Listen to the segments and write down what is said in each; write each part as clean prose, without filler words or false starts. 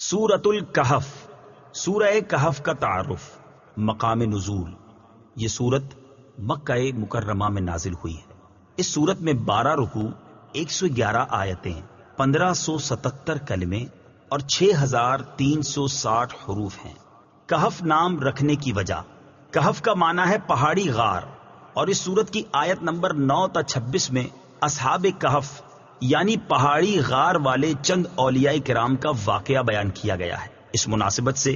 سورۃ الکہف، سورہ کہف کا تعارف، مقام نزول۔ یہ سورت مکہ مکرمہ میں نازل ہوئی ہے۔ اس سورت میں 12 رکوع، 111 آیتیں، 1577 کلمے اور 6360 حروف ہیں۔ کہف نام رکھنے کی وجہ، کہف کا معنی ہے پہاڑی غار، اور اس سورت کی آیت نمبر 9 تا 26 میں اصحاب کہف یعنی پہاڑی غار والے چند اولیاء کرام کا واقعہ بیان کیا گیا ہے۔ اس مناسبت سے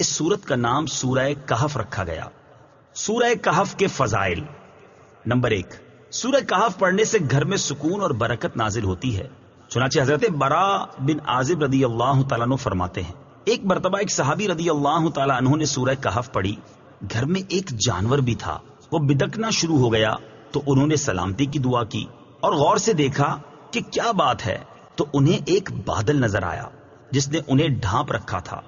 اس سورت کا نام سورہ کہف رکھا گیا۔ سورہ کہف کے فضائل۔ نمبر 1، سورہ کہف پڑھنے سے گھر میں سکون اور برکت نازل ہوتی ہے۔ چنانچہ حضرت برا بن عازب رضی اللہ تعالیٰ عنہ فرماتے ہیں، ایک مرتبہ ایک صحابی رضی اللہ تعالیٰ عنہ نے سورہ کہف پڑھی۔ گھر میں ایک جانور بھی تھا، وہ بدکنا شروع ہو گیا تو انہوں نے سلامتی کی دعا کی اور غور سے دیکھا کہ کیا بات ہے، تو انہیں ایک بادل نظر آیا جس نے انہیں ڈھانپ رکھا تھا۔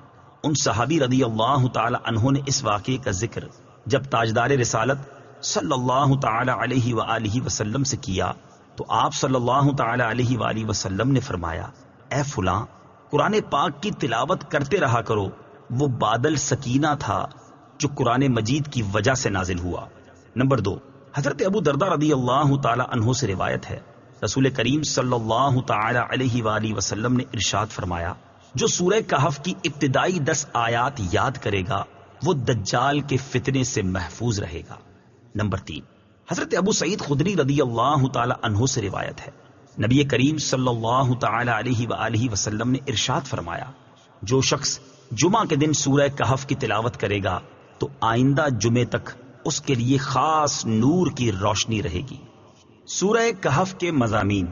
ان صحابی رضی اللہ تعالی عنہ نے اس واقعے کا ذکر جب تاجدار رسالت صلی اللہ تعالی علیہ وآلہ وسلم سے کیا تو آپ صلی اللہ تعالی علیہ وآلہ وسلم نے فرمایا، اے فلاں، قرآن پاک کی تلاوت کرتے رہا کرو۔ وہ بادل سکینہ تھا جو قرآن مجید کی وجہ سے نازل ہوا۔ نمبر 2، حضرت ابو درداء رضی اللہ تعالی عنہ سے روایت ہے، رسول کریم صلی اللہ تعالی علیہ وآلہ وسلم نے ارشاد فرمایا، جو سورہ کہف کی ابتدائی 10 آیات یاد کرے گا وہ دجال کے فتنے سے محفوظ رہے گا۔ نمبر 3، حضرت ابو سعید خدری رضی اللہ تعالی عنہ سے روایت ہے، نبی کریم صلی اللہ تعالی علیہ وآلہ وسلم نے ارشاد فرمایا، جو شخص جمعہ کے دن سورہ کہف کی تلاوت کرے گا تو آئندہ جمعے تک اس کے لیے خاص نور کی روشنی رہے گی۔ سورہ کہف کے مضامین۔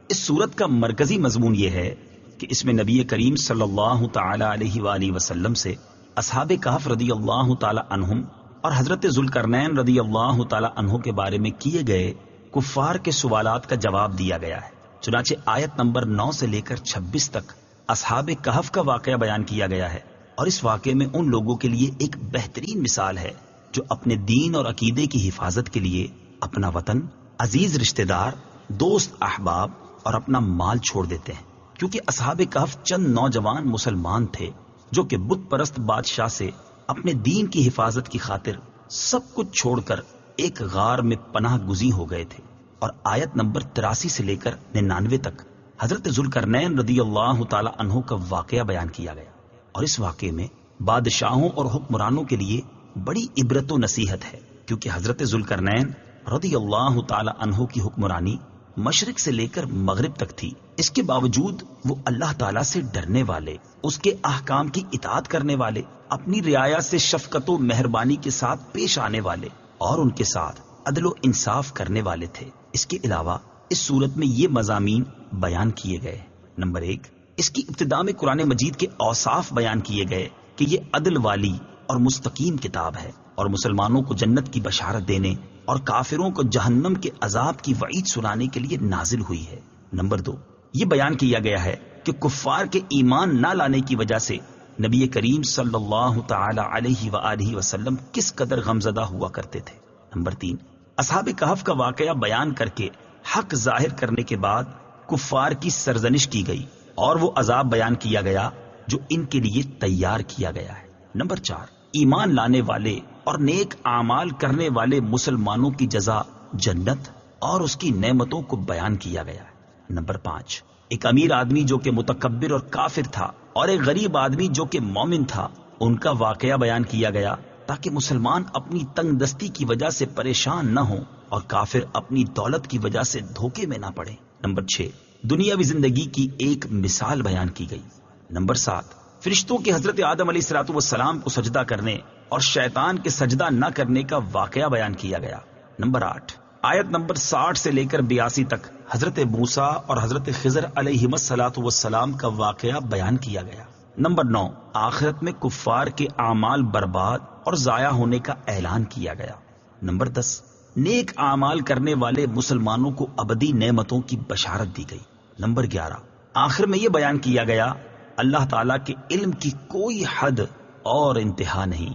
اس سورت کا مرکزی مضمون یہ ہے کہ اس میں نبی کریم صلی اللہ تعالی علیہ وآلہ وسلم سے اصحاب کہف رضی اللہ تعالی عنہم اور حضرت ذوالقرنین رضی اللہ تعالی عنہ کے بارے میں کیے گئے کفار کے سوالات کا جواب دیا گیا ہے۔ چنانچہ آیت نمبر 9 سے لے کر 26 تک اصحاب کہف کا واقعہ بیان کیا گیا ہے، اور اس واقعے میں ان لوگوں کے لیے ایک بہترین مثال ہے جو اپنے دین اور عقیدے کی حفاظت کے لیے اپنا وطن، عزیز رشتہ دار، دوست احباب اور اپنا مال چھوڑ دیتے ہیں، کیونکہ اصحاب کہف چند نوجوان مسلمان تھے جو کہ بت پرست بادشاہ سے اپنے دین کی حفاظت کی خاطر سب کچھ چھوڑ کر ایک غار میں پناہ گزین ہو گئے تھے۔ اور آیت نمبر 83 سے لے کر 99 تک حضرت ذوالقرنین رضی اللہ تعالی عنہ کا واقعہ بیان کیا گیا، اور اس واقعے میں بادشاہوں اور حکمرانوں کے لیے بڑی عبرت و نصیحت ہے، کیونکہ حضرت ذوالقرنین رضی اللہ تعالی عنہ کی حکمرانی مشرق سے لے کر مغرب تک تھی۔ اس کے باوجود وہ اللہ تعالیٰ سے ڈرنے والے، اس کے احکام کی اطاعت کرنے والے، اپنی رعایا سے شفقت و مہربانی کے ساتھ پیش آنے والے اور ان کے ساتھ عدل و انصاف کرنے والے تھے۔ اس کے علاوہ اس صورت میں یہ مضامین بیان کیے گئے۔ نمبر 1، اس کی ابتدا میں قرآن مجید کے اوصاف بیان کیے گئے کہ یہ عدل والی اور مستقیم کتاب ہے اور مسلمانوں کو جنت کی بشارت دینے اور کافروں کو جہنم کے عذاب کی وعید سنانے کے لیے نازل ہوئی ہے۔ نمبر 2، یہ بیان کیا گیا ہے کہ کفار کے ایمان نہ لانے کی وجہ سے نبی کریم صلی اللہ تعالی علیہ وآلہ وسلم کس قدر غمزدہ ہوا کرتے تھے۔ نمبر 3، اصحاب کہف کا واقعہ بیان کر کے حق ظاہر کرنے کے بعد کفار کی سرزنش کی گئی اور وہ عذاب بیان کیا گیا جو ان کے لیے تیار کیا گیا ہے۔ نمبر 4، ایمان لانے والے اور نیک اعمال کرنے والے مسلمانوں کی جزا جنت اور اس کی نعمتوں کو بیان کیا گیا ہے۔ نمبر 5، ایک امیر آدمی جو کہ متکبر اور کافر تھا اور ایک غریب آدمی جو کہ مومن تھا، ان کا واقعہ بیان کیا گیا تاکہ مسلمان اپنی تنگ دستی کی وجہ سے پریشان نہ ہوں اور کافر اپنی دولت کی وجہ سے دھوکے میں نہ پڑے۔ نمبر 6، دنیاوی زندگی کی ایک مثال بیان کی گئی۔ نمبر 7، فرشتوں کے حضرت آدم علیہ الصلوۃ والسلام کو سجدہ کرنے اور شیطان کے سجدہ نہ کرنے کا واقعہ بیان کیا گیا۔ نمبر 8، آیت نمبر 60 سے لے کر 82 تک حضرت موسیٰ اور حضرت خضر علیہم الصلوۃ والسلام کا واقعہ بیان کیا گیا۔ نمبر 9، آخرت میں کفار کے اعمال برباد اور ضائع ہونے کا اعلان کیا گیا۔ نمبر 10، نیک اعمال کرنے والے مسلمانوں کو ابدی نعمتوں کی بشارت دی گئی۔ نمبر 11، آخر میں یہ بیان کیا گیا اللہ تعالیٰ کے علم کی کوئی حد اور انتہا نہیں۔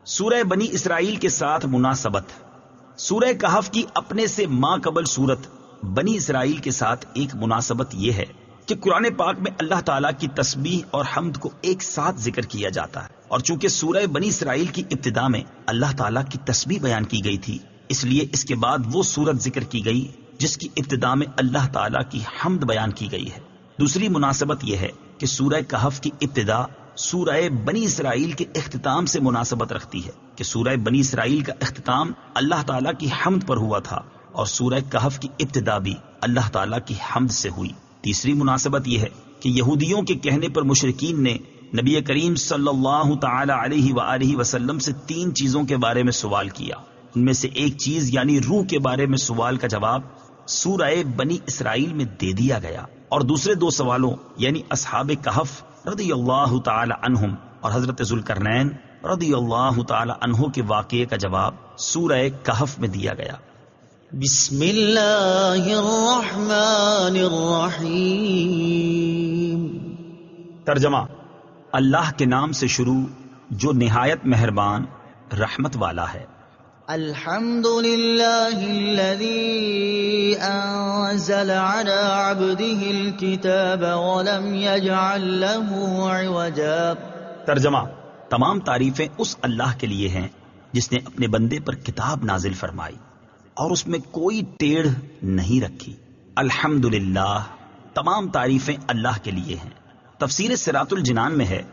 سورہ بنی اسرائیل کے ساتھ مناسبت۔ سورہ کہف کی اپنے سے ماں قبل سورت بنی اسرائیل کے ساتھ ایک مناسبت یہ ہے کہ قرآن پاک میں اللہ تعالیٰ کی تسبیح اور حمد کو ایک ساتھ ذکر کیا جاتا ہے، اور چونکہ سورہ بنی اسرائیل کی ابتدا میں اللہ تعالیٰ کی تسبیح بیان کی گئی تھی، اس لیے اس کے بعد وہ سورت ذکر کی گئی جس کی ابتدا میں اللہ تعالیٰ کی حمد بیان کی گئی ہے۔ دوسری مناسبت یہ ہے کہ سورہ کہف کی ابتدا سورہ بنی اسرائیل کے اختتام سے مناسبت رکھتی ہے کہ سورہ بنی اسرائیل کا اختتام اللہ تعالیٰ کی حمد پر ہوا تھا، اور سورہ کہف کی ابتدا بھی اللہ تعالیٰ کی حمد سے ہوئی۔ تیسری مناسبت یہ ہے کہ یہودیوں کے کہنے پر مشرکین نے نبی کریم صلی اللہ تعالی علیہ وآلہ وسلم سے 3 چیزوں کے بارے میں سوال کیا۔ ان میں سے ایک چیز یعنی روح کے بارے میں سوال کا جواب سورہ بنی اسرائیل میں دے دیا گیا، اور دوسرے 2 سوالوں یعنی اصحاب کہف رضی اللہ تعالی عنہم اور حضرت ذوالقرنین رضی اللہ تعالی عنہ کے واقعے کا جواب سورہ کہف میں دیا گیا۔ بسم اللہ الرحمن الرحیم۔ ترجمہ: اللہ کے نام سے شروع جو نہایت مہربان رحمت والا ہے۔ الحمد للہ الذی انزل علی عبده الكتاب ولم یجعل له عوجا۔ ترجمہ: تمام تعریفیں اس اللہ کے لیے ہیں جس نے اپنے بندے پر کتاب نازل فرمائی اور اس میں کوئی ٹیڑھ نہیں رکھی۔ الحمدللہ، تمام تعریفیں اللہ کے لیے ہیں۔ تفسیر صراط الجنان میں ہے،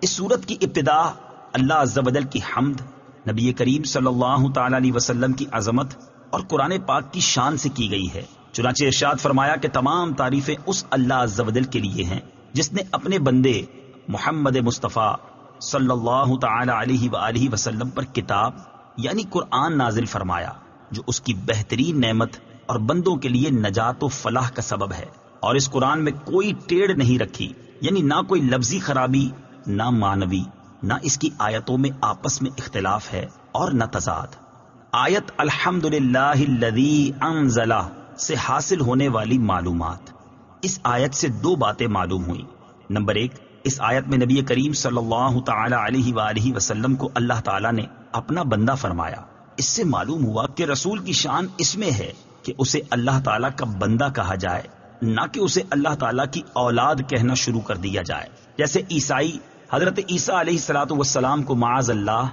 اس سورت کی ابتدا اللہ عز و جل کی حمد، نبی کریم صلی اللہ تعالی علیہ وسلم کی عظمت اور قرآن پاک کی شان سے کی گئی ہے۔ چنانچہ ارشاد فرمایا کہ تمام تعریفیں اس اللہ عز و جل کے لیے ہیں جس نے اپنے بندے محمد مصطفیٰ صلی اللہ تعالی علیہ وآلہ وسلم پر کتاب یعنی قرآن نازل فرمایا، جو اس کی بہترین نعمت اور بندوں کے لیے نجات و فلاح کا سبب ہے، اور اس قرآن میں کوئی ٹیڑھ نہیں رکھی، یعنی نہ کوئی لفظی خرابی، نہ معنوی، نہ اس کی آیتوں میں آپس میں اختلاف ہے اور نہ تضاد۔ آیت الحمدللہ الذی انزل سے حاصل ہونے والی معلومات۔ اس آیت سے 2 باتیں معلوم ہوئیں۔ نمبر 1، اس آیت میں نبی کریم صلی اللہ تعالی علیہ وآلہ وسلم کو اللہ تعالی نے اپنا بندہ فرمایا۔ اس سے معلوم ہوا کہ رسول کی شان اس میں ہے کہ اسے اللہ تعالیٰ کا بندہ کہا جائے، نہ کہ اسے اللہ تعالیٰ کی اولاد کہنا شروع کر دیا جائے، جیسے عیسائی حضرت عیسیٰ علیہ الصلوۃ والسلام کو معاذ اللہ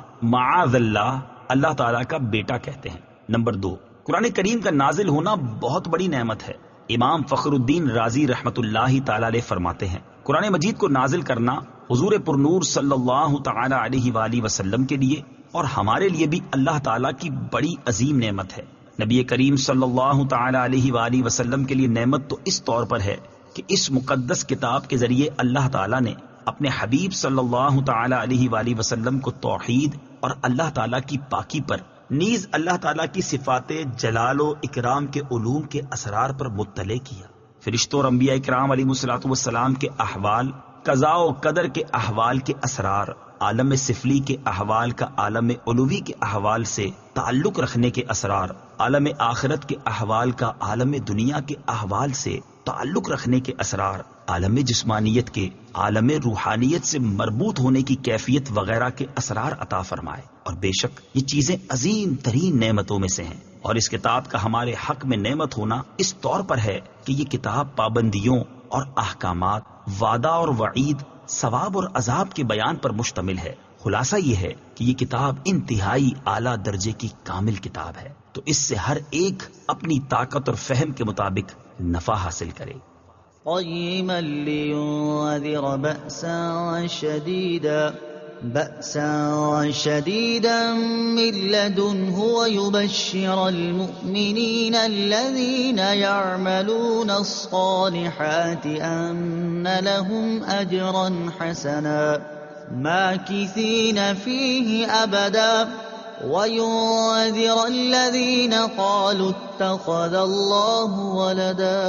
اللہ تعالیٰ کا بیٹا کہتے ہیں۔ نمبر 2، قرآن کریم کا نازل ہونا بہت بڑی نعمت ہے۔ امام فخر الدین رازی رحمت اللہ تعالی علیہ فرماتے ہیں، قرآن مجید کو نازل کرنا حضور پرنور صلی اللہ تعالی علیہ وآلہ وسلم کے لیے اور ہمارے لیے بھی اللہ تعالیٰ کی بڑی عظیم نعمت ہے۔ نبی کریم صلی اللہ تعالی علیہ وآلہ وسلم کے لیے نعمت تو اس طور پر ہے کہ اس مقدس کتاب کے ذریعے اللہ تعالیٰ نے اپنے حبیب صلی اللہ تعالی علیہ وآلہ وسلم کو توحید اور اللہ تعالیٰ کی پاکی پر، نیز اللہ تعالیٰ کی صفات جلال و اکرام کے علوم کے اسرار پر مطلع کیا۔ فرشتوں اور انبیاء اکرام علیہ الصلوۃ والسلام کے احوال، قضاء و قدر کے احوال کے اسرار، عالم سفلی کے احوال کا عالم علوی کے احوال سے تعلق رکھنے کے اسرار، عالم آخرت کے احوال کا عالم دنیا کے احوال سے تعلق رکھنے کے اسرار، عالم جسمانیت کے عالم روحانیت سے مربوط ہونے کی کیفیت وغیرہ کے اسرار عطا فرمائے۔ اور بے شک یہ چیزیں عظیم ترین نعمتوں میں سے ہیں، اور اس کتاب کا ہمارے حق میں نعمت ہونا اس طور پر ہے کہ یہ کتاب پابندیوں اور احکامات، وعدہ اور وعید، ثواب اور عذاب کے بیان پر مشتمل ہے۔ خلاصہ یہ ہے کہ یہ کتاب انتہائی اعلیٰ درجے کی کامل کتاب ہے، تو اس سے ہر ایک اپنی طاقت اور فہم کے مطابق نفع حاصل کرے۔ قیما لینذر بأسا شدیدا من لدنه ويبشر المؤمنین الذین يعملون الصالحات ان لهم اجرا حسنا ماکثین فیہ ابدا وینذر الذین قالوا اتخذ اللہ ولدا۔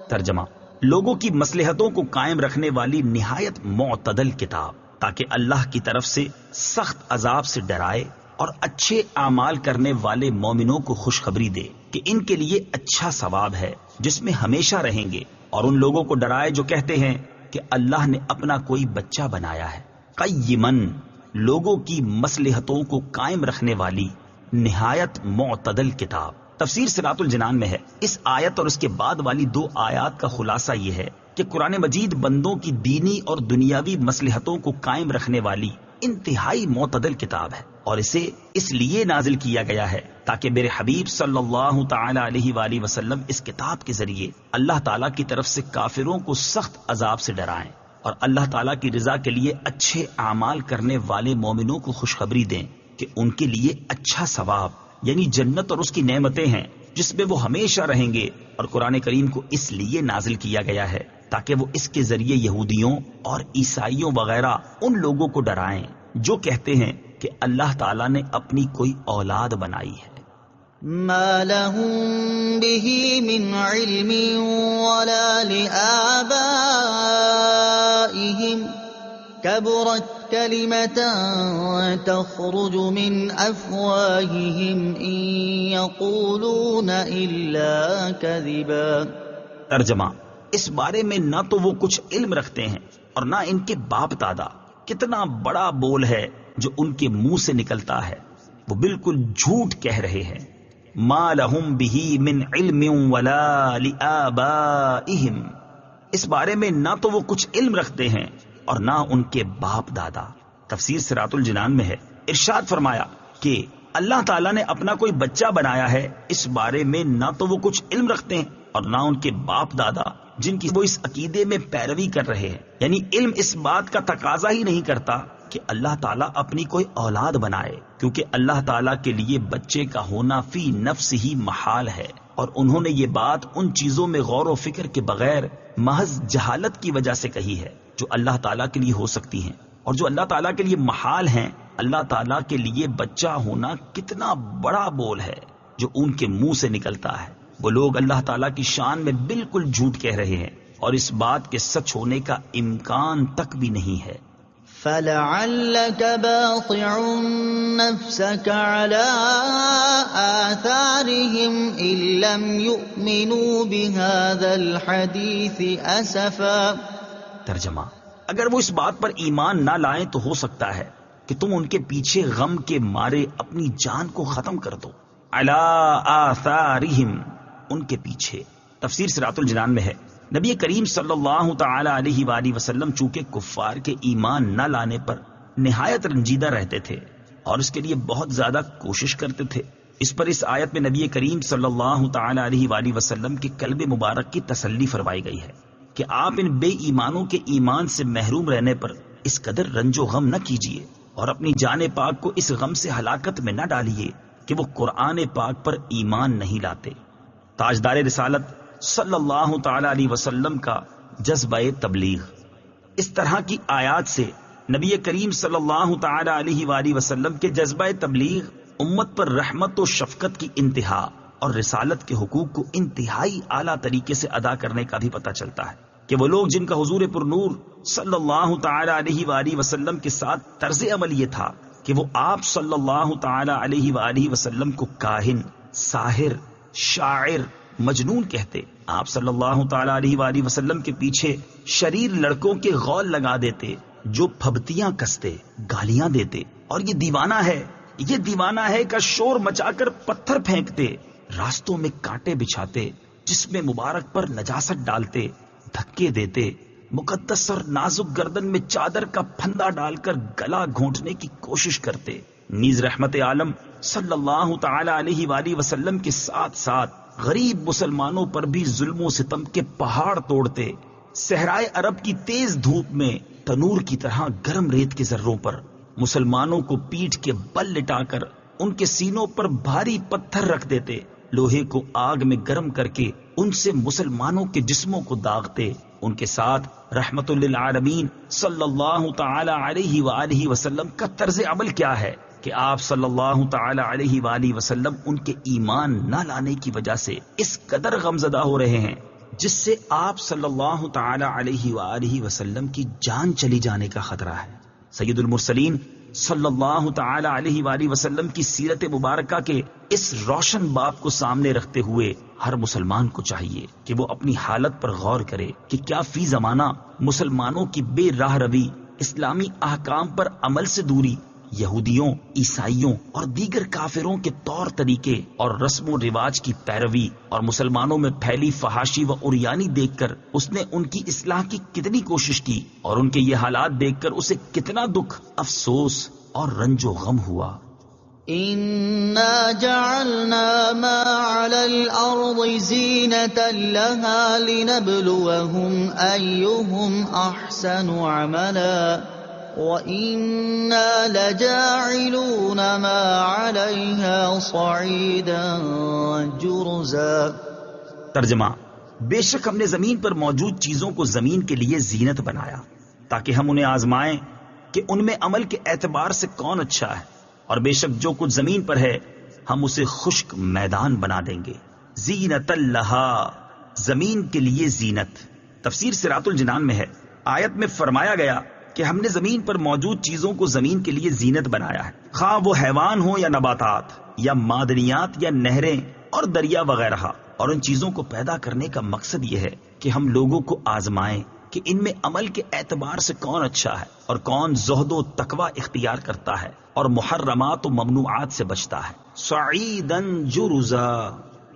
ترجمہ: لوگوں کی مصلحتوں کو قائم رکھنے والی نہایت معتدل کتاب، تاکہ اللہ کی طرف سے سخت عذاب سے ڈرائے اور اچھے اعمال کرنے والے مومنوں کو خوشخبری دے کہ ان کے لیے اچھا ثواب ہے جس میں ہمیشہ رہیں گے، اور ان لوگوں کو ڈرائے جو کہتے ہیں کہ اللہ نے اپنا کوئی بچہ بنایا ہے۔ قیمن، لوگوں کی مصلحتوں کو قائم رکھنے والی نہایت معتدل کتاب۔ تفسیر صراط الجنان میں ہے، اس آیت اور اس کے بعد والی 2 آیات کا خلاصہ یہ ہے کہ قرآن مجید بندوں کی دینی اور دنیاوی مصلحتوں کو قائم رکھنے والی انتہائی معتدل کتاب ہے، اور اسے اس لیے نازل کیا گیا ہے تاکہ میرے حبیب صلی اللہ تعالی علیہ وآلہ وسلم اس کتاب کے ذریعے اللہ تعالیٰ کی طرف سے کافروں کو سخت عذاب سے ڈرائیں، اور اللہ تعالیٰ کی رضا کے لیے اچھے اعمال کرنے والے مومنوں کو خوشخبری دیں کہ ان کے لیے اچھا ثواب یعنی جنت اور اس کی نعمتیں ہیں جس میں وہ ہمیشہ رہیں گے۔ اور قرآن کریم کو اس لیے نازل کیا گیا ہے تاکہ وہ اس کے ذریعے یہودیوں اور عیسائیوں وغیرہ ان لوگوں کو ڈرائیں جو کہتے ہیں کہ اللہ تعالیٰ نے اپنی کوئی اولاد بنائی ہے۔ ما لهم به من علم ولا لآبائهم كبرت كلمة تخرج من أفواههم إن يقولون إلا كذبا۔ ترجمہ، اس بارے میں نہ تو وہ کچھ علم رکھتے ہیں اور نہ ان کے باپ دادا، کتنا بڑا بول ہے جو ان کے منہ سے نکلتا ہے، وہ بالکل جھوٹ کہہ رہے ہیں۔ ما لهم به من علم ولا لآبائهم، اس بارے میں نہ تو وہ کچھ علم رکھتے ہیں اور نہ ان کے باپ دادا۔ تفسیر صراط الجنان میں ہے، ارشاد فرمایا کہ اللہ تعالیٰ نے اپنا کوئی بچہ بنایا ہے، اس بارے میں نہ تو وہ کچھ علم رکھتے ہیں اور نہ ان کے باپ دادا جن کی وہ اس عقیدے میں پیروی کر رہے ہیں، یعنی علم اس بات کا تقاضا ہی نہیں کرتا کہ اللہ تعالیٰ اپنی کوئی اولاد بنائے، کیونکہ اللہ تعالیٰ کے لیے بچے کا ہونا فی نفس ہی محال ہے، اور انہوں نے یہ بات ان چیزوں میں غور و فکر کے بغیر محض جہالت کی وجہ سے کہی ہے جو اللہ تعالیٰ کے لیے ہو سکتی ہیں، اور جو اللہ تعالیٰ کے لیے محال ہیں۔ اللہ تعالیٰ کے لیے بچہ ہونا کتنا بڑا بول ہے جو ان کے منہ سے نکلتا ہے۔ وہ لوگ اللہ تعالیٰ کی شان میں بالکل جھوٹ کہہ رہے ہیں اور اس بات کے سچ ہونے کا امکان تک بھی نہیں ہے۔ فَلَعَلَّكَ بَاخِعٌ نَفْسَكَ عَلَىٰ آثَارِهِمْ إِن لَّمْ يُؤْمِنُوا بِهَٰذَا الْحَدِيثِ أَسَفًا۔ ترجمہ، اگر وہ اس بات پر ایمان نہ لائیں تو ہو سکتا ہے کہ تم ان کے پیچھے غم کے مارے اپنی جان کو ختم کر دو۔ عَلَىٰ آثَارِهِمْ، ان کے پیچھے۔ تفسیر صراط الجنان میں ہے، نبی کریم صلی اللہ تعالی علیہ وآلہ وسلم چونکہ کفار کے ایمان نہ لانے پر نہایت رنجیدہ رہتے تھے اور اس کے لیے بہت زیادہ کوشش کرتے تھے، اس پر اس آیت میں نبی کریم صلی اللہ تعالی علیہ وآلہ وسلم کے قلب مبارک کی تسلی فرمائی گئی ہے کہ آپ ان بے ایمانوں کے ایمان سے محروم رہنے پر اس قدر رنج و غم نہ کیجیے اور اپنی جان پاک کو اس غم سے ہلاکت میں نہ ڈالیے کہ وہ قرآن پاک پر ایمان نہیں لاتے۔ تاجدار رسالت صلی اللہ تعالی علیہ وسلم کا جذبہ تبلیغ۔ اس طرح کی آیات سے نبی کریم صلی اللہ تعالی علیہ وآلہ وسلم کے جذبہ تبلیغ امت پر رحمت و شفقت کی انتہا اور رسالت کے حقوق کو انتہائی اعلیٰ طریقے سے ادا کرنے کا بھی پتہ چلتا ہے کہ وہ لوگ جن کا حضور پر نور صلی اللہ تعالی علیہ وآلہ وسلم کے ساتھ طرز عمل یہ تھا کہ وہ آپ صلی اللہ تعالی علیہ وآلہ وسلم کو کاہن، ساحر، شاعر، مجنون کہتے، آپ صلی اللہ تعالی علیہ وآلہ وسلم کے پیچھے شریر لڑکوں کے غول لگا دیتے جو پھبتیاں کستے، گالیاں دیتے، اور یہ دیوانہ ہے کا شور مچا کر پتھر پھینکتے، راستوں میں کانٹے بچھاتے، جسم مبارک پر نجاست ڈالتے، دھکے دیتے، مقدس اور نازک گردن میں چادر کا پھندا ڈال کر گلا گھونٹنے کی کوشش کرتے۔ نیز رحمت عالم صلی اللہ تعالی علیہ وآلہ وسلم کے ساتھ ساتھ غریب مسلمانوں پر بھی ظلم و ستم کے پہاڑ توڑتے، صحرائے عرب کی تیز دھوپ میں تنور کی طرح گرم ریت کے ذروں پر مسلمانوں کو پیٹھ کے بل لٹا کر ان کے سینوں پر بھاری پتھر رکھ دیتے، لوہے کو آگ میں گرم کر کے ان سے مسلمانوں کے جسموں کو داغتے۔ ان کے ساتھ رحمت للعالمین صلی اللہ تعالی علیہ وآلہ وسلم کا طرز عمل کیا ہے کہ آپ صلی اللہ تعالی علیہ وآلہ وسلم ان کے ایمان نہ لانے کی وجہ سے اس قدر غمزدہ ہو رہے ہیں جس سے آپ صلی اللہ تعالی علیہ وآلہ وسلم کی جان چلی جانے کا خطرہ ہے۔ سید المرسلین صلی اللہ تعالی علیہ وآلہ وسلم کی سیرت مبارکہ کے اس روشن باب کو سامنے رکھتے ہوئے ہر مسلمان کو چاہیے کہ وہ اپنی حالت پر غور کرے کہ کیا فی زمانہ مسلمانوں کی بے راہ روی، اسلامی احکام پر عمل سے دوری یہودیوں، عیسائیوں اور دیگر کافروں کے طور طریقے اور رسم و رواج کی پیروی اور مسلمانوں میں پھیلی فحاشی و عریانی دیکھ کر اس نے ان کی اصلاح کی کتنی کوشش کی، اور ان کے یہ حالات دیکھ کر اسے کتنا دکھ، افسوس اور رنج و غم ہوا۔ إِنَّا جَعَلْنَا مَا عَلَى الْأَرْضِ زِينَةً لَهَا لِنَبْلُوَهُمْ أَيُّهُمْ أَحْسَنُ عَمَلًا وَإِنَّا لَجَاعِلُونَ مَا عَلَيْهَا صَعِيدًا جُرُزًا۔ ترجمہ: بے شک ہم نے زمین پر موجود چیزوں کو زمین کے لیے زینت بنایا تاکہ ہم انہیں آزمائیں کہ ان میں عمل کے اعتبار سے کون اچھا ہے، اور بے شک جو کچھ زمین پر ہے ہم اسے خشک میدان بنا دیں گے۔ زینت لہا، زمین کے لیے زینت۔ تفسیر صراط الجنان میں ہے، آیت میں فرمایا گیا کہ ہم نے زمین پر موجود چیزوں کو زمین کے لیے زینت بنایا ہے، خواہ وہ حیوان ہو یا نباتات یا معدنیات یا نہریں اور دریا وغیرہ، اور ان چیزوں کو پیدا کرنے کا مقصد یہ ہے کہ ہم لوگوں کو آزمائیں کہ ان میں عمل کے اعتبار سے کون اچھا ہے اور کون زہد و تقوی اختیار کرتا ہے اور محرمات و ممنوعات سے بچتا ہے۔ صعیدن جرزا،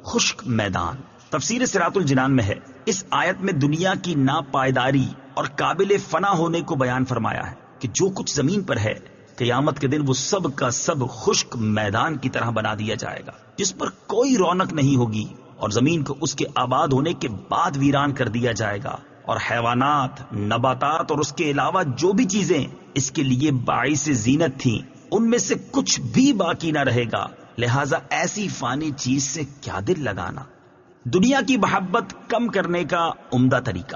خشک میدان۔ تفسیر صراط الجنان میں ہے، اس آیت میں دنیا کی ناپائیداری اور قابل فنا ہونے کو بیان فرمایا ہے کہ جو کچھ زمین پر ہے قیامت کے دن وہ سب کا سب خشک میدان کی طرح بنا دیا جائے گا، جس پر کوئی رونق نہیں ہوگی، اور زمین کو اس کے آباد ہونے کے بعد ویران کر دیا جائے گا، اور حیوانات، نباتات اور اس کے علاوہ جو بھی چیزیں اس کے لیے باعث زینت تھیں ان میں سے کچھ بھی باقی نہ رہے گا، لہٰذا ایسی فانی چیز سے کیا دل لگانا۔ دنیا کی محبت کم کرنے کا عمدہ طریقہ،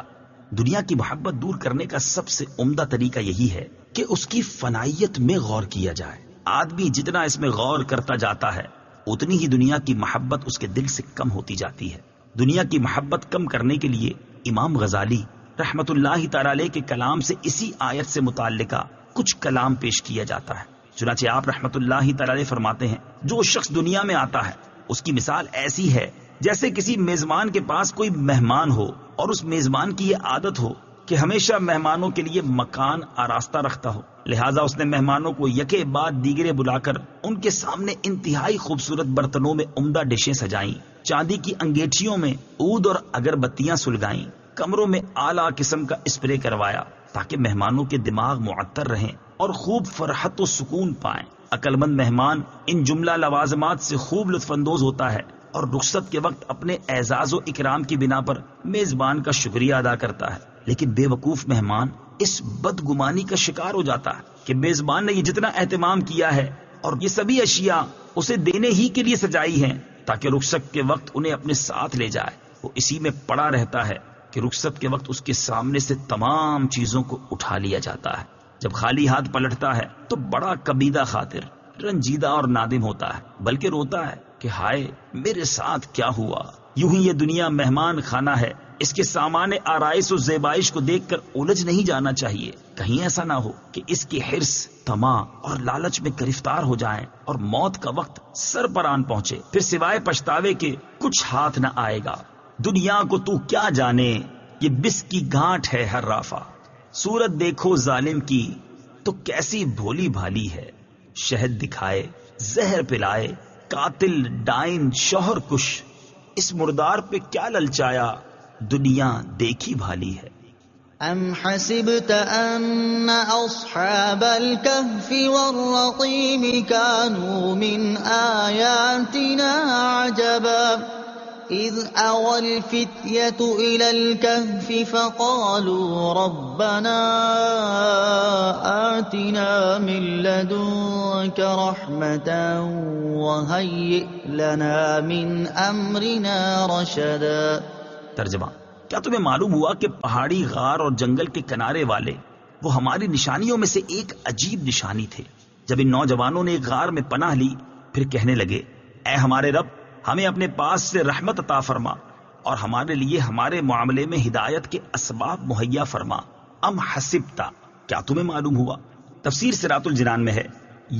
دنیا کی محبت دور کرنے کا سب سے عمدہ طریقہ یہی ہے کہ اس کی فنائیت میں غور کیا جائے۔ آدمی جتنا اس میں غور کرتا جاتا ہے اتنی ہی دنیا کی محبت اس کے دل سے کم ہوتی جاتی ہے۔ دنیا کی محبت کم کرنے کے لیے امام غزالی رحمت اللہ تعالی علیہ کے کلام سے اسی آیت سے متعلقہ کچھ کلام پیش کیا جاتا ہے۔ چنانچہ آپ رحمت اللہ تعالی علیہ فرماتے ہیں، جو شخص دنیا میں آتا ہے اس کی مثال ایسی ہے جیسے کسی میزبان کے پاس کوئی مہمان ہو، اور اس میزبان کی یہ عادت ہو کہ ہمیشہ مہمانوں کے لیے مکان آراستہ رکھتا ہو، لہٰذا اس نے مہمانوں کو یکے بعد دیگرے بلا کر ان کے سامنے انتہائی خوبصورت برتنوں میں عمدہ ڈشیں سجائیں، چاندی کی انگیٹھیوں میں عود اور اگربتیاں سلگائیں، کمروں میں اعلیٰ قسم کا اسپرے کروایا تاکہ مہمانوں کے دماغ معطر رہیں اور خوب فرحت و سکون پائیں۔ عقل مند مہمان ان جملہ لوازمات سے خوب لطف اندوز ہوتا ہے اور رخصت کے وقت اپنے اعزاز و اکرام کی بنا پر میزبان کا شکریہ ادا کرتا ہے، لیکن بے وقوف مہمان اس بدگمانی کا شکار ہو جاتا ہے کہ میزبان نے یہ جتنا اہتمام کیا ہے اور یہ سبھی اشیاء اسے دینے ہی کے لیے سجائی ہیں تاکہ رخصت کے وقت انہیں اپنے ساتھ لے جائے، وہ اسی میں پڑا رہتا ہے کہ رخصت کے وقت اس کے سامنے سے تمام چیزوں کو اٹھا لیا جاتا ہے۔ جب خالی ہاتھ پلٹتا ہے تو بڑا کبیدہ خاطر، رنجیدہ اور نادم ہوتا ہے، بلکہ روتا ہے کہ ہائے میرے ساتھ کیا ہوا۔ یوں ہی یہ دنیا مہمان خانہ ہے، اس کے سامان آرائش و زیبائش کو دیکھ کر الجھ نہیں جانا چاہیے، کہیں ایسا نہ ہو کہ اس کی حرص، طمع اور لالچ میں گرفتار ہو جائیں اور موت کا وقت سر پر آن پہنچے، پھر سوائے پچھتاوے کے کچھ ہاتھ نہ آئے گا۔ دنیا کو تو کیا جانے، یہ بس کی گانٹھ ہے ہر رافع، صورت دیکھو ظالم کی تو کیسی بھولی بھالی ہے، شہد دکھائے، زہر پلائے، قاتل ڈائن شوہر کش، اس مردار پہ کیا للچایا، دنیا دیکھی بھالی ہے۔ ام حسبت ان اصحاب الكهف والرقيم كانوا من آياتنا عجبا اذ اوى الفتية الى الكهف فقالوا ربنا آتنا من لدنك رحمة وهيئ لنا من امرنا رشدا۔ ترجمہ: کیا تمہیں معلوم ہوا کہ پہاڑی، غار اور جنگل کے کنارے والے وہ ہماری نشانیوں میں سے ایک عجیب نشانی تھے؟ جب ان نوجوانوں نے ایک غار میں پناہ لی پھر کہنے لگے، اے ہمارے رب، ہمیں اپنے پاس سے رحمت عطا فرما اور ہمارے لیے ہمارے معاملے میں ہدایت کے اسباب مہیا فرما۔ ام حسبتا، کیا تمہیں معلوم ہوا؟ تفسیر صراط الجنان میں ہے،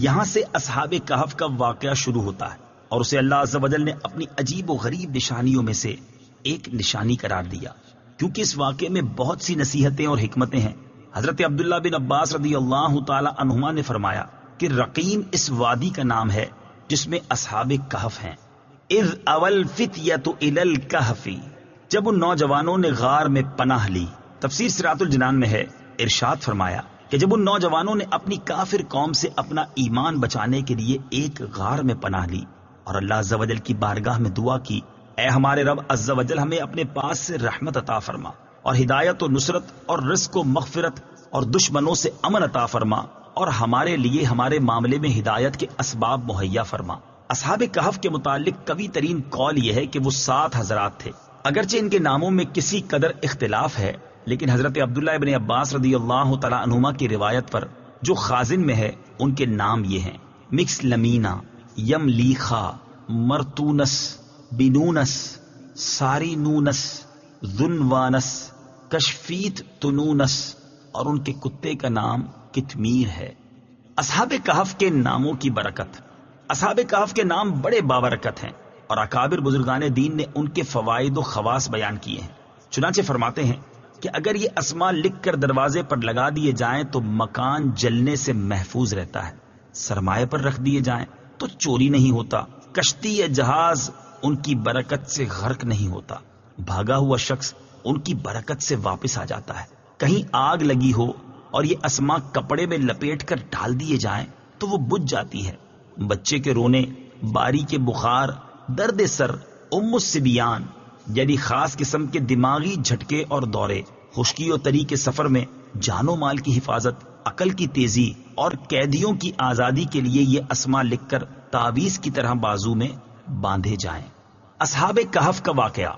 یہاں سے اصحاب کہف کا واقعہ شروع ہوتا ہے اور اسے اللہ عز و جل نے اپنی عجیب و غریب نشانیوں میں سے ایک نشانی قرار دیا، کیونکہ اس واقعے میں بہت سی نصیحتیں اور حکمتیں ہیں۔ حضرت عبداللہ بن عباس رضی اللہ تعالی عنہما نے فرمایا کہ رقیم اس وادی کا نام ہے جس میں اصحاب کہف ہیں. اذ اول فتیۃ الی الکہف، جب ان نوجوانوں نے غار میں پناہ لی. تفسیر صراط الجنان میں ہے، ارشاد فرمایا کہ جب ان نوجوانوں نے اپنی کافر قوم سے اپنا ایمان بچانے کے لیے ایک غار میں پناہ لی اور اللہ عز و جل کی بارگاہ میں دعا کی، اے ہمارے رب عز و جل ہمیں اپنے پاس سے رحمت عطا فرما اور ہدایت و نصرت اور رزق و مغفرت اور دشمنوں سے امن عطا فرما اور ہمارے لیے ہمارے معاملے میں ہدایت کے اسباب مہیا فرما. اصحاب کہف کے متعلق قوی ترین قول یہ ہے کہ وہ 7 حضرات تھے. اگرچہ ان کے ناموں میں کسی قدر اختلاف ہے، لیکن حضرت عبداللہ ابن عباس رضی اللہ تعالی عنہما کی روایت پر جو خازن میں ہے ان کے نام یہ ہیں: مکس لمینا، یملیخا، مرتونس، بنونس، سارینونس، ذنوانس، کشفیت تنونس، اور ان کے کتے کا نام کتمیر ہے. اصحاب کہف کے ناموں کی برکت. اصحاب کہف کے نام بڑے بابرکت ہیں اور اکابر بزرگان دین نے ان کے فوائد و خواص بیان کیے ہیں. چنانچہ فرماتے ہیں کہ اگر یہ اسماء لکھ کر دروازے پر لگا دیے جائیں تو مکان جلنے سے محفوظ رہتا ہے، سرمایہ پر رکھ دیے جائیں تو چوری نہیں ہوتا، کشتی یا جہاز ان کی برکت سے غرق نہیں ہوتا، بھاگا ہوا شخص ان کی برکت سے واپس آ جاتا ہے، کہیں آگ لگی ہو اور یہ اسماء کپڑے میں لپیٹ کر ڈال دیے جائیں تو وہ بجھ جاتی ہے، بچے کے رونے، باری کے بخار، درد سر، السبیان یعنی خاص قسم کے دماغی جھٹکے اور دورے، خشکی و تری کے سفر میں جان و مال کی حفاظت، عقل کی تیزی اور قیدیوں کی آزادی کے لیے یہ اسماء لکھ کر تعویذ کی طرح بازو میں باندھے جائیں. اصحاب کہف کا واقعہ.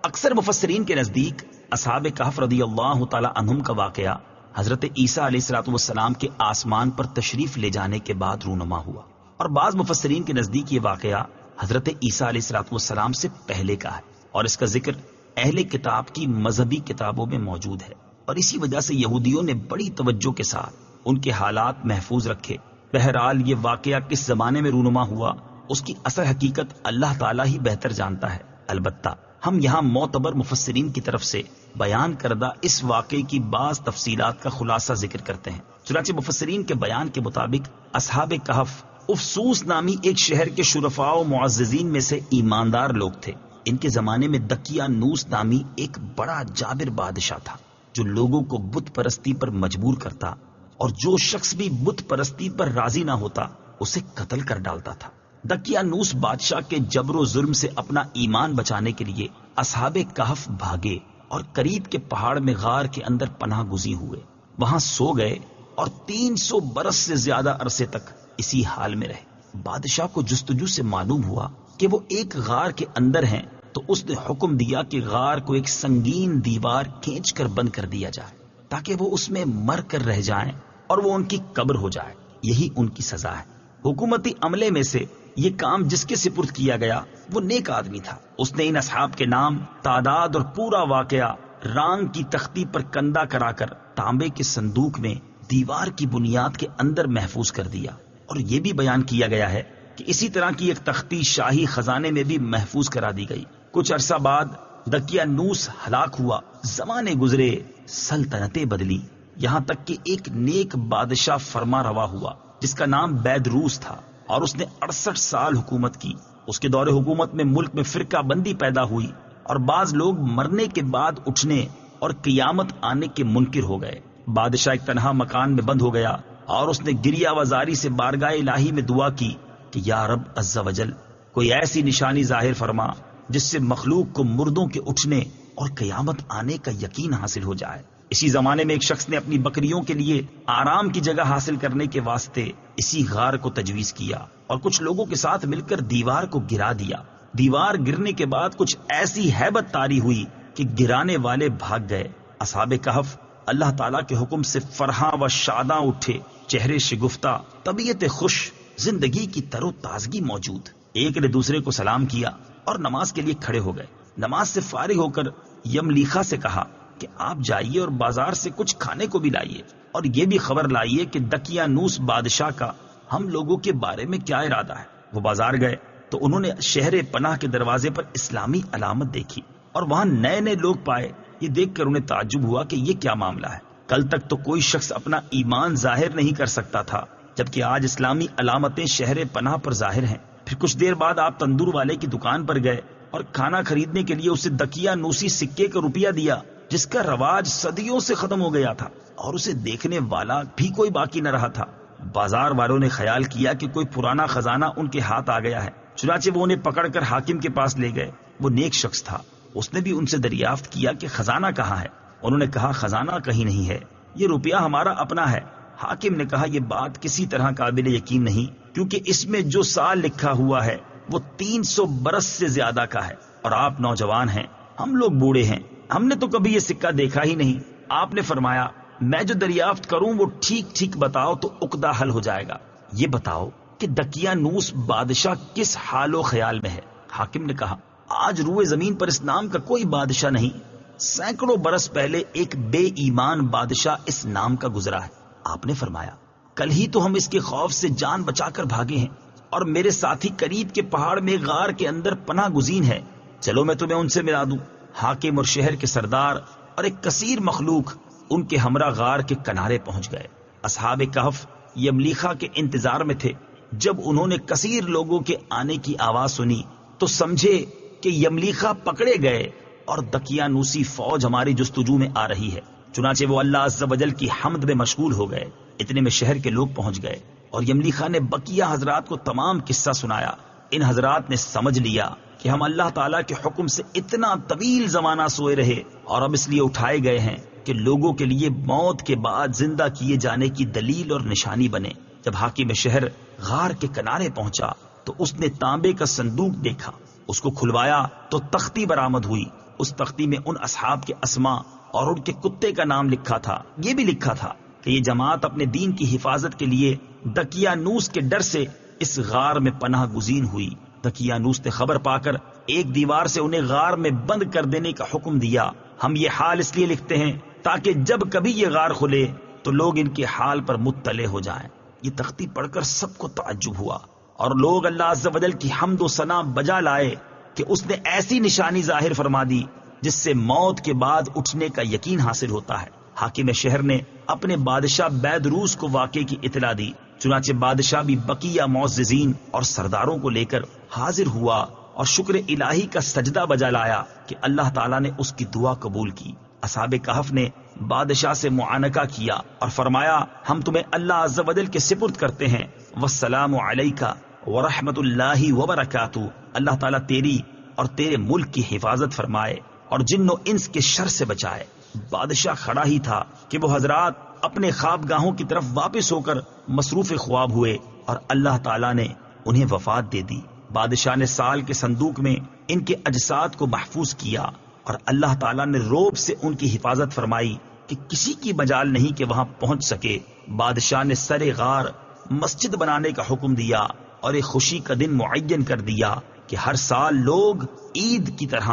اکثر مفسرین کے نزدیک اصحاب کہف رضی اللہ تعالی عنہم کا واقعہ حضرت عیسیٰ علیہ الصلوۃ والسلام کے آسمان پر تشریف لے جانے کے بعد رونما ہوا، اور بعض مفسرین کے نزدیک یہ واقعہ حضرت عیسیٰ علیہ الصلوۃ والسلام سے پہلے کا ہے، اور اس کا ذکر اہل کتاب کی مذہبی کتابوں میں موجود ہے، اور اسی وجہ سے یہودیوں نے بڑی توجہ کے ساتھ ان کے حالات محفوظ رکھے. بہرحال یہ واقعہ کس زمانے میں رونما ہوا اس کی اصل حقیقت اللہ تعالیٰ ہی بہتر جانتا ہے. البتہ ہم یہاں معتبر مفسرین کی طرف سے بیان کردہ اس واقعے کی بعض تفصیلات کا خلاصہ ذکر کرتے ہیں. چنانچہ مفسرین کے بیان کے مطابق اصحاب کہف افسوس نامی ایک شہر کے شرفاء و معززین میں سے ایماندار لوگ تھے. ان کے زمانے میں دقیانوس نامی ایک بڑا جابر بادشاہ تھا جو لوگوں کو بت پرستی پر مجبور کرتا اور جو شخص بھی بت پرستی پر راضی نہ ہوتا اسے قتل کر ڈالتا تھا. دقیانوس بادشاہ کے جبر و ظلم سے اپنا ایمان بچانے کے لیے اصحاب کہف بھاگے اور قریب کے پہاڑ میں غار کے اندر پناہ گزین ہوئے، وہاں سو گئے اور 300 برس سے زیادہ عرصے تک اسی حال میں رہے. بادشاہ کو جستجو سے معلوم ہوا کہ وہ ایک غار کے اندر ہیں تو اس نے حکم دیا کہ غار کو ایک سنگین دیوار کھینچ کر بند کر دیا جائے تاکہ وہ اس میں مر کر رہ جائیں اور وہ ان کی قبر ہو جائے. یہی ان کی سزا ہے. حکومتی عملے میں سے یہ کام جس کے سپرد کیا گیا وہ نیک آدمی تھا. اس نے ان اصحاب کے نام، تعداد اور پورا واقعہ رانگ کی تختی پر کندہ کرا کر تانبے کے صندوق میں دیوار کی بنیاد کے اندر محفوظ کر دیا. اور یہ بھی بیان کیا گیا ہے کہ اسی طرح کی ایک تختی شاہی خزانے میں بھی محفوظ کرا دی گئی. کچھ عرصہ بعد دقیانوس ہلاک ہوا، زمانے گزرے، سلطنتیں بدلی، یہاں تک کہ ایک نیک بادشاہ فرما روا ہوا جس کا نام بیدروس تھا، اور اس نے 68 سال حکومت کی. اس کے دور حکومت میں ملک میں فرقہ بندی پیدا ہوئی اور بعض لوگ مرنے کے بعد اٹھنے اور قیامت آنے کے منکر ہو گئے. بادشاہ ایک تنہا مکان میں بند ہو گیا اور اس نے گریہ وزاری سے بارگاہ الہی میں دعا کی کہ یا رب عز و جل کوئی ایسی نشانی ظاہر فرما جس سے مخلوق کو مردوں کے اٹھنے اور قیامت آنے کا یقین حاصل ہو جائے. اسی زمانے میں ایک شخص نے اپنی بکریوں کے لیے آرام کی جگہ حاصل کرنے کے واسطے اسی غار کو تجویز کیا اور کچھ لوگوں کے ساتھ مل کر دیوار کو گرا دیا. دیوار گرنے کے بعد کچھ ایسی ہیبت طاری ہوئی کہ گرانے والے بھاگ گئے. اصحاب کہف اللہ تعالیٰ کے حکم سے فرحاں و شاداں اٹھے، چہرے شگفتہ، طبیعت خوش، زندگی کی تر و تازگی موجود. ایک نے دوسرے کو سلام کیا اور نماز کے لیے کھڑے ہو گئے. نماز سے فارغ ہو کر یملیخا سے کہا کہ آپ جائیے اور بازار سے کچھ کھانے کو بھی لائیے اور یہ بھی خبر لائیے کہ دقیانوس بادشاہ کا ہم لوگوں کے بارے میں کیا ارادہ ہے. وہ بازار گئے تو انہوں نے شہر پناہ کے دروازے پر اسلامی علامت دیکھی اور وہاں نئے نئے لوگ پائے. یہ دیکھ کر انہیں تعجب ہوا کہ یہ کیا معاملہ ہے. کل تک تو کوئی شخص اپنا ایمان ظاہر نہیں کر سکتا تھا جبکہ آج اسلامی علامتیں شہر پناہ پر ظاہر ہیں۔ پھر کچھ دیر بعد آپ تندور والے کی دکان پر گئے اور کھانا خریدنے کے لیے اسے دکیا نوسی سکے کا روپیہ دیا، جس کا رواج صدیوں سے ختم ہو گیا تھا اور اسے دیکھنے والا بھی کوئی باقی نہ رہا تھا۔ بازار والوں نے خیال کیا کہ کوئی پرانا خزانہ ان کے ہاتھ آ گیا ہے، چنانچہ وہ انہیں پکڑ کر حاکم کے پاس لے گئے۔ وہ نیک شخص تھا، اس نے بھی ان سے دریافت کیا کہ خزانہ کہاں ہے۔ انہوں نے کہا خزانہ کہیں نہیں ہے، یہ روپیہ ہمارا اپنا ہے۔ حاکم نے کہا یہ بات کسی طرح قابل یقین نہیں، کیونکہ اس میں جو سال لکھا ہوا ہے وہ 300 برس سے زیادہ کا ہے، اور آپ نوجوان ہیں، ہم لوگ بوڑھے ہیں، ہم نے تو کبھی یہ سکہ دیکھا ہی نہیں۔ آپ نے فرمایا میں جو دریافت کروں وہ ٹھیک ٹھیک بتاؤ تو عقدہ حل ہو جائے گا۔ یہ بتاؤ کہ دقیانوس بادشاہ کس حال و خیال میں ہے؟ حاکم نے کہا آج روئے زمین پر اس نام کا کوئی بادشاہ نہیں، سینکڑوں برس پہلے ایک بے ایمان بادشاہ اس نام کا گزرا ہے۔ آپ نے فرمایا کل ہی تو ہم اس کے خوف سے جان بچا کر بھاگے ہیں، اور میرے ساتھی قریب کے پہاڑ میں غار کے اندر پناہ گزین ہے، چلو میں تمہیں ان سے ملا دوں۔ حاکم اور شہر کے سردار اور ایک کثیر مخلوق ان کے ہمراہ غار کے کنارے پہنچ گئے۔ اصحاب کہف یملیخا کے انتظار میں تھے۔ جب انہوں نے کثیر لوگوں کے آنے کی آواز سنی تو سمجھے کہ یملیخا پکڑے گئے اور دقیانوسی فوج ہماری جستجو میں آ رہی ہے، چنانچہ وہ اللہ عز و جل کی حمد میں مشغول ہو گئے۔ اتنے میں شہر کے لوگ پہنچ گئے اور یملیخا نے بقیہ حضرات کو تمام قصہ سنایا۔ ان حضرات نے سمجھ لیا کہ ہم اللہ تعالیٰ کے حکم سے اتنا طویل زمانہ سوئے رہے اور اب اس لیے اٹھائے گئے ہیں کہ لوگوں کے لیے موت کے بعد زندہ کیے جانے کی دلیل اور نشانی بنے۔ جب حاکم شہر غار کے کنارے پہنچا تو اس نے تانبے کا صندوق دیکھا، اس کو کھلوایا تو تختی برآمد ہوئی۔ اس تختی میں ان اصحاب کے اسماء اور ان کے کتے کا نام لکھا تھا۔ یہ بھی لکھا تھا کہ یہ جماعت اپنے دین کی حفاظت کے لیے دقیانوس کے ڈر سے اس غار میں پناہ گزین ہوئی۔ دقیانوس نے خبر پا کر ایک دیوار سے انہیں غار میں بند کر دینے کا حکم دیا۔ ہم یہ حال اس لیے لکھتے ہیں تاکہ جب کبھی یہ غار کھلے تو لوگ ان کے حال پر مطلع ہو جائیں۔ یہ تختی پڑھ کر سب کو تعجب ہوا اور لوگ اللہ عز و جل کی حمد و ثنا بجا لائے کہ اس نے ایسی نشانی ظاہر فرما دی جس سے موت کے بعد اٹھنے کا یقین حاصل ہوتا ہے۔ حاکم شہر نے اپنے بادشاہ بیدروس کو واقعے کی اطلاع دی، چنانچہ بادشاہ بھی بقیہ معززین اور سرداروں کو لے کر حاضر ہوا اور شکر الہی کا سجدہ بجا لایا کہ اللہ تعالیٰ نے اس کی دعا قبول کی۔ اصحاب کہف نے بادشاہ سے معانقہ کیا اور فرمایا ہم تمہیں اللہ عز و جل کے سپرد کرتے ہیں، والسلام علیکہ ورحمۃ اللہ وبرکاتہ، اللہ تعالیٰ تیری اور تیرے ملک کی حفاظت فرمائے اور جن و انس کے شر سے بچائے۔ بادشاہ کھڑا ہی تھا کہ وہ حضرات اپنے خوابگاہوں کی طرف واپس ہو کر مصروف خواب ہوئے اور اللہ تعالیٰ نے انہیں وفات دے دی۔ بادشاہ نے سال کے صندوق میں ان کے اجساد کو محفوظ کیا اور اللہ تعالیٰ نے روب سے ان کی حفاظت فرمائی کہ کسی کی مجال نہیں کہ وہاں پہنچ سکے۔ بادشاہ نے سر غار مسجد بنانے کا حکم دیا اور ایک خوشی کا دن معین کر دیا کہ ہر سال لوگ عید کی طرح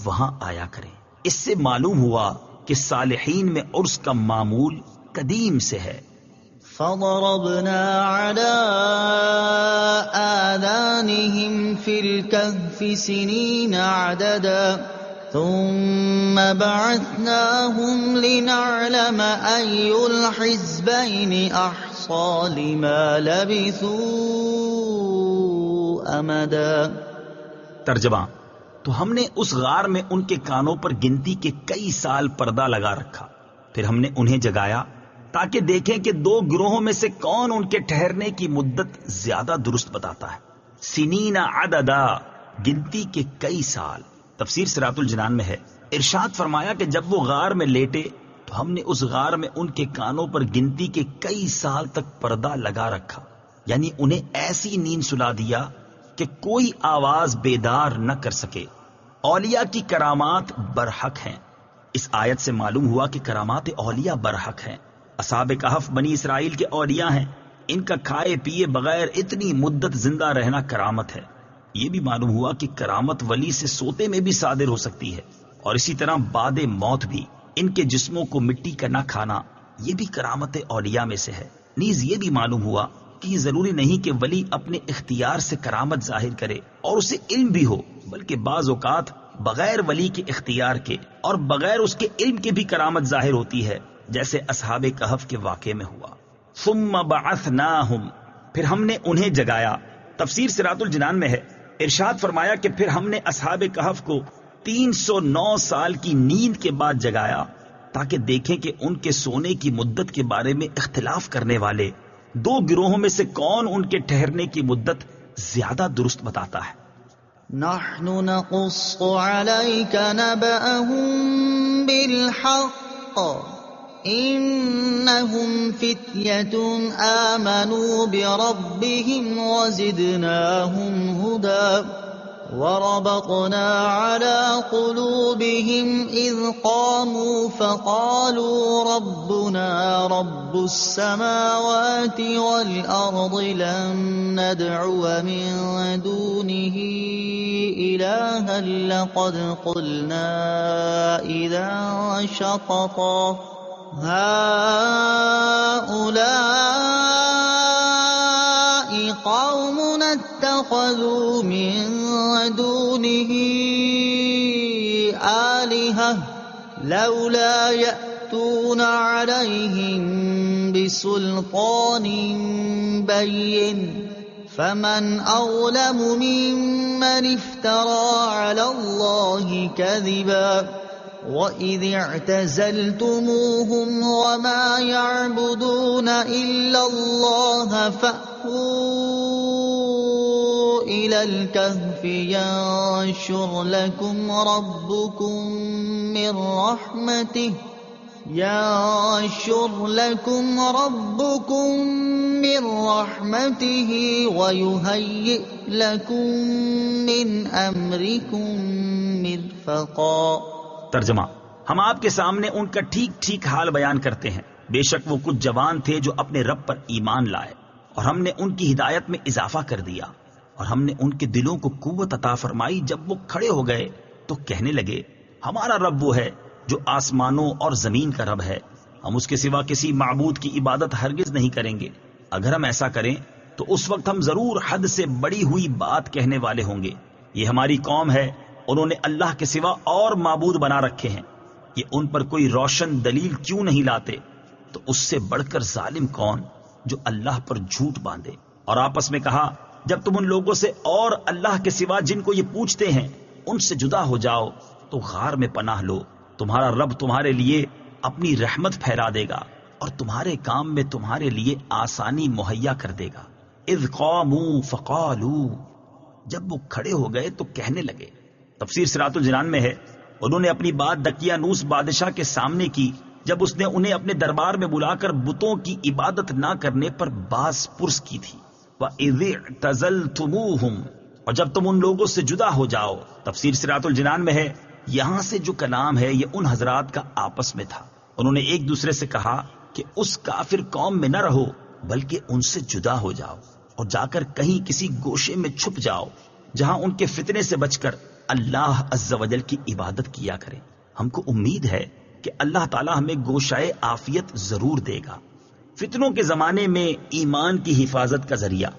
وہاں آیا کریں۔ اس سے معلوم ہوا کہ صالحین میں عرس کا معمول قدیم سے ہے۔ فضربنا على آذانهم في الكهف سنين عددا ثم بعثناهم لنعلم أي الحزبين أحصى لما لبثوا أمدا۔ ترجمہ، تو ہم نے اس غار میں ان کے کانوں پر گنتی کے کئی سال پردہ لگا رکھا، پھر ہم نے انہیں جگایا تاکہ دیکھیں کہ دو گروہوں میں سے کون ان کے ٹھہرنے کی مدت زیادہ درست بتاتا ہے۔ سنین عددا، گنتی کے کئی سال۔ تفسیر صراط الجنان میں ہے، ارشاد فرمایا کہ جب وہ غار میں لیٹے تو ہم نے اس غار میں ان کے کانوں پر گنتی کے کئی سال تک پردہ لگا رکھا، یعنی انہیں ایسی نیند سلا دیا کہ کوئی آواز بیدار نہ کر سکے۔ اولیاء کی کرامات برحق ہیں۔ اس آیت سے معلوم ہوا کہ کرامات اولیاء برحق ہیں۔ اصحاب کہف بنی اسرائیل کے اولیاء ہیں، ان کا کھائے پیے بغیر اتنی مدت زندہ رہنا کرامت ہے۔ یہ بھی معلوم ہوا کہ کرامت ولی سے سوتے میں بھی صادر ہو سکتی ہے، اور اسی طرح بعد موت بھی ان کے جسموں کو مٹی کا نہ کھانا، یہ بھی کرامت اولیاء میں سے ہے۔ نیز یہ بھی معلوم ہوا کہ یہ ضروری نہیں کہ ولی اپنے اختیار سے کرامت ظاہر کرے اور اسے علم بھی ہو، بلکہ بعض اوقات بغیر ولی کے اختیار کے اور بغیر اس کے علم کے بھی کرامت ظاہر ہوتی ہے، جیسے اصحاب کہف کے واقعے میں ہوا۔ ثم بعثناہم، پھر ہم نے انہیں جگایا۔ تفسیر صراط الجنان میں ہے، ارشاد فرمایا کہ پھر ہم نے اصحاب کہف کو 309 سال کی نیند کے بعد جگایا تاکہ دیکھیں کہ ان کے سونے کی مدت کے بارے میں اختلاف کرنے والے دو گروہوں میں سے کون ان کے ٹھہرنے کی مدت زیادہ درست بتاتا ہے۔ نحن نقص عليك نبأهم بالحق إنهم فتية آمنوا بربهم وزدناهم هدى وربطنا على قلوبهم إذ قاموا فقالوا ربنا رب السماوات والأرض لن ندعو من دونه إلها لقد قلنا إذا شططا هؤلاء قومنا اتخذوا من دونه آلهة لولا يأتون عليهم بسلطان بين فمن أظلم ممن افترى على الله كذبا وَإِذِ اعْتَزَلْتُمُوهُمْ وَمَا يَعْبُدُونَ إِلَّا اللَّهَ فَأْوُوا إِلَى الْكَهْفِ يَنشُرْ لَكُمْ رَبُّكُمْ مِنْ رَحْمَتِهِ وَيُهَيِّئْ لَكُمْ مِنْ أَمْرِكُمْ مِرْفَقًا۔ ترجمہ: ہم آپ کے سامنے ان کا ٹھیک ٹھیک حال بیان کرتے ہیں۔ بے شک وہ کچھ جوان تھے جو اپنے رب پر ایمان لائے، اور ہم نے ان کی ہدایت میں اضافہ کر دیا، اور ہم نے ان کے دلوں کو قوت عطا فرمائی۔ جب وہ کھڑے ہو گئے تو کہنے لگے، ہمارا رب وہ ہے جو آسمانوں اور زمین کا رب ہے، ہم اس کے سوا کسی معبود کی عبادت ہرگز نہیں کریں گے۔ اگر ہم ایسا کریں تو اس وقت ہم ضرور حد سے بڑی ہوئی بات کہنے والے ہوں گے۔ یہ ہماری قوم ہے، انہوں نے اللہ کے سوا اور معبود بنا رکھے ہیں، یہ ان پر کوئی روشن دلیل کیوں نہیں لاتے؟ تو اس سے بڑھ کر ظالم کون جو اللہ پر جھوٹ باندھے۔ اور آپس میں کہا، جب تم ان لوگوں سے اور اللہ کے سوا جن کو یہ پوچھتے ہیں ان سے جدا ہو جاؤ تو غار میں پناہ لو، تمہارا رب تمہارے لیے اپنی رحمت پھیلا دے گا اور تمہارے کام میں تمہارے لیے آسانی مہیا کر دے گا۔ اذ قاموا فقالوا، جب وہ کھڑے ہو گئے تو کہنے لگے۔ تفسیر صراط الجنان میں ہے، انہوں نے اپنی بات دقیانوس بادشاہ کے سامنے کی جب اس نے انہیں اپنے دربار میں بلا کر بتوں کی عبادت نہ کرنے پر باز پرس کی تھی۔ وَإِذِ اعْتَزَلْتُمُوهُمْ، اور جب تم ان لوگوں سے جدا ہو جاؤ۔ تفسیر صراط الجنان میں ہے، یہاں سے جو کلام ہے یہ ان حضرات کا آپس میں تھا، انہوں نے ایک دوسرے سے کہا کہ اس کافر قوم میں نہ رہو بلکہ ان سے جدا ہو جاؤ اور جا کر کہیں کسی گوشے میں چھپ جاؤ جہاں ان کے فتنے سے بچ کر اللہ عز و جل کی عبادت کیا کریں۔ ہم کو امید ہے کہ اللہ تعالی ہمیں گوشائے عافیت ضرور دے گا۔ فتنوں کے زمانے میں ایمان کی حفاظت کا ذریعہ۔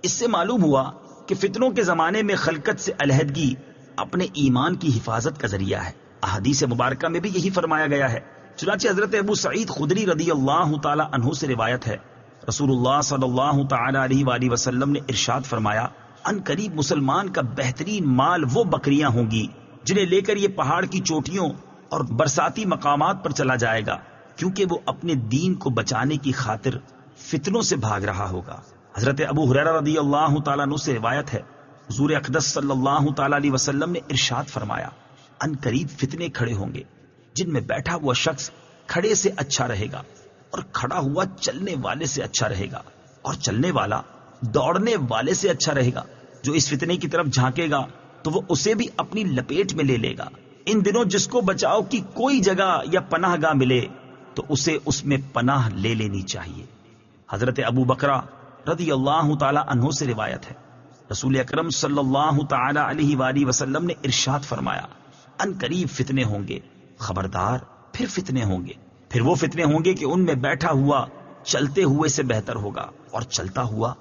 اس سے معلوم ہوا کہ فتنوں کے زمانے میں خلقت سے علیحدگی اپنے ایمان کی حفاظت کا ذریعہ ہے۔ احادیث مبارکہ میں بھی یہی فرمایا گیا ہے۔ چنانچہ حضرت ابو سعید خدری رضی اللہ تعالی عنہ سے روایت ہے، رسول اللہ صلی اللہ تعالی علیہ وآلہ وسلم نے ارشاد فرمایا، ان قریب مسلمان کا بہترین مال وہ بکریاں ہوں گی جنہیں لے کر یہ پہاڑ کی چوٹیوں اور برساتی مقامات پر چلا جائے گا، کیونکہ وہ اپنے دین کو بچانے کی خاطر فتنوں سے بھاگ رہا ہوگا۔ حضرت ابو ہریرہ رضی اللہ تعالیٰ عنہ سے روایت ہے، حضور اقدس صلی اللہ تعالیٰ علیہ وسلم نے ارشاد فرمایا، ان قریب فتنے کھڑے ہوں گے جن میں بیٹھا ہوا شخص کھڑے سے اچھا رہے گا، اور کھڑا ہوا چلنے والے سے اچھا رہے گا، اور چلنے والا دوڑنے والے سے اچھا رہے گا۔ جو اس فتنے کی طرف جھانکے گا تو وہ اسے بھی اپنی لپیٹ میں لے لے گا۔ ان دنوں جس کو بچاؤ کی کوئی جگہ یا پناہ گاہ ملے تو اسے اس میں پناہ لے لینی چاہیے۔ حضرت ابو بکرہ رضی اللہ تعالی عنہ سے روایت ہے، رسول اکرم صلی اللہ تعالی علیہ وآلہ وسلم نے ارشاد فرمایا، ان قریب فتنے ہوں گے، خبردار پھر فتنے ہوں گے، پھر وہ فتنے ہوں گے کہ ان میں بیٹھا ہوا چلتے ہوئے سے بہتر ہوگا، اور چلتا ہوا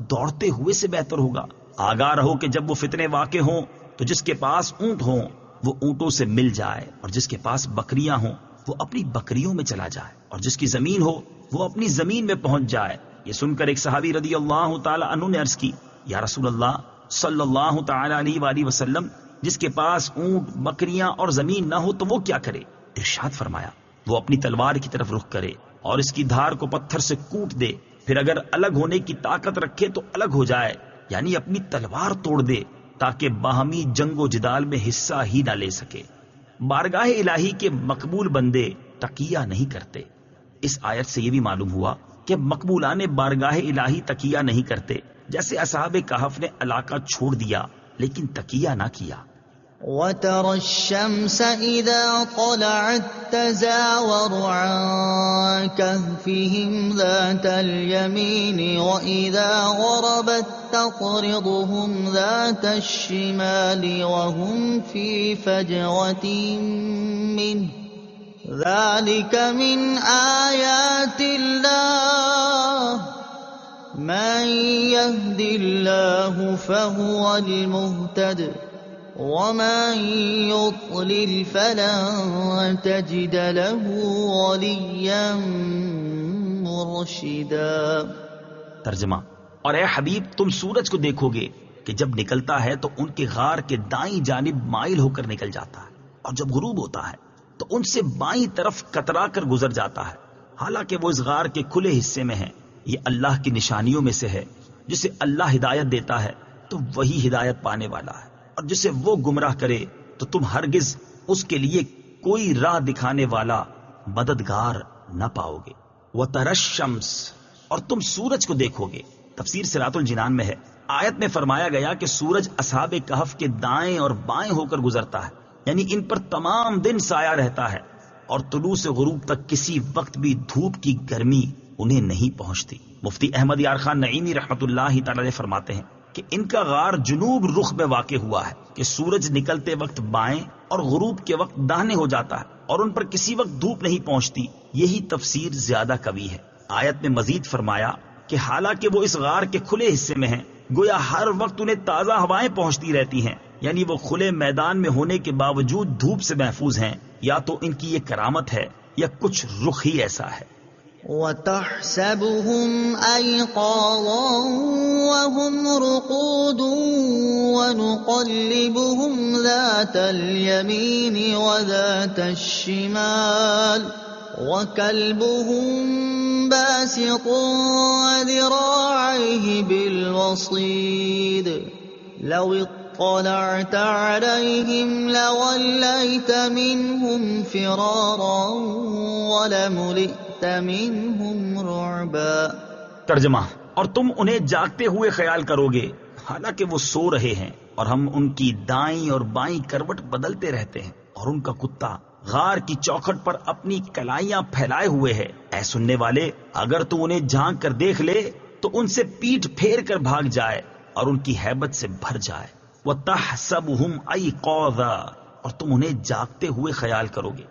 دوڑتے ہوئے سے بہتر ہوگا۔ آگاہ رہو کہ جب وہ فتنے واقع ہوں تو جس کے پاس اونٹ ہوں وہ اونٹوں سے مل جائے، اور جس کے پاس بکریاں ہوں وہ اپنی بکریوں میں چلا جائے، اور جس کی زمین ہو وہ اپنی زمین میں پہنچ جائے۔ یہ سن کر ایک صحابی رضی اللہ تعالی عنہ نے عرض کی، یا رسول اللہ صلی اللہ تعالی علیہ وآلہ وسلم، جس کے پاس اونٹ، بکریاں اور زمین نہ ہو تو وہ کیا کرے؟ ارشاد فرمایا، وہ اپنی تلوار کی طرف رخ کرے اور اس کی دھار کو پتھر سے کوٹ دے، پھر اگر الگ ہونے کی طاقت رکھے تو الگ ہو جائے، یعنی اپنی تلوار توڑ دے تاکہ باہمی جنگ و جدال میں حصہ ہی نہ لے سکے۔ بارگاہ الہی کے مقبول بندے تقیہ نہیں کرتے۔ اس آیت سے یہ بھی معلوم ہوا کہ مقبولان بارگاہ الہی تقیہ نہیں کرتے، جیسے اصحاب کہف نے علاقہ چھوڑ دیا لیکن تقیہ نہ کیا۔ وَتَرَى الشَّمْسَ إِذَا طَلَعَت تَّزَاوَرُ عَن كَهْفِهِمْ ذَاتَ الْيَمِينِ وَإِذَا غَرَبَت تَّقْرِضُهُمْ ذَاتَ الشِّمَالِ وَهُمْ فِي فَجْوَةٍ مِّنْهُ ذَلِكَ مِنْ آيَاتِ اللَّهِ مَن يَهْدِ اللَّهُ فَهُوَ الْمُهْتَدِ وَمَن يُضْلِلْ فَلَن تَجِدَ لَهُ وَلِيًّا مُرْشِدًا۔ ترجمہ: اور اے حبیب، تم سورج کو دیکھو گے کہ جب نکلتا ہے تو ان کے غار کے دائیں جانب مائل ہو کر نکل جاتا ہے، اور جب غروب ہوتا ہے تو ان سے بائیں طرف کترا کر گزر جاتا ہے، حالانکہ وہ اس غار کے کھلے حصے میں ہے۔ یہ اللہ کی نشانیوں میں سے ہے، جسے اللہ ہدایت دیتا ہے تو وہی ہدایت پانے والا ہے، اور جسے وہ گمراہ کرے تو تم ہرگز اس کے لیے کوئی راہ دکھانے والا مددگار نہ پاؤ گے۔ وَتَرَى الشَّمْسَ، اور تم سورج کو دیکھو گے۔ تفسیر صراط الجنان میں ہے، آیت میں فرمایا گیا کہ سورج اصحاب کہف کے دائیں اور بائیں ہو کر گزرتا ہے، یعنی ان پر تمام دن سایہ رہتا ہے، اور طلوع سے غروب تک کسی وقت بھی دھوپ کی گرمی انہیں نہیں پہنچتی۔ مفتی احمد یار خان نعیمی رحمت اللہ تعالی علیہ فرماتے ہیں کہ ان کا غار جنوب رخ میں واقع ہوا ہے کہ سورج نکلتے وقت بائیں اور غروب کے وقت داہنے ہو جاتا ہے، اور ان پر کسی وقت دھوپ نہیں پہنچتی۔ یہی تفسیر زیادہ قوی ہے۔ آیت میں مزید فرمایا کہ حالانکہ وہ اس غار کے کھلے حصے میں ہیں، گویا ہر وقت انہیں تازہ ہوائیں پہنچتی رہتی ہیں، یعنی وہ کھلے میدان میں ہونے کے باوجود دھوپ سے محفوظ ہیں۔ یا تو ان کی یہ کرامت ہے یا کچھ رخ ہی ایسا ہے۔ وَتَحْسَبُهُمْ أَيْقَاظًا وَهُمْ رُقُودٌ وَنُقَلِّبُهُمْ ذَاتَ الْيَمِينِ وَذَاتَ الشِّمَالِ وَكَلْبُهُمْ بَاسِطٌ ذِرَاعَيْهِ بِالْوَصِيدِ لَوِ اطَّلَعْتَ عَلَيْهِمْ لَوَلَّيْتَ مِنْهُمْ فِرَارًا وَلَمُلِئْتَ مِنْهُمْ رُعْبًا۔ ترجمہ: اور تم انہیں جاگتے ہوئے خیال کرو گے حالانکہ وہ سو رہے ہیں، اور ہم ان کی دائیں اور بائیں کروٹ بدلتے رہتے ہیں، اور ان کا کتا غار کی چوکھٹ پر اپنی کلائیاں پھیلائے ہوئے ہے۔ اے سننے والے، اگر تو انہیں جھانک کر دیکھ لے تو ان سے پیٹھ پھیر کر بھاگ جائے اور ان کی ہیبت سے بھر جائے۔ وَتَحْسَبُهُمْ أَيْقَاظًا، اور تم انہیں جاگتے ہوئے خیال کرو گے۔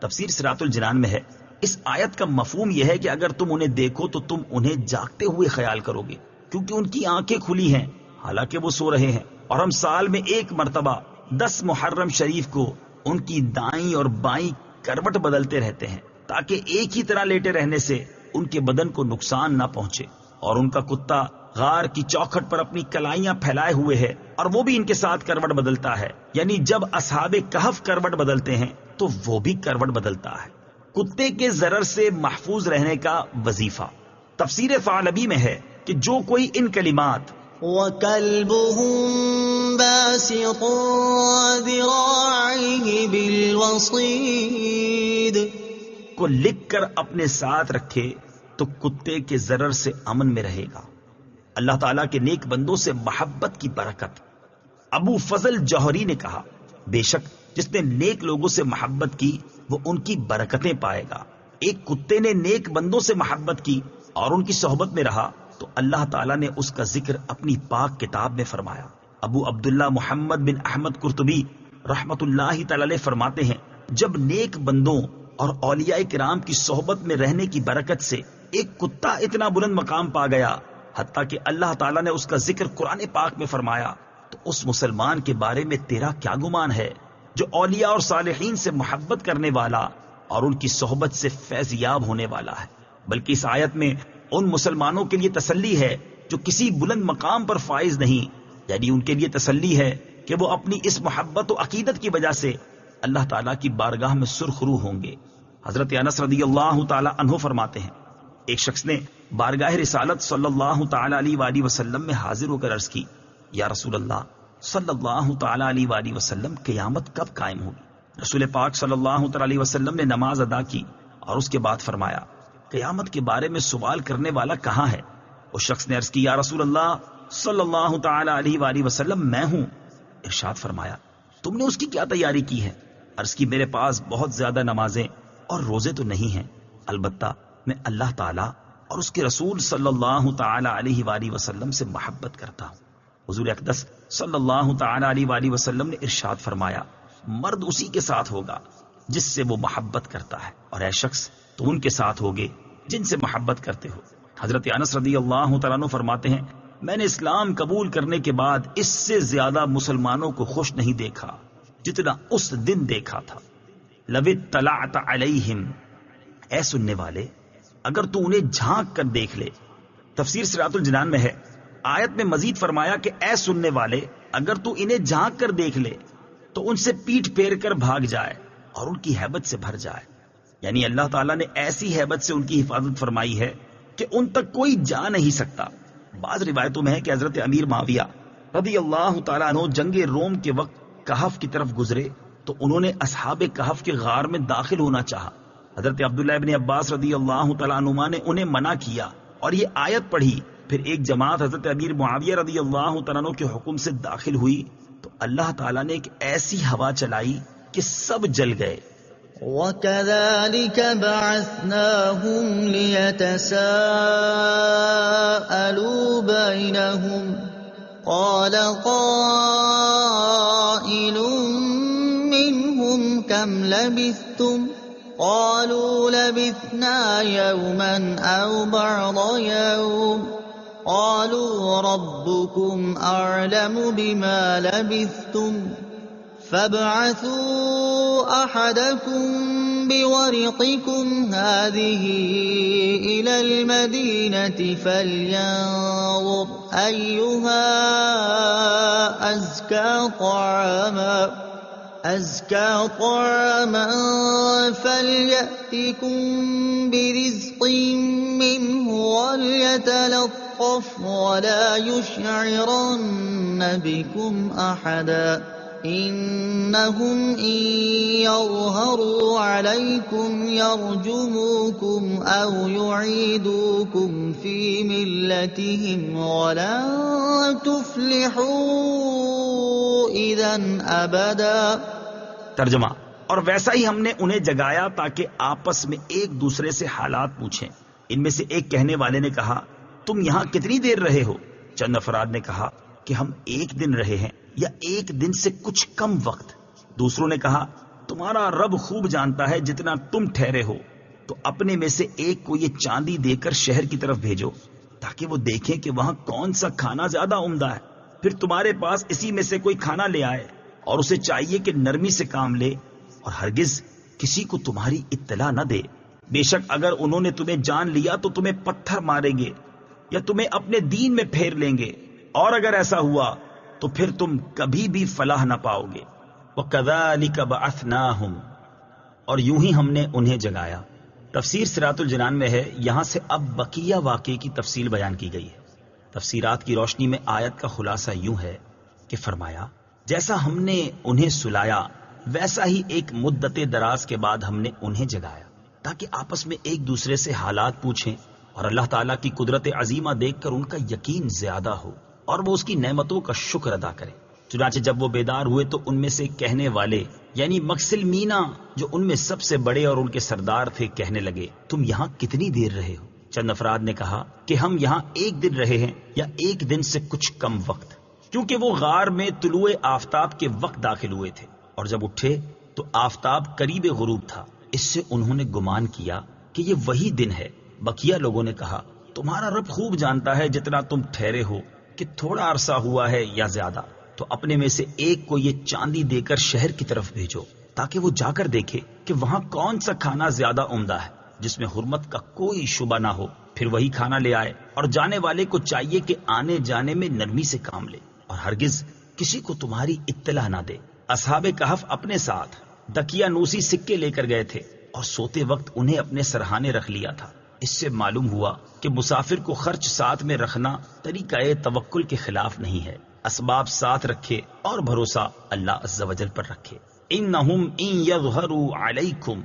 تفسیر صراط الجنان میں ہے، اس آیت کا مفہوم یہ ہے کہ اگر تم انہیں دیکھو تو تم انہیں جاگتے ہوئے خیال کرو گے، کیونکہ ان کی آنکھیں کھلی ہیں حالانکہ وہ سو رہے ہیں، اور ہم سال میں ایک مرتبہ 10 محرم شریف کو ان کی دائیں اور بائیں کروٹ بدلتے رہتے ہیں تاکہ ایک ہی طرح لیٹے رہنے سے ان کے بدن کو نقصان نہ پہنچے۔ اور ان کا کتا غار کی چوکھٹ پر اپنی کلائیاں پھیلائے ہوئے ہے، اور وہ بھی ان کے ساتھ کروٹ بدلتا ہے، یعنی جب اصحاب کہف کروٹ بدلتے ہیں تو وہ بھی کروٹ بدلتا ہے۔ کتے کے ضرر سے محفوظ رہنے کا وظیفہ۔ تفسیر ثعلبی میں ہے کہ جو کوئی ان کلمات وَكَلْبُهُمْ بَاسِطٌ ذِرَاعَيْهِ بِالْوَصِيدِ کو لکھ کر اپنے ساتھ رکھے تو کتے کے ضرر سے امن میں رہے گا۔ اللہ تعالیٰ کے نیک بندوں سے محبت کی برکت۔ ابو فضل جوہری نے کہا، بے شک جس نے نیک لوگوں سے محبت کی وہ ان کی برکتیں پائے گا۔ ایک کتے نے نیک بندوں سے محبت کی اور ان کی صحبت میں رہا تو اللہ تعالیٰ نے اس کا ذکر اپنی پاک کتاب میں فرمایا۔ ابو عبداللہ محمد بن احمد قرطبی رحمت اللہ تعالی علیہ فرماتے ہیں، جب نیک بندوں اور اولیاء کرام کی صحبت میں رہنے کی برکت سے ایک کتا اتنا بلند مقام پا گیا حتیٰ کہ اللہ تعالیٰ نے اس کا ذکر قرآن پاک میں فرمایا، تو اس مسلمان کے بارے میں تیرا کیا گمان ہے جو اولیاء اور صالحین سے محبت کرنے والا اور ان کی صحبت سے فیض یاب ہونے والا ہے۔ بلکہ اس آیت میں ان مسلمانوں کے لیے تسلی ہے جو کسی بلند مقام پر فائز نہیں، یعنی ان کے لیے تسلی ہے کہ وہ اپنی اس محبت و عقیدت کی وجہ سے اللہ تعالیٰ کی بارگاہ میں سرخرو ہوں گے۔ حضرت انس رضی اللہ تعالی عنہ فرماتے ہیں، ایک شخص نے بارگاہ رسالت صلی اللہ تعالی علیہ وآلہ وسلم میں حاضر ہو کر عرض کی، یا رسول اللہ صلی اللہ تعالی علیہ وآلہ وسلم، قیامت کب قائم ہوگی؟ رسول پاک صلی اللہ تعالی علیہ وسلم نے نماز ادا کی اور اس کے بعد فرمایا، قیامت کے بارے میں سوال کرنے والا کہاں ہے؟ اس شخص نے عرض کی، یا رسول اللہ صلی اللہ تعالی علیہ وآلہ وسلم، میں ہوں۔ ارشاد فرمایا، تم نے اس کی کیا تیاری کی ہے؟ عرض کی، میرے پاس بہت زیادہ نمازیں اور روزے تو نہیں ہیں، البتہ میں اللہ تعالیٰ اور اس کے رسول صلی اللہ تعالی علیہ وآلہ وسلم سے محبت کرتا ہوں۔ حضور اقدس صلی اللہ تعالی علیہ وآلہ وسلم نے ارشاد فرمایا، مرد اسی کے ساتھ ہوگا جس سے وہ محبت کرتا ہے، اور اے شخص تو ان کے ساتھ ہوگے جن سے محبت کرتے ہو۔ حضرت انس رضی اللہ تعالیٰ عنہ فرماتے ہیں، میں نے اسلام قبول کرنے کے بعد اس سے زیادہ مسلمانوں کو خوش نہیں دیکھا جتنا اس دن دیکھا تھا۔ لو اطلعت علیہم، اے سننے والے اگر تو انہیں جھانک کر دیکھ لے۔ تفسیر صراط الجنان میں ہے، آیت میں مزید فرمایا کہ اے سننے والے اگر تو انہیں جھانک کر دیکھ لے تو ان سے پیٹھ پھیر کر بھاگ جائے اور ان کی ہیبت سے بھر جائے، یعنی اللہ تعالیٰ نے ایسی ہیبت سے ان کی حفاظت فرمائی ہے کہ ان تک کوئی جا نہیں سکتا۔ بعض روایتوں میں ہے کہ حضرت امیر معاویہ رضی اللہ تعالیٰ عنہ جنگ روم کے وقت کہف کی طرف گزرے تو انہوں نے اصحاب کہف کے غار میں داخل ہونا چاہا۔ حضرت عبداللہ ابن عباس رضی اللہ تعالیٰ عنہما نے انہیں منع کیا اور یہ آیت پڑھی۔ پھر ایک جماعت حضرت امیر معاویہ رضی اللہ تعالیٰ عنہ کے حکم سے داخل ہوئی تو اللہ تعالیٰ نے ایک ایسی ہوا چلائی کہ سب جل گئے۔ وَكَذَلِكَ بَعَثْنَاهُمْ لِيَتَسَاءَلُوا بَيْنَهُمْ قَالَ قَائِلٌ مِّنْهُمْ كَمْ لَبِثْتُمْ قَالُوا لَبِثْنَا يَوْمًا أَوْ بَعْضَ يَوْمٍ قَالُوا رَبُّكُمْ أَعْلَمُ بِمَا لَبِثْتُمْ فَابْعَثُوا أَحَدَكُمْ بِوَرِقِكُمْ هَٰذِهِ إِلَى الْمَدِينَةِ فَلْيَنظُرْ أَيُّهَا أَزْكَىٰ طَعَامًا فَلْيَأْتِكُم بِرِزْقٍ مِّنْهُ وَلْيَتَلَطَّفْ وَلَا يُشْعِرَنَّ بِكُمْ أَحَدًا إِنَّهُمْ إِن يَظْهَرُوا عَلَيْكُمْ يَرْجُمُوكُمْ أَوْ يُعِيدُوكُمْ فِي مِلَّتِهِمْ وَلَن تُفْلِحُوا إِذًا أَبَدًا۔ ترجمہ، اور ویسا ہی ہم نے انہیں جگایا تاکہ آپس میں ایک دوسرے سے حالات پوچھیں۔ ان میں سے ایک کہنے والے نے کہا، تم یہاں کتنی دیر رہے ہو؟ چند افراد نے کہا کہ ہم ایک دن رہے ہیں یا ایک دن سے کچھ کم وقت۔ دوسروں نے کہا، تمہارا رب خوب جانتا ہے جتنا تم ٹھہرے ہو، تو اپنے میں سے ایک کو یہ چاندی دے کر شہر کی طرف بھیجو تاکہ وہ دیکھیں کہ وہاں کون سا کھانا زیادہ عمدہ ہے، پھر تمہارے پاس اسی میں سے کوئی کھانا لے آئے، اور اسے چاہیے کہ نرمی سے کام لے اور ہرگز کسی کو تمہاری اطلاع نہ دے۔ بے شک اگر انہوں نے تمہیں جان لیا تو تمہیں پتھر ماریں گے یا تمہیں اپنے دین میں پھیر لیں گے، اور اگر ایسا ہوا تو پھر تم کبھی بھی فلاح نہ پاؤ گے۔ وَكَذَلِكَ بَعَثْنَاهُمْ، اور یوں ہی ہم نے انہیں جگایا۔ تفسیر صراط الجنان میں ہے، یہاں سے اب بقیہ واقعے کی تفصیل بیان کی گئی ہے۔ تفسیرات کی روشنی میں آیت کا خلاصہ یوں ہے کہ فرمایا، جیسا ہم نے انہیں سلایا ویسا ہی ایک مدت دراز کے بعد ہم نے انہیں جگایا تاکہ آپس میں ایک دوسرے سے حالات پوچھیں اور اللہ تعالیٰ کی قدرت عظیمہ دیکھ کر ان کا یقین زیادہ ہو اور وہ اس کی نعمتوں کا شکر ادا کریں۔ چنانچہ جب وہ بیدار ہوئے تو ان میں سے کہنے والے یعنی مکسل مینا جو ان میں سب سے بڑے اور ان کے سردار تھے کہنے لگے، تم یہاں کتنی دیر رہے ہو؟ چند افراد نے کہا کہ ہم یہاں ایک دن رہے ہیں یا ایک دن سے کچھ کم وقت، کیونکہ وہ غار میں طلوع آفتاب کے وقت داخل ہوئے تھے، اور جب اٹھے تو آفتاب قریب غروب تھا۔ اس سے انہوں نے گمان کیا کہ یہ وہی دن ہے۔ بقیہ لوگوں نے کہا، تمہارا رب خوب جانتا ہے جتنا تم ٹھہرے ہو کہ تھوڑا عرصہ ہوا ہے یا زیادہ، تو اپنے میں سے ایک کو یہ چاندی دے کر شہر کی طرف بھیجو تاکہ وہ جا کر دیکھے کہ وہاں کون سا کھانا زیادہ عمدہ ہے، جس میں حرمت کا کوئی شبہ نہ ہو، پھر وہی کھانا لے آئے، اور جانے والے کو چاہیے کہ آنے جانے میں نرمی سے کام لے، اور ہرگز کسی کو تمہاری اطلاع نہ دے۔ اصحاب کہف اپنے ساتھ دکیا نوسی سکے لے کر گئے تھے، اور سوتے وقت انہیں اپنے سرہانے رکھ لیا تھا۔ اس سے معلوم ہوا کہ مسافر کو خرچ ساتھ میں رکھنا طریقہ توکل کے خلاف نہیں ہے۔ اسباب ساتھ رکھے اور بھروسہ اللہ عز و جل پر رکھے۔ انہم ان یظہروا علیکم،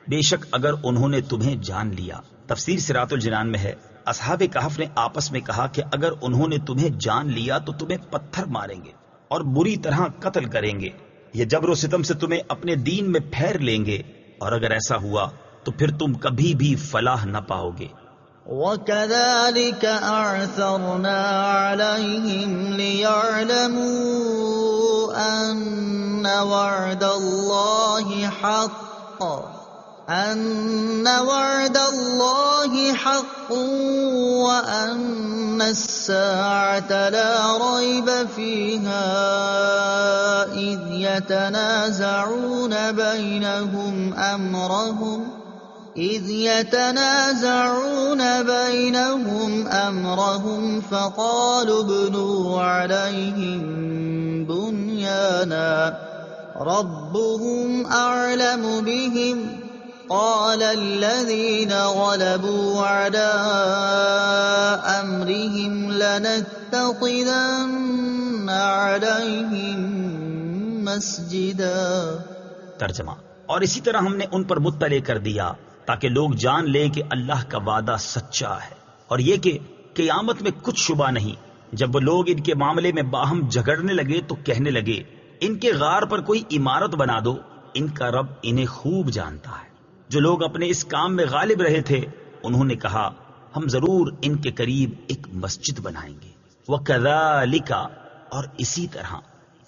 بے شک اگر انہوں نے تمہیں جان لیا۔ تفسیر صراط الجنان میں ہے، اصحاب کہف نے آپس میں کہا کہ اگر انہوں نے تمہیں جان لیا تو تمہیں پتھر ماریں گے اور بری طرح قتل کریں گے، یا جبر و ستم سے تمہیں اپنے دین میں پھیر لیں گے، اور اگر ایسا ہوا تو پھر تم کبھی بھی فلاح نہ پاؤ گے۔ وَكَذَلِكَ أَعْثَرْنَا عَلَيْهِمْ لِيَعْلَمُوا أَنَّ وَعْدَ اللَّهِ حَقٌّ وَأَنَّ السَّاعَةَ لَا رَيْبَ فِيهَا إِذْ يَتَنَازَعُونَ بَيْنَهُمْ أَمْرَهُمْ فَقَالُوا ابْنُوا عَلَيْهِم بُنْيَانًا رَبُّهُمْ أَعْلَمُ بِهِمْ قَالَ الَّذِينَ غَلَبُوا عَلَىٰ أَمْرِهِمْ لَنَتَّخِذَنَّ عَلَيْهِم مَّسْجِدًا۔ ترجمہ: اور اسی طرح ہم نے ان پر مطلع کر دیا تاکہ لوگ جان لیں کہ اللہ کا وعدہ سچا ہے، اور یہ کہ قیامت میں کچھ شبہ نہیں۔ جب وہ لوگ ان کے معاملے میں باہم جھگڑنے لگے تو کہنے لگے، ان کے غار پر کوئی عمارت بنا دو، ان کا رب انہیں خوب جانتا ہے۔ جو لوگ اپنے اس کام میں غالب رہے تھے انہوں نے کہا، ہم ضرور ان کے قریب ایک مسجد بنائیں گے۔ وَكَذَلِكَ، اور اسی طرح۔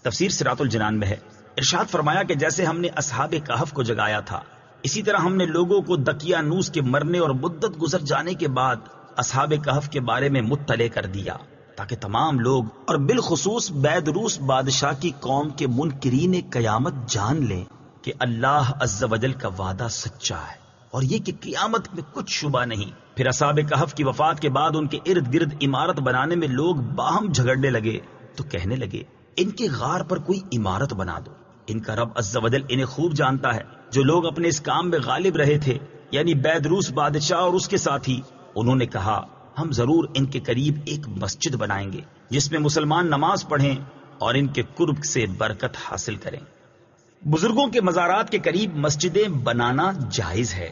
تفسیر صراط الجنان میں ہے، ارشاد فرمایا کہ جیسے ہم نے اصحاب کہف کو جگایا تھا، اسی طرح ہم نے لوگوں کو دکیا نوس کے مرنے اور مدت گزر جانے کے بعد اصحاب کہف کے بارے میں مطلع کر دیا، تاکہ تمام لوگ اور بالخصوص بیدروس بادشاہ کی قوم کے منکرین قیامت جان لیں کہ اللہ عز و جل کا وعدہ سچا ہے، اور یہ کہ قیامت میں کچھ شبہ نہیں۔ پھر اصحاب کہف کی وفات کے بعد ان کے ارد گرد عمارت بنانے میں لوگ باہم جھگڑنے لگے تو کہنے لگے، ان کے غار پر کوئی عمارت بنا دو، ان کا رب عز و جل انہیں خوب جانتا ہے۔ جو لوگ اپنے اس کام میں غالب رہے تھے یعنی بیدروس بادشاہ اور اس کے ساتھی، انہوں نے کہا، ہم ضرور ان کے قریب ایک مسجد بنائیں گے جس میں مسلمان نماز پڑھیں اور ان کے قرب سے برکت حاصل کریں۔ بزرگوں کے مزارات کے قریب مسجدیں بنانا جائز ہے۔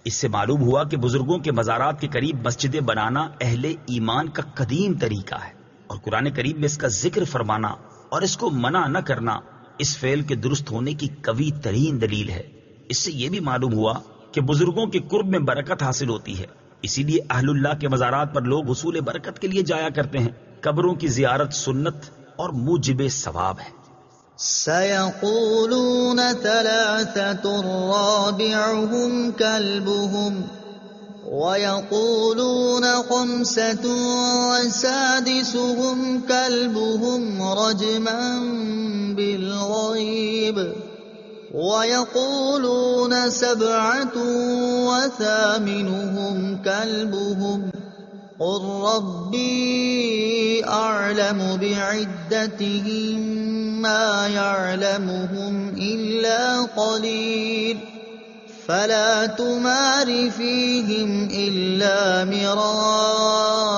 اس سے معلوم ہوا کہ بزرگوں کے مزارات کے قریب مسجدیں بنانا اہل ایمان کا قدیم طریقہ ہے، اور قرآن کریم میں اس کا ذکر فرمانا اور اس کو منع نہ کرنا اس فعل کے درست ہونے کی قوی ترین دلیل ہے۔ اس سے یہ بھی معلوم ہوا کہ بزرگوں کے قرب میں برکت حاصل ہوتی ہے، اسی لیے اہل اللہ کے مزارات پر لوگ حصول برکت کے لیے جایا کرتے ہیں۔ قبروں کی زیارت سنت اور موجب ثواب ہے۔ سَيَقُولُونَ ثَلَاثَةٌ رَّابِعُهُمْ كَلْبُهُمْ وَيَقُولُونَ خَمْسَةٌ وَسَادِسُهُمْ كَلْبُهُمْ رَجْمًا بِالْغَيْبِ وَيَقُولُونَ سَبْعَةٌ وَثَامِنُهُمْ كَلْبُهُمْ قُل رَّبِّي أَعْلَمُ بِعِدَّتِهِم مَّا يَعْلَمُهُمْ إِلَّا قَلِيلٌ فَلَا تُمَارِ فِيهِمْ إِلَّا مِرَاءً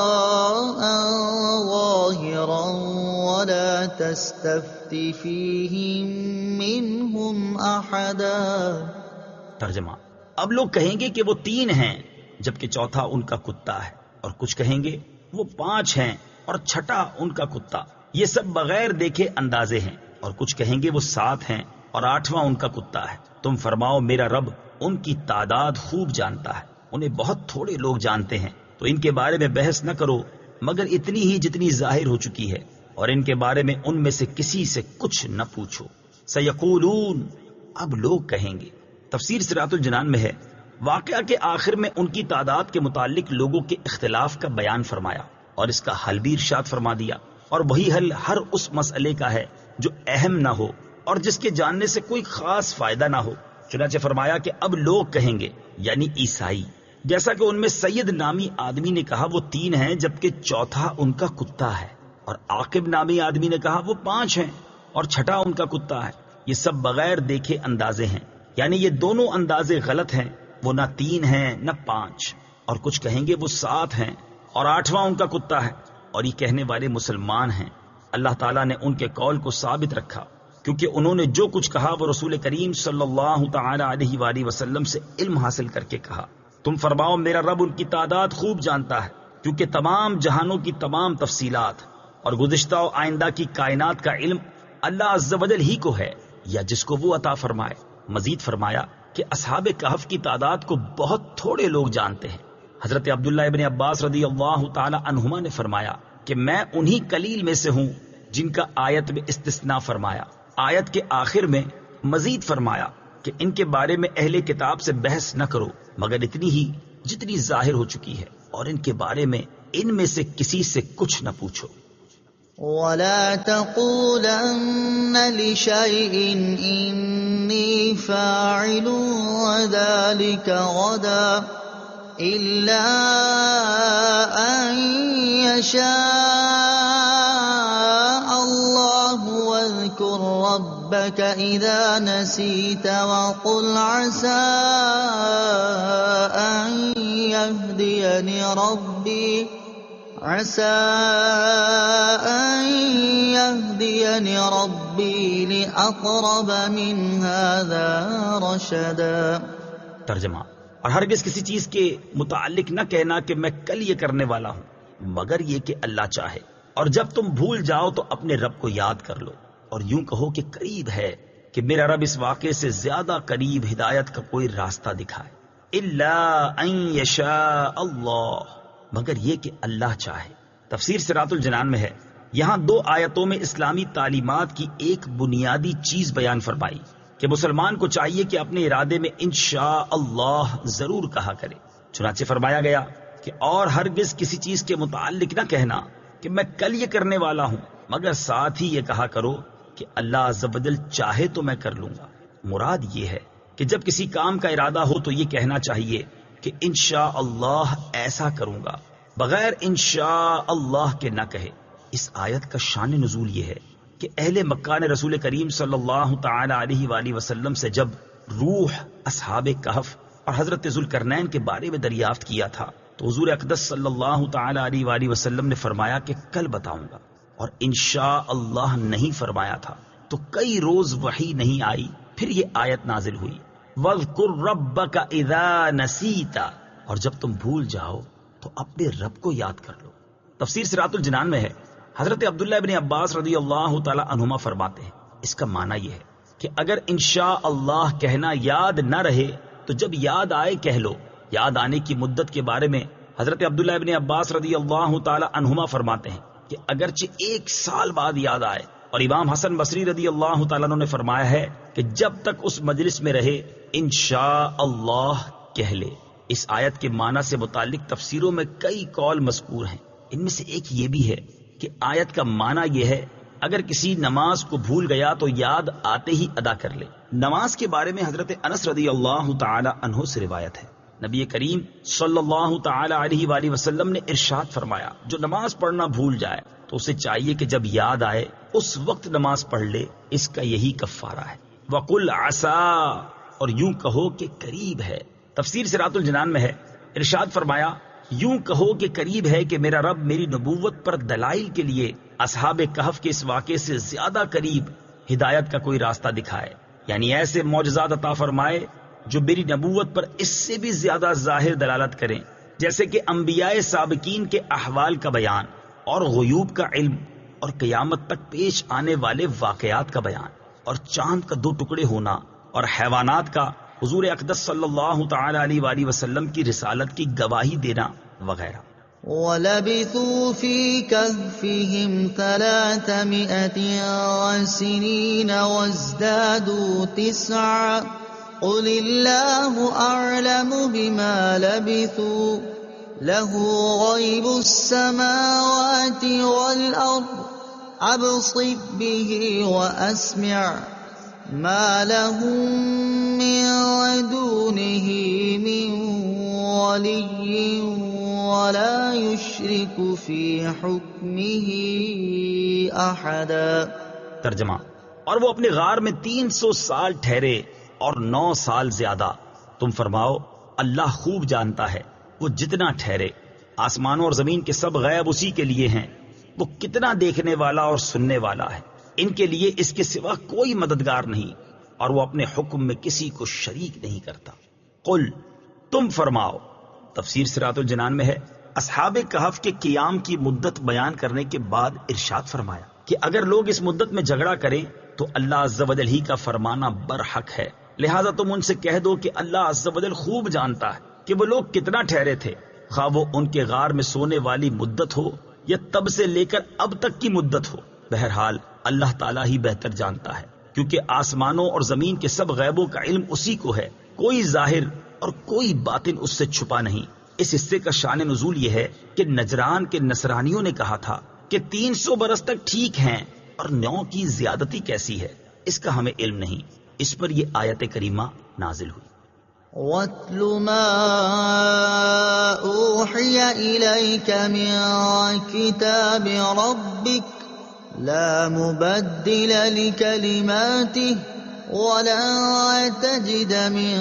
ظَاهِرًا وَلَا تَسْتَفْتِ فِيهِم مِّنْهُمْ أَحَدًا۔ ترجمہ: اب لوگ کہیں گے کہ وہ 3 ہیں جبکہ چوتھا ان کا کتا ہے، اور کچھ کہیں گے وہ 5 ہیں اور چھٹا ان کا کتا، یہ سب بغیر دیکھے اندازے ہیں، اور کچھ کہیں گے وہ 7 ہیں اور 8واں ان کا کتا ہے۔ تم فرماؤ میرا رب ان کی تعداد خوب جانتا ہے، انہیں بہت تھوڑے لوگ جانتے ہیں، تو ان کے بارے میں بحث نہ کرو مگر اتنی ہی جتنی ظاہر ہو چکی ہے، اور ان کے بارے میں ان میں سے کسی سے کچھ نہ پوچھو۔ سیقولون، اب لوگ کہیں گے۔ تفسیر صراط الجنان میں ہے، واقعہ کے آخر میں ان کی تعداد کے متعلق لوگوں کے اختلاف کا بیان فرمایا اور اس کا حل بھی ارشاد فرما دیا، اور وہی حل ہر اس مسئلے کا ہے جو اہم نہ ہو اور جس کے جاننے سے کوئی خاص فائدہ نہ ہو۔ چنانچہ فرمایا کہ اب لوگ کہیں گے یعنی عیسائی، جیسا کہ ان میں سید نامی آدمی نے کہا وہ 3 ہیں جبکہ چوتھا ان کا کتا ہے، اور عاقب نامی آدمی نے کہا وہ 5 ہیں اور چھٹا ان کا کتا ہے۔ یہ سب بغیر دیکھے اندازے ہیں، یعنی یہ دونوں اندازے غلط ہیں، وہ نہ 3 ہیں نہ 5، اور کچھ کہیں گے وہ 7 ہیں اور 8واں ان کا کتا ہے، اور یہ کہنے والے مسلمان ہیں۔ اللہ تعالیٰ نے ان کے قول کو ثابت رکھا کیونکہ انہوں نے جو کچھ کہا وہ رسول کریم صلی اللہ تعالی علیہ وآلہ وسلم سے علم حاصل کر کے کہا۔ تم فرماؤ میرا رب ان کی تعداد خوب جانتا ہے، کیونکہ تمام جہانوں کی تمام تفصیلات اور گزشتہ و آئندہ کی کائنات کا علم اللہ عز و جل ہی کو ہے، یا جس کو وہ عطا فرمائے۔ مزید فرمایا کہ اصحاب کہف کی تعداد کو بہت تھوڑے لوگ جانتے ہیں۔ حضرت عبداللہ ابن عباس رضی اللہ تعالی عنہما نے فرمایا کہ میں انہی قلیل میں سے ہوں جن کا آیت میں استثناء فرمایا۔ آیت کے آخر میں مزید فرمایا کہ ان کے بارے میں اہل کتاب سے بحث نہ کرو مگر اتنی ہی جتنی ظاہر ہو چکی ہے، اور ان کے بارے میں ان میں سے کسی سے کچھ نہ پوچھو۔ وَلَا تَقُولَنَّ لِشَيْءٍ إِنِّي فَاعِلٌ ذَلِكَ غَدًا إِلَّا أَن يَشَاءَ اللَّهُ وَاذْكُر رَّبَّكَ إِذَا نَسِيتَ وَقُلْ عَسَىٰ أَن يَهْدِيَنِ رَبِّي لِأَقْرَبَ مِنْ هَٰذَا رَشَدًا۔ ترجمہ: اور ہرگز کسی چیز کے متعلق نہ کہنا کہ میں کل یہ کرنے والا ہوں مگر یہ کہ اللہ چاہے، اور جب تم بھول جاؤ تو اپنے رب کو یاد کر لو، اور یوں کہو کہ قریب ہے کہ میرا رب اس واقعے سے زیادہ قریب ہدایت کا کوئی راستہ دکھائے۔ الا ان یشاء اللہ، مگر یہ کہ اللہ چاہے۔ تفسیر صراط الجنان میں ہے، یہاں 2 آیتوں میں اسلامی تعلیمات کی ایک بنیادی چیز بیان فرمائی کہ مسلمان کو چاہیے کہ اپنے ارادے میں انشاء اللہ ضرور کہا کرے۔ چنانچہ فرمایا گیا کہ اور ہرگز کسی چیز کے متعلق نہ کہنا کہ میں کل یہ کرنے والا ہوں، مگر ساتھ ہی یہ کہا کرو کہ اللہ عز و جل چاہے تو میں کر لوں گا۔ مراد یہ ہے کہ جب کسی کام کا ارادہ ہو تو یہ کہنا چاہیے کہ انشاء اللہ ایسا کروں گا، بغیر انشاء اللہ کے نہ کہے۔ اس آیت کا شان نزول یہ ہے کہ اہل مکہ نے رسول کریم صلی اللہ تعالی علیہ وآلہ وسلم سے جب روح، اصحاب کہف اور حضرت ذوالقرنین کے بارے میں دریافت کیا تھا تو حضور اقدس صلی اللہ تعالی علیہ وآلہ وسلم نے فرمایا کہ کل بتاؤں گا، اور انشاء اللہ نہیں فرمایا تھا، تو کئی روز وحی نہیں آئی۔ پھر یہ آیت نازل ہوئی، وَاذْكُرْ رَبَّكَ إِذَا نَسِيتَ، اور جب تم بھول جاؤ تو اپنے رب کو یاد کر لو۔ تفسیر صراط الجنان میں ہے، حضرت عبداللہ ابن عباس رضی اللہ تعالی عنہما فرماتے ہیں اس کا معنی یہ ہے کہ اگر انشاء اللہ کہنا یاد نہ رہے تو جب یاد آئے کہہ لو۔ یاد آنے کی مدت کے بارے میں حضرت عبداللہ ابن عباس رضی اللہ تعالی عنہما فرماتے ہیں کہ اگرچہ 1 سال بعد یاد آئے، اور امام حسن بصری رضی اللہ تعالیٰ عنہ نے فرمایا ہے کہ جب تک اس مجلس میں رہے انشاء اللہ کہہ لے۔ اس آیت کے معنی سے متعلق تفسیروں میں کئی قول مذکور ہیں، ان میں سے ایک یہ بھی ہے کہ آیت کا معنی یہ ہے اگر کسی نماز کو بھول گیا تو یاد آتے ہی ادا کر لے۔ نماز کے بارے میں حضرت انس رضی اللہ تعالی عنہ سے روایت ہے، نبی کریم صلی اللہ تعالی علیہ وآلہ وسلم نے ارشاد فرمایا جو نماز پڑھنا بھول جائے تو اسے چاہیے کہ جب یاد آئے اس وقت نماز پڑھ لے، اس کا یہی کفارہ ہے۔ وَقُلْ عَسَىٰ، اور یوں کہو کہ قریب ہے۔ تفسیر صراط الجنان میں ہے، ارشاد فرمایا یوں کہو کہ قریب ہے کہ میرا رب میری نبوت پر دلائل کے لیے اصحاب کہف کے اس واقعے سے زیادہ قریب ہدایت کا کوئی راستہ دکھائے، یعنی ایسے معجزات عطا فرمائے جو میری نبوت پر اس سے بھی زیادہ ظاہر دلالت کریں، جیسے کہ انبیاء سابقین کے احوال کا بیان اور غیوب کا علم اور قیامت تک پیش آنے والے واقعات کا بیان اور چاند کا 2 ٹکڑے ہونا اور حیوانات کا حضور اقدس صلی اللہ تعالی علیہ وآلہ وسلم کی رسالت کی گواہی دینا وغیرہ۔ وَلَبِثُوا فِي كَهْفِهِمْ 300 سِنِينَ وَازْدَادُوا 9 قُلِ اللَّهُ أَعْلَمُ بِمَا لَبِثُوا لَهُ غَيْبُ السَّمَاوَاتِ وَالْأَرْضِ أَبْصِرْ بِهِ وَأَسْمِعْ ما لهم من دونه من ولي ولا يشرك في حكمه أحدا۔ ترجمہ، اور وہ اپنے غار میں 300 سال ٹھہرے اور 9 سال زیادہ۔ تم فرماؤ اللہ خوب جانتا ہے، وہ جتنا ٹھہرے۔ آسمانوں اور زمین کے سب غیب اسی کے لیے ہیں، وہ کتنا دیکھنے والا اور سننے والا ہے۔ ان کے لیے اس کے سوا کوئی مددگار نہیں، اور وہ اپنے حکم میں کسی کو شریک نہیں کرتا۔ قل، تم فرماؤ، تفسیر صراط الجنان میں ہے، اصحاب کہف کے قیام کی مدت بیان کرنے کے بعد ارشاد فرمایا کہ اگر لوگ اس مدت میں جھگڑا کریں تو اللہ عز و جل ہی کا فرمانا برحق ہے، لہذا تم ان سے کہہ دو کہ اللہ عز و جل خوب جانتا ہے کہ وہ لوگ کتنا ٹھہرے تھے، خواہ وہ ان کے غار میں سونے والی مدت ہو یا تب سے لے کر اب تک کی مدت ہو۔ بہرحال اللہ تعالیٰ ہی بہتر جانتا ہے، کیونکہ آسمانوں اور زمین کے سب غیبوں کا علم اسی کو ہے، کوئی ظاہر اور کوئی باطن اس سے چھپا نہیں۔ اس حصے کا شان نزول یہ ہے کہ نجران کے نصرانیوں نے کہا تھا کہ 300 برس تک ٹھیک ہیں، اور 9 کی زیادتی کیسی ہے اس کا ہمیں علم نہیں۔ اس پر یہ آیت کریمہ نازل ہوئی۔ وَاتْلُ مَا أُوحِيَ إِلَيْكَ مِن كِتَابِ رَبِّكَ لَا مُبَدِّلَ لِكَلِمَاتِهِ وَلَن تَجِدَ مِن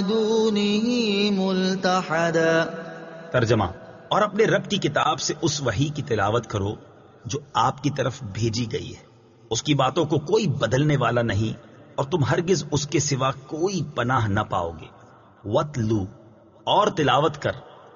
دُونِهِ مُلْتَحَدًا۔ ترجمہ، اور اپنے رب کی کتاب سے اس وحی کی تلاوت کرو جو آپ کی طرف بھیجی گئی ہے، اس کی باتوں کو کوئی بدلنے والا نہیں، اور تم ہرگز اس کے سوا کوئی پناہ نہ پاؤ گے۔ وَاتْلُو، اور تلاوت کر۔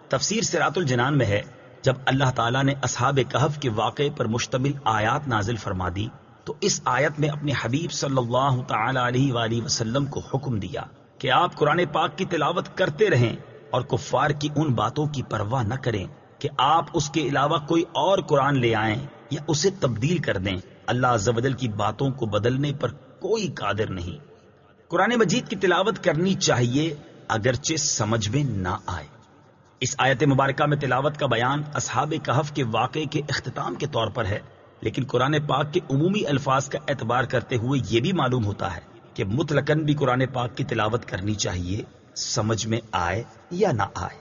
تفسیر صراط الجنان میں ہے، جب اللہ تعالیٰ نے اصحاب کہف کے واقعے پر مشتمل آیات نازل فرما دی تو اس آیت میں اپنے حبیب صلی اللہ تعالی علیہ وآلہ وسلم کو حکم دیا کہ آپ قرآن پاک کی تلاوت کرتے رہیں اور کفار کی ان باتوں کی پرواہ نہ کریں کہ آپ اس کے علاوہ کوئی اور قرآن لے آئیں یا اسے تبدیل کر دیں۔ اللہ عز و جل کی باتوں کو بدلنے پر کوئی قادر نہیں۔ قرآن مجید کی تلاوت کرنی چاہیے اگرچہ سمجھ میں نہ آئے۔ اس آیت مبارکہ میں تلاوت کا بیان اصحاب کہف کے واقعے کے اختتام کے طور پر ہے، لیکن قرآن پاک کے عمومی الفاظ کا اعتبار کرتے ہوئے یہ بھی معلوم ہوتا ہے کہ مطلقاً بھی قرآن پاک کی تلاوت کرنی چاہیے، سمجھ میں آئے یا نہ آئے۔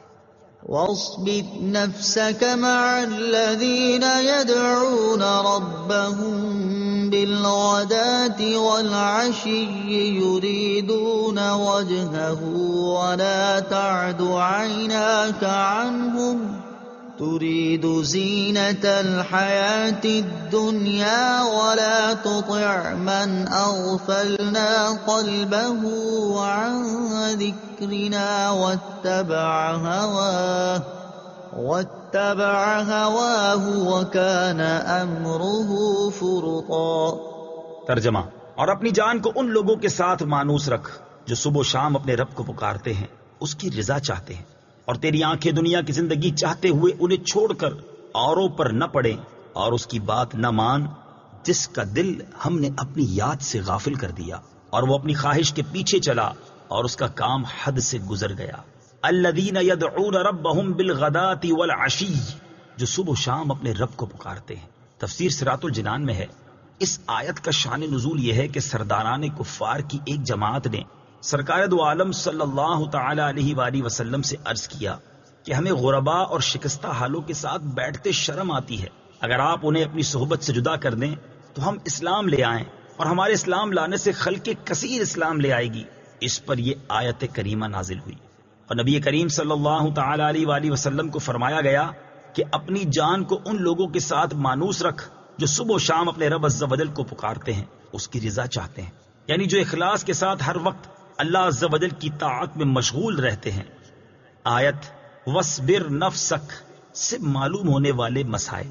وَاصْبِرْ نَفْسَكَ مَعَ الَّذِينَ يَدْعُونَ رَبَّهُم بِالْغَدَاةِ وَالْعَشِيِّ يُرِيدُونَ وَجْهَهُ وَلَا تَعْدُ عَيْنَاكَ عَنْهُمْ تريد زينة الحياة الدنيا ولا تطع من أغفلنا قلبه عن ذكرنا واتبع هواه وكان أمره فرطا۔ ترجمہ، اور اپنی جان کو ان لوگوں کے ساتھ مانوس رکھ جو صبح و شام اپنے رب کو پکارتے ہیں، اس کی رضا چاہتے ہیں، اور تیری آنکھیں دنیا کی زندگی چاہتے ہوئے انہیں چھوڑ کر اوروں پر نہ پڑیں، اور اس کی بات نہ مان جس کا دل ہم نے اپنی یاد سے غافل کر دیا، اور وہ اپنی خواہش کے پیچھے چلا اور اس کا کام حد سے گزر گیا۔ الذین یدعون ربہم بالغداة والعشی، جو صبح و شام اپنے رب کو پکارتے ہیں۔ تفسیر صراط الجنان میں ہے، اس آیت کا شان نزول یہ ہے کہ سرداران کفار کی ایک جماعت نے سرکار دو عالم صلی اللہ تعالی علیہ وآلہ وسلم سے عرض کیا کہ ہمیں غرباء اور شکستہ حالوں کے ساتھ بیٹھتے شرم آتی ہے، اگر آپ انہیں اپنی صحبت سے جدا کر دیں تو ہم اسلام لے آئیں، اور ہمارے اسلام لانے سے خلق کثیر اسلام لے آئے گی۔ اس پر یہ آیت کریمہ نازل ہوئی، اور نبی کریم صلی اللہ تعالی علیہ وآلہ وسلم کو فرمایا گیا کہ اپنی جان کو ان لوگوں کے ساتھ مانوس رکھ جو صبح و شام اپنے رب عز و جل کو پکارتے ہیں، اس کی رضا چاہتے ہیں، یعنی جو اخلاص کے ساتھ ہر وقت اللہ عز و جل کی طاعت میں مشغول رہتے ہیں۔ آیت وَاصْبِرْ نَفْسَكَ سے معلوم ہونے والے مسائل۔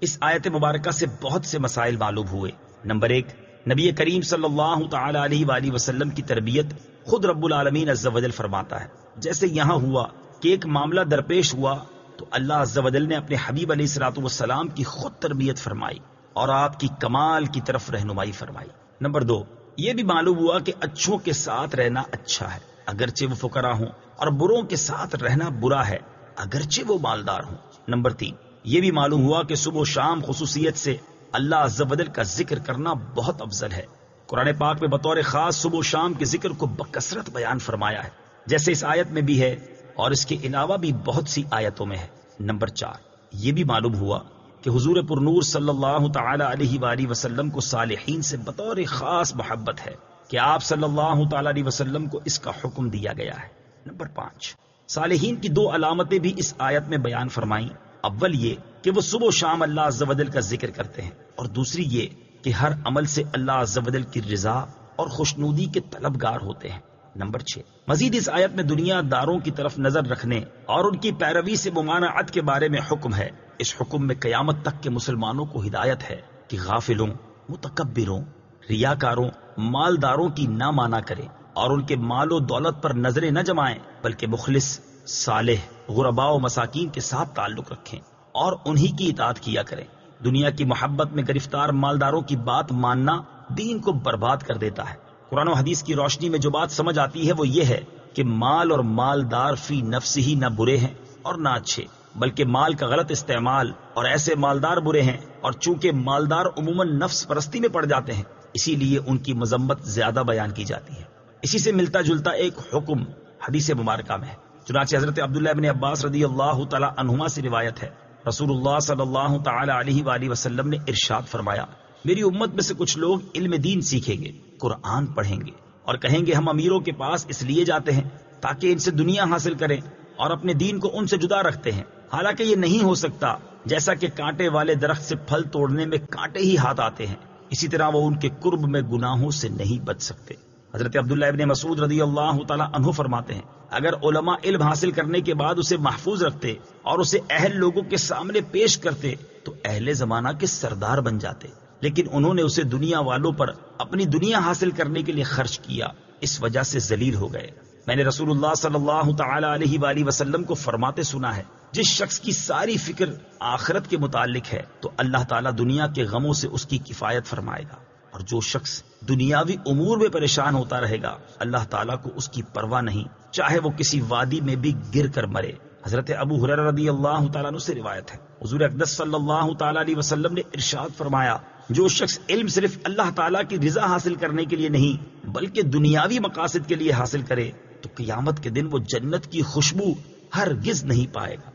اس آیت مبارکہ سے بہت سے مسائل معلوم ہوئے۔ نمبر 1، نبی کریم صلی اللہ تعالی علیہ وآلہ وسلم کی تربیت خود رب العالمین عز و جل فرماتا ہے۔ جیسے یہاں ہوا کہ ایک معاملہ درپیش ہوا تو اللہ عز و جل نے اپنے حبیب علیہ الصلوۃ والسلام کی خود تربیت فرمائی اور آپ کی کمال کی طرف رہنمائی فرمائی۔ نمبر 2، یہ بھی معلوم ہوا کہ اچھوں کے ساتھ رہنا اچھا ہے اگرچہ وہ فقراء ہوں، اور بروں کے ساتھ رہنا برا ہے اگرچہ وہ مالدار ہوں۔ نمبر 3، یہ بھی معلوم ہوا کہ صبح و شام خصوصیت سے اللہ عز و جل کا ذکر کرنا بہت افضل ہے، قرآن پاک میں بطور خاص صبح و شام کے ذکر کو بکثرت بیان فرمایا ہے، جیسے اس آیت میں بھی ہے اور اس کے علاوہ بھی بہت سی آیتوں میں ہے۔ نمبر 4، یہ بھی معلوم ہوا کہ حضور پر نور صلی اللہ تعالی علیہ وآلہ وسلم کو صالحین سے بطور خاص محبت ہے کہ آپ صلی اللہ تعالی علیہ وسلم کو اس کا حکم دیا گیا ہے۔ نمبر 5، صالحین کی 2 علامتیں بھی اس آیت میں بیان فرمائیں۔ اول یہ کہ وہ صبح و شام اللہ عز و جل کا ذکر کرتے ہیں، اور دوسری یہ کہ ہر عمل سے اللہ عز و جل کی رضا اور خوشنودی کے طلبگار ہوتے ہیں۔ نمبر 6، مزید اس آیت میں دنیا داروں کی طرف نظر رکھنے اور ان کی پیروی سے ممانعت کے بارے میں حکم ہے۔ اس حکم میں قیامت تک کے مسلمانوں کو ہدایت ہے کہ غافلوں، متکبروں، ریاکاروں، مالداروں کی نہ مانا کریں اور ان کے مال و دولت پر نظریں نہ جمائیں، بلکہ مخلص، صالح، غرباء و مساکین کے ساتھ تعلق رکھیں اور انہی کی اطاعت کیا کریں۔ دنیا کی محبت میں گرفتار مالداروں کی بات ماننا دین کو برباد کر دیتا ہے۔ قرآن و حدیث کی روشنی میں جو بات سمجھ آتی ہے وہ یہ ہے کہ مال اور مالدار فی نفس ہی نہ برے ہیں اور نہ اچھے، بلکہ مال کا غلط استعمال اور ایسے مالدار برے ہیں، اور چونکہ مالدار عموماً نفس پرستی میں پڑ جاتے ہیں اسی لیے ان کی مذمت زیادہ بیان کی جاتی ہے۔ اسی سے ملتا جلتا ایک حکم حدیث مبارکہ میں ہے۔ چنانچہ حضرت عبداللہ بن عباس رضی اللہ تعالی عنہما سے روایت ہے، رسول اللہ صلی اللہ تعالی علیہ وآلہ وسلم نے ارشاد فرمایا، میری امت میں سے کچھ لوگ علم دین سیکھیں گے، قرآن پڑھیں گے اور کہیں گے ہم امیروں کے پاس اس لیے جاتے ہیں تاکہ ان سے دنیا حاصل کریں اور اپنے دین کو ان سے جدا رکھتے ہیں، حالانکہ یہ نہیں ہو سکتا، جیسا کہ کانٹے والے درخت سے پھل توڑنے میں کانٹے ہی ہاتھ آتے ہیں، اسی طرح وہ ان کے قرب میں گناہوں سے نہیں بچ سکتے۔ حضرت عبداللہ ابن مسعود رضی اللہ تعالی عنہ فرماتے ہیں، اگر علماء علم حاصل کرنے کے بعد اسے محفوظ رکھتے اور اسے اہل لوگوں کے سامنے پیش کرتے تو اہل زمانہ کے سردار بن جاتے، لیکن انہوں نے اسے دنیا والوں پر اپنی دنیا حاصل کرنے کے لیے خرچ کیا، اس وجہ سے ذلیل ہو گئے۔ میں نے رسول اللہ صلی اللہ تعالی علیہ وآلہ وسلم کو فرماتے سنا ہے، جس شخص کی ساری فکر آخرت کے متعلق ہے تو اللہ تعالیٰ دنیا کے غموں سے اس کی کفایت فرمائے گا، اور جو شخص دنیاوی امور میں پریشان ہوتا رہے گا اللہ تعالیٰ کو اس کی پرواہ نہیں، چاہے وہ کسی وادی میں بھی گر کر مرے۔ حضرت ابو ہریرہ رضی اللہ تعالیٰ عنہ سے روایت ہے، حضور اقدس صلی اللہ تعالیٰ علیہ وسلم نے ارشاد فرمایا، جو شخص علم صرف اللہ تعالیٰ کی رضا حاصل کرنے کے لیے نہیں بلکہ دنیاوی مقاصد کے لیے حاصل کرے تو قیامت کے دن وہ جنت کی خوشبو ہرگز نہیں پائے گا۔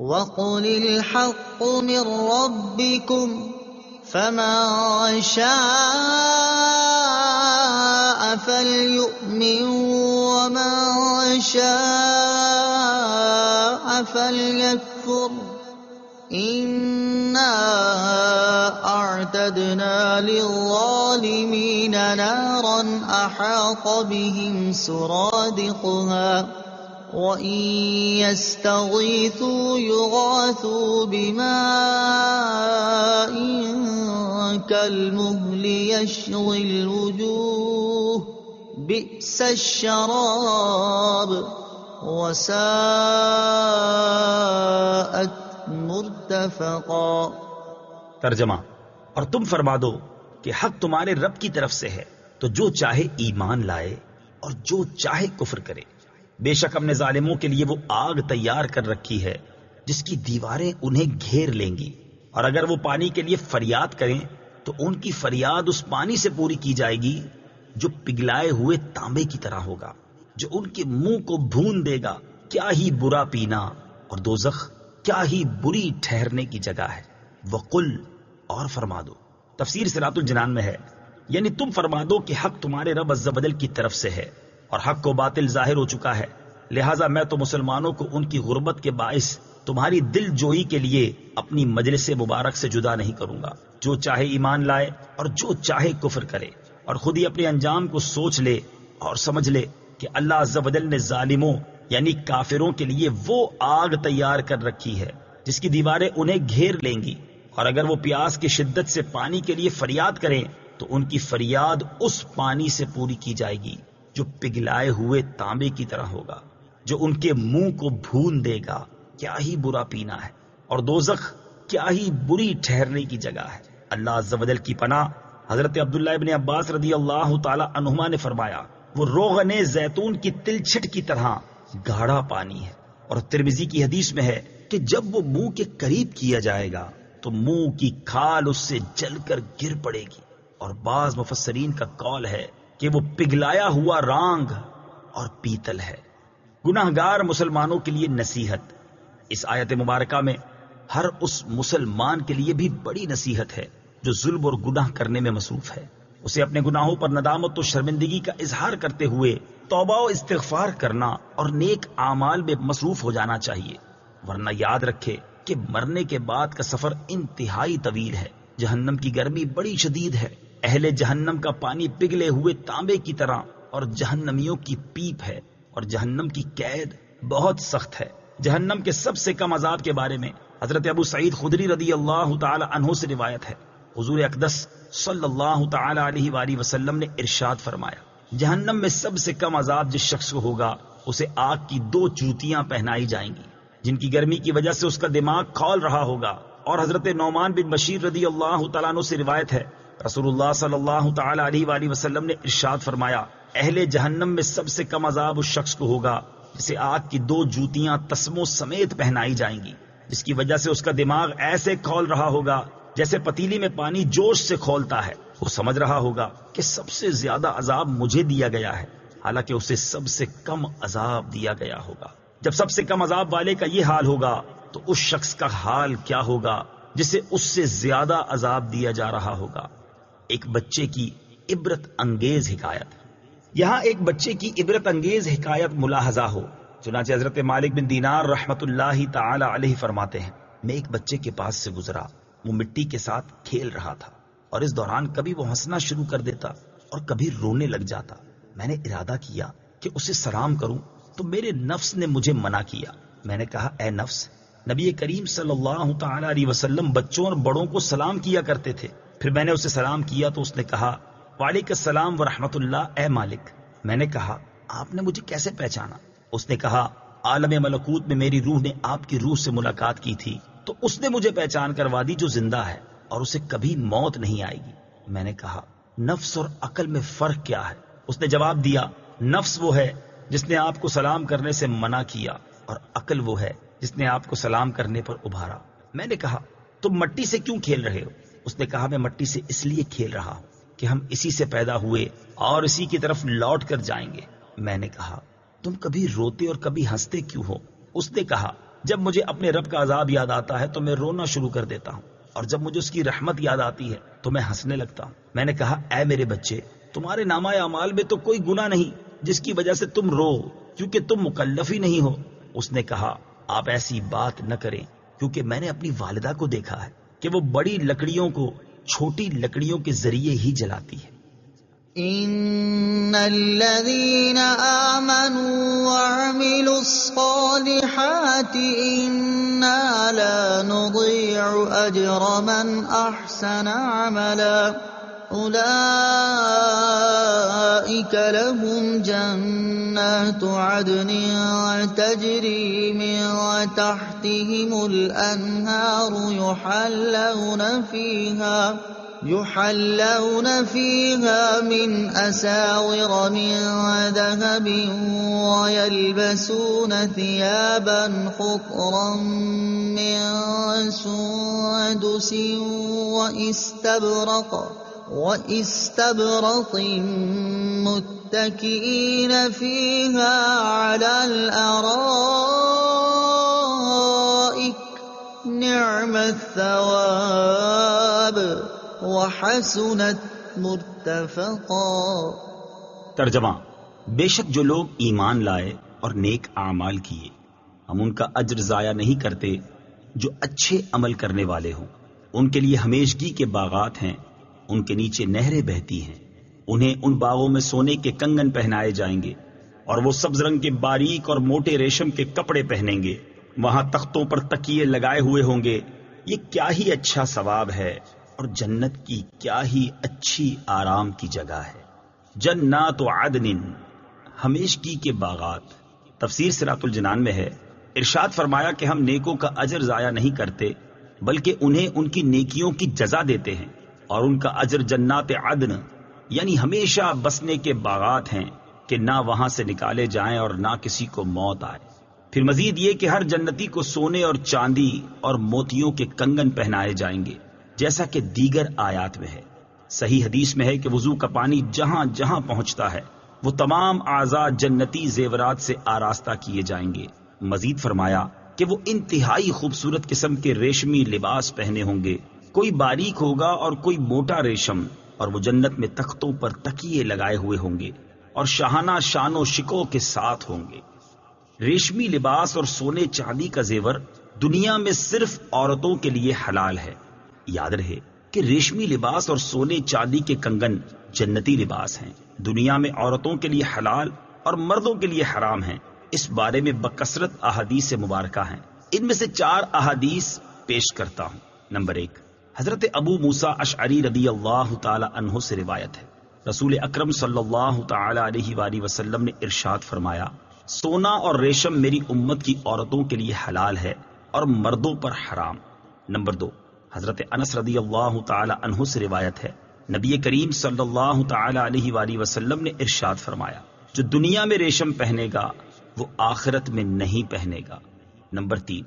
وَقُلِ الْحَقُّ مِنْ رَبِّكُمْ فَمَنْ شَاءَ فَلْيُؤْمِنْ وَمَنْ شَاءَ فَلْيَكْفُرْ إِنَّا أَعْتَدْنَا لِلظَّالِمِينَ نَارًا أَحَاطَ بِهِمْ سُرَادِقُهَا وَإِنْ يَسْتَغِيثُوا يُغَاثُوا بِمَاءٍ كَالْمُهْلِ يَشْوِي الْوُجُوهَ بِئْسَ الشَّرَابُ وَسَاءَتْ مرتفقا۔ ترجمہ، اور تم فرما دو کہ حق تمہارے رب کی طرف سے ہے، تو جو چاہے ایمان لائے اور جو چاہے کفر کرے، بے شک ہم نے ظالموں کے لیے وہ آگ تیار کر رکھی ہے جس کی دیواریں انہیں گھیر لیں گی، اور اگر وہ پانی کے لیے فریاد کریں تو ان کی فریاد اس پانی سے پوری کی جائے گی جو پگھلائے ہوئے تانبے کی طرح ہوگا، جو ان کے منہ کو بھون دے گا۔ کیا ہی برا پینا اور دوزخ کیا ہی بری ٹھہرنے کی جگہ ہے۔ وقل، اور فرما دو، تفسیر صراط الجنان میں ہے، یعنی تم فرما دو کہ حق تمہارے رب عز و جل کی طرف سے ہے اور حق و باطل ظاہر ہو چکا ہے، لہٰذا میں تو مسلمانوں کو ان کی غربت کے باعث تمہاری دل جوئی کے لیے اپنی مجلس مبارک سے جدا نہیں کروں گا۔ جو چاہے ایمان لائے اور جو چاہے کفر کرے، اور خود ہی اپنے انجام کو سوچ لے اور سمجھ لے کہ اللہ عز و جل نے ظالموں یعنی کافروں کے لیے وہ آگ تیار کر رکھی ہے جس کی دیواریں انہیں گھیر لیں گی، اور اگر وہ پیاس کی شدت سے پانی کے لیے فریاد کریں تو ان کی فریاد اس پانی سے پوری کی جائے گی جو پگھلائے ہوئے تانبے کی طرح ہوگا، جو ان کے منہ کو بھون دے گا۔ کیا ہی برا پینا ہے، اور دوزخ کیا ہی بری ٹھہرنے کی جگہ ہے۔ اللہ عز و جل کی پناہ۔ حضرت عبداللہ ابن عباس رضی اللہ تعالی عنہما نے فرمایا، وہ روغن زیتون کی تلچھٹ کی طرح گاڑھا پانی ہے، اور ترمذی کی حدیث میں ہے کہ جب وہ منہ کے قریب کیا جائے گا تو منہ کی کھال اس سے جل کر گر پڑے گی اور بعض مفسرین کا قول ہے کہ وہ پگھلایا ہوا رانگ اور پیتل ہے۔ گناہگار مسلمانوں کے لیے نصیحت۔ اس آیت مبارکہ میں ہر اس مسلمان کے لیے بھی بڑی نصیحت ہے جو ظلم اور گناہ کرنے میں مصروف ہے۔ اسے اپنے گناہوں پر ندامت و شرمندگی کا اظہار کرتے ہوئے توبہ و استغفار کرنا اور نیک اعمال میں مصروف ہو جانا چاہیے، ورنہ یاد رکھے کہ مرنے کے بعد کا سفر انتہائی طویل ہے۔ جہنم کی گرمی بڑی شدید ہے، اہل جہنم کا پانی پگھلے ہوئے تانبے کی طرح اور جہنمیوں کی پیپ ہے، اور جہنم کی قید بہت سخت ہے۔ جہنم کے سب سے کم عذاب کے بارے میں حضرت ابو سعید خدری رضی اللہ تعالی عنہ سے روایت ہے، حضور اقدس صلی اللہ تعالی علیہ وآلہ وسلم نے ارشاد فرمایا، جہنم میں سب سے کم عذاب جس شخص کو ہوگا اسے آگ کی 2 جوتیاں پہنائی جائیں گی جن کی گرمی کی وجہ سے اس کا دماغ کھول رہا ہوگا۔ اور حضرت نعمان بن بشیر رضی اللہ تعالیٰ عنہ سے روایت ہے، رسول اللہ صلی اللہ تعالی علیہ وآلہ وسلم نے ارشاد فرمایا، اہل جہنم میں سب سے کم عذاب اس شخص کو ہوگا جسے آگ کی 2 جوتیاں تسموں سمیت پہنائی جائیں گی، جس کی وجہ سے اس کا دماغ ایسے کھول رہا ہوگا جیسے پتیلی میں پانی جوش سے کھولتا ہے۔ وہ سمجھ رہا ہوگا کہ سب سے زیادہ عذاب مجھے دیا گیا ہے، حالانکہ اسے سب سے کم عذاب دیا گیا ہوگا۔ جب سب سے کم عذاب والے کا یہ حال ہوگا تو اس شخص کا حال کیا ہوگا جسے اس سے زیادہ عذاب دیا جا رہا ہوگا۔ ایک بچے کی عبرت انگیز حکایت۔ یہاں ایک بچے کی عبرت انگیز حکایت ملاحظہ ہو۔ چنانچہ حضرت مالک بن دینار رحمت اللہ تعالی علیہ فرماتے ہیں، میں ایک بچے کے پاس سے گزرا، وہ مٹی کے ساتھ کھیل رہا تھا اور اس دوران کبھی وہ ہنسنا شروع کر دیتا اور کبھی رونے لگ جاتا۔ میں نے ارادہ کیا کہ اسے سلام کروں تو میرے نفس نے مجھے منع کیا۔ میں نے کہا، اے نفس، نبی کریم صلی اللہ تعالی علیہ وسلم بچوں اور بڑوں کو سلام کیا کرتے تھے۔ پھر میں نے اسے سلام کیا تو اس نے کہا، وعلیکم السلام ورحمۃ اللہ اے مالک۔ میں نے کہا، آپ نے مجھے کیسے پہچانا؟ اس نے کہا، عالم ملکوت میں میری روح نے آپ کی روح سے ملاقات کی تھی تو اس نے مجھے پہچان کروا دی جو زندہ ہے اور اسے کبھی موت نہیں آئے گی۔ میں نے کہا، نفس اور عقل میں فرق کیا ہے؟ اس نے جواب دیا، نفس وہ ہے جس نے آپ کو سلام کرنے سے منع کیا اور عقل وہ ہے جس نے آپ کو سلام کرنے پر ابھارا۔ میں نے کہا، تم مٹی سے کیوں کھیل رہے ہو؟ اس نے کہا، میں مٹی سے اس لیے کھیل رہا ہوں کہ ہم اسی سے پیدا ہوئے اور اسی کی طرف لوٹ کر جائیں گے۔ میں نے کہا، تم کبھی روتے اور کبھی ہنستے کیوں ہو؟ اس نے کہا، جب مجھے اپنے رب کا عذاب یاد آتا ہے تو میں رونا شروع کر دیتا ہوں، اور جب مجھے اس کی رحمت یاد آتی ہے تو میں ہنسنے لگتا ہوں۔ میں نے کہا، اے میرے بچے، تمہارے نامہ اعمال میں تو کوئی گناہ نہیں جس کی وجہ سے تم رو، کیونکہ تم مکلف ہی نہیں ہو۔ اس نے کہا، آپ ایسی بات نہ کریں، کیونکہ میں نے اپنی والدہ کو دیکھا ہے کہ وہ بڑی لکڑیوں کو چھوٹی لکڑیوں کے ذریعے ہی جلاتی ہے۔ ان الذين آمنوا وعملوا الصالحات انا لا نضيع اجر من احسن عملا اولئك لهم جنات عدن تجري من تحتهم الانهار يحلون فيها من أساور من ذهب ويلبسون ثيابا خضرا من سندس واستبرق متكئين فيها على الأرائك نعم الثواب وحسنت مرتفقا۔ ترجمہ، بے شک جو لوگ ایمان لائے اور نیک اعمال کیے، ہم ان کا اجر ضائع نہیں کرتے جو اچھے عمل کرنے والے ہوں۔ ان کے لیے ہمیشگی کے باغات ہیں، ان کے نیچے نہریں بہتی ہیں، انہیں ان باغوں میں سونے کے کنگن پہنائے جائیں گے اور وہ سبز رنگ کے باریک اور موٹے ریشم کے کپڑے پہنیں گے، وہاں تختوں پر تکیے لگائے ہوئے ہوں گے۔ یہ کیا ہی اچھا ثواب ہے اور جنت کی کیا ہی اچھی آرام کی جگہ ہے۔ جنات عدن، ہمیشگی کے باغات۔ تفسیر صراط الجنان میں ہے، ارشاد فرمایا کہ ہم نیکوں کا اجر ضائع نہیں کرتے بلکہ انہیں ان کی نیکیوں کی جزا دیتے ہیں، اور ان کا اجر جنات عدن یعنی ہمیشہ بسنے کے باغات ہیں کہ نہ وہاں سے نکالے جائیں اور نہ کسی کو موت آئے۔ پھر مزید یہ کہ ہر جنتی کو سونے اور چاندی اور موتیوں کے کنگن پہنائے جائیں گے، جیسا کہ دیگر آیات میں ہے۔ صحیح حدیث میں ہے کہ وضو کا پانی جہاں جہاں پہنچتا ہے وہ تمام اعضاء جنتی زیورات سے آراستہ کیے جائیں گے۔ مزید فرمایا کہ وہ انتہائی خوبصورت قسم کے ریشمی لباس پہنے ہوں گے، کوئی باریک ہوگا اور کوئی موٹا ریشم، اور وہ جنت میں تختوں پر تکیے لگائے ہوئے ہوں گے اور شاہانہ شان و شکو کے ساتھ ہوں گے۔ ریشمی لباس اور سونے چاندی کا زیور دنیا میں صرف عورتوں کے لیے حلال ہے۔ یاد رہے کہ ریشمی لباس اور سونے چاندی کے کنگن جنتی لباس ہیں، دنیا میں عورتوں کے لیے حلال اور مردوں کے لیے حرام ہیں۔ اس بارے میں بکثرت احادیث مبارکہ ہیں، ان میں سے 4 احادیث پیش کرتا ہوں۔ نمبر 1، حضرت ابو موسیٰ اشعری رضی اللہ تعالی عنہ سے روایت ہے، رسول اکرم صلی اللہ تعالی علیہ وآلہ وسلم نے ارشاد فرمایا، سونا اور ریشم میری امت کی عورتوں کے لیے حلال ہے اور مردوں پر حرام۔ نمبر 2، حضرت انس رضی اللہ تعالی عنہ سے روایت ہے، نبی کریم صلی اللہ تعالی علیہ وآلہ وسلم نے ارشاد فرمایا، جو دنیا میں ریشم پہنے گا وہ آخرت میں نہیں پہنے گا۔ نمبر 3،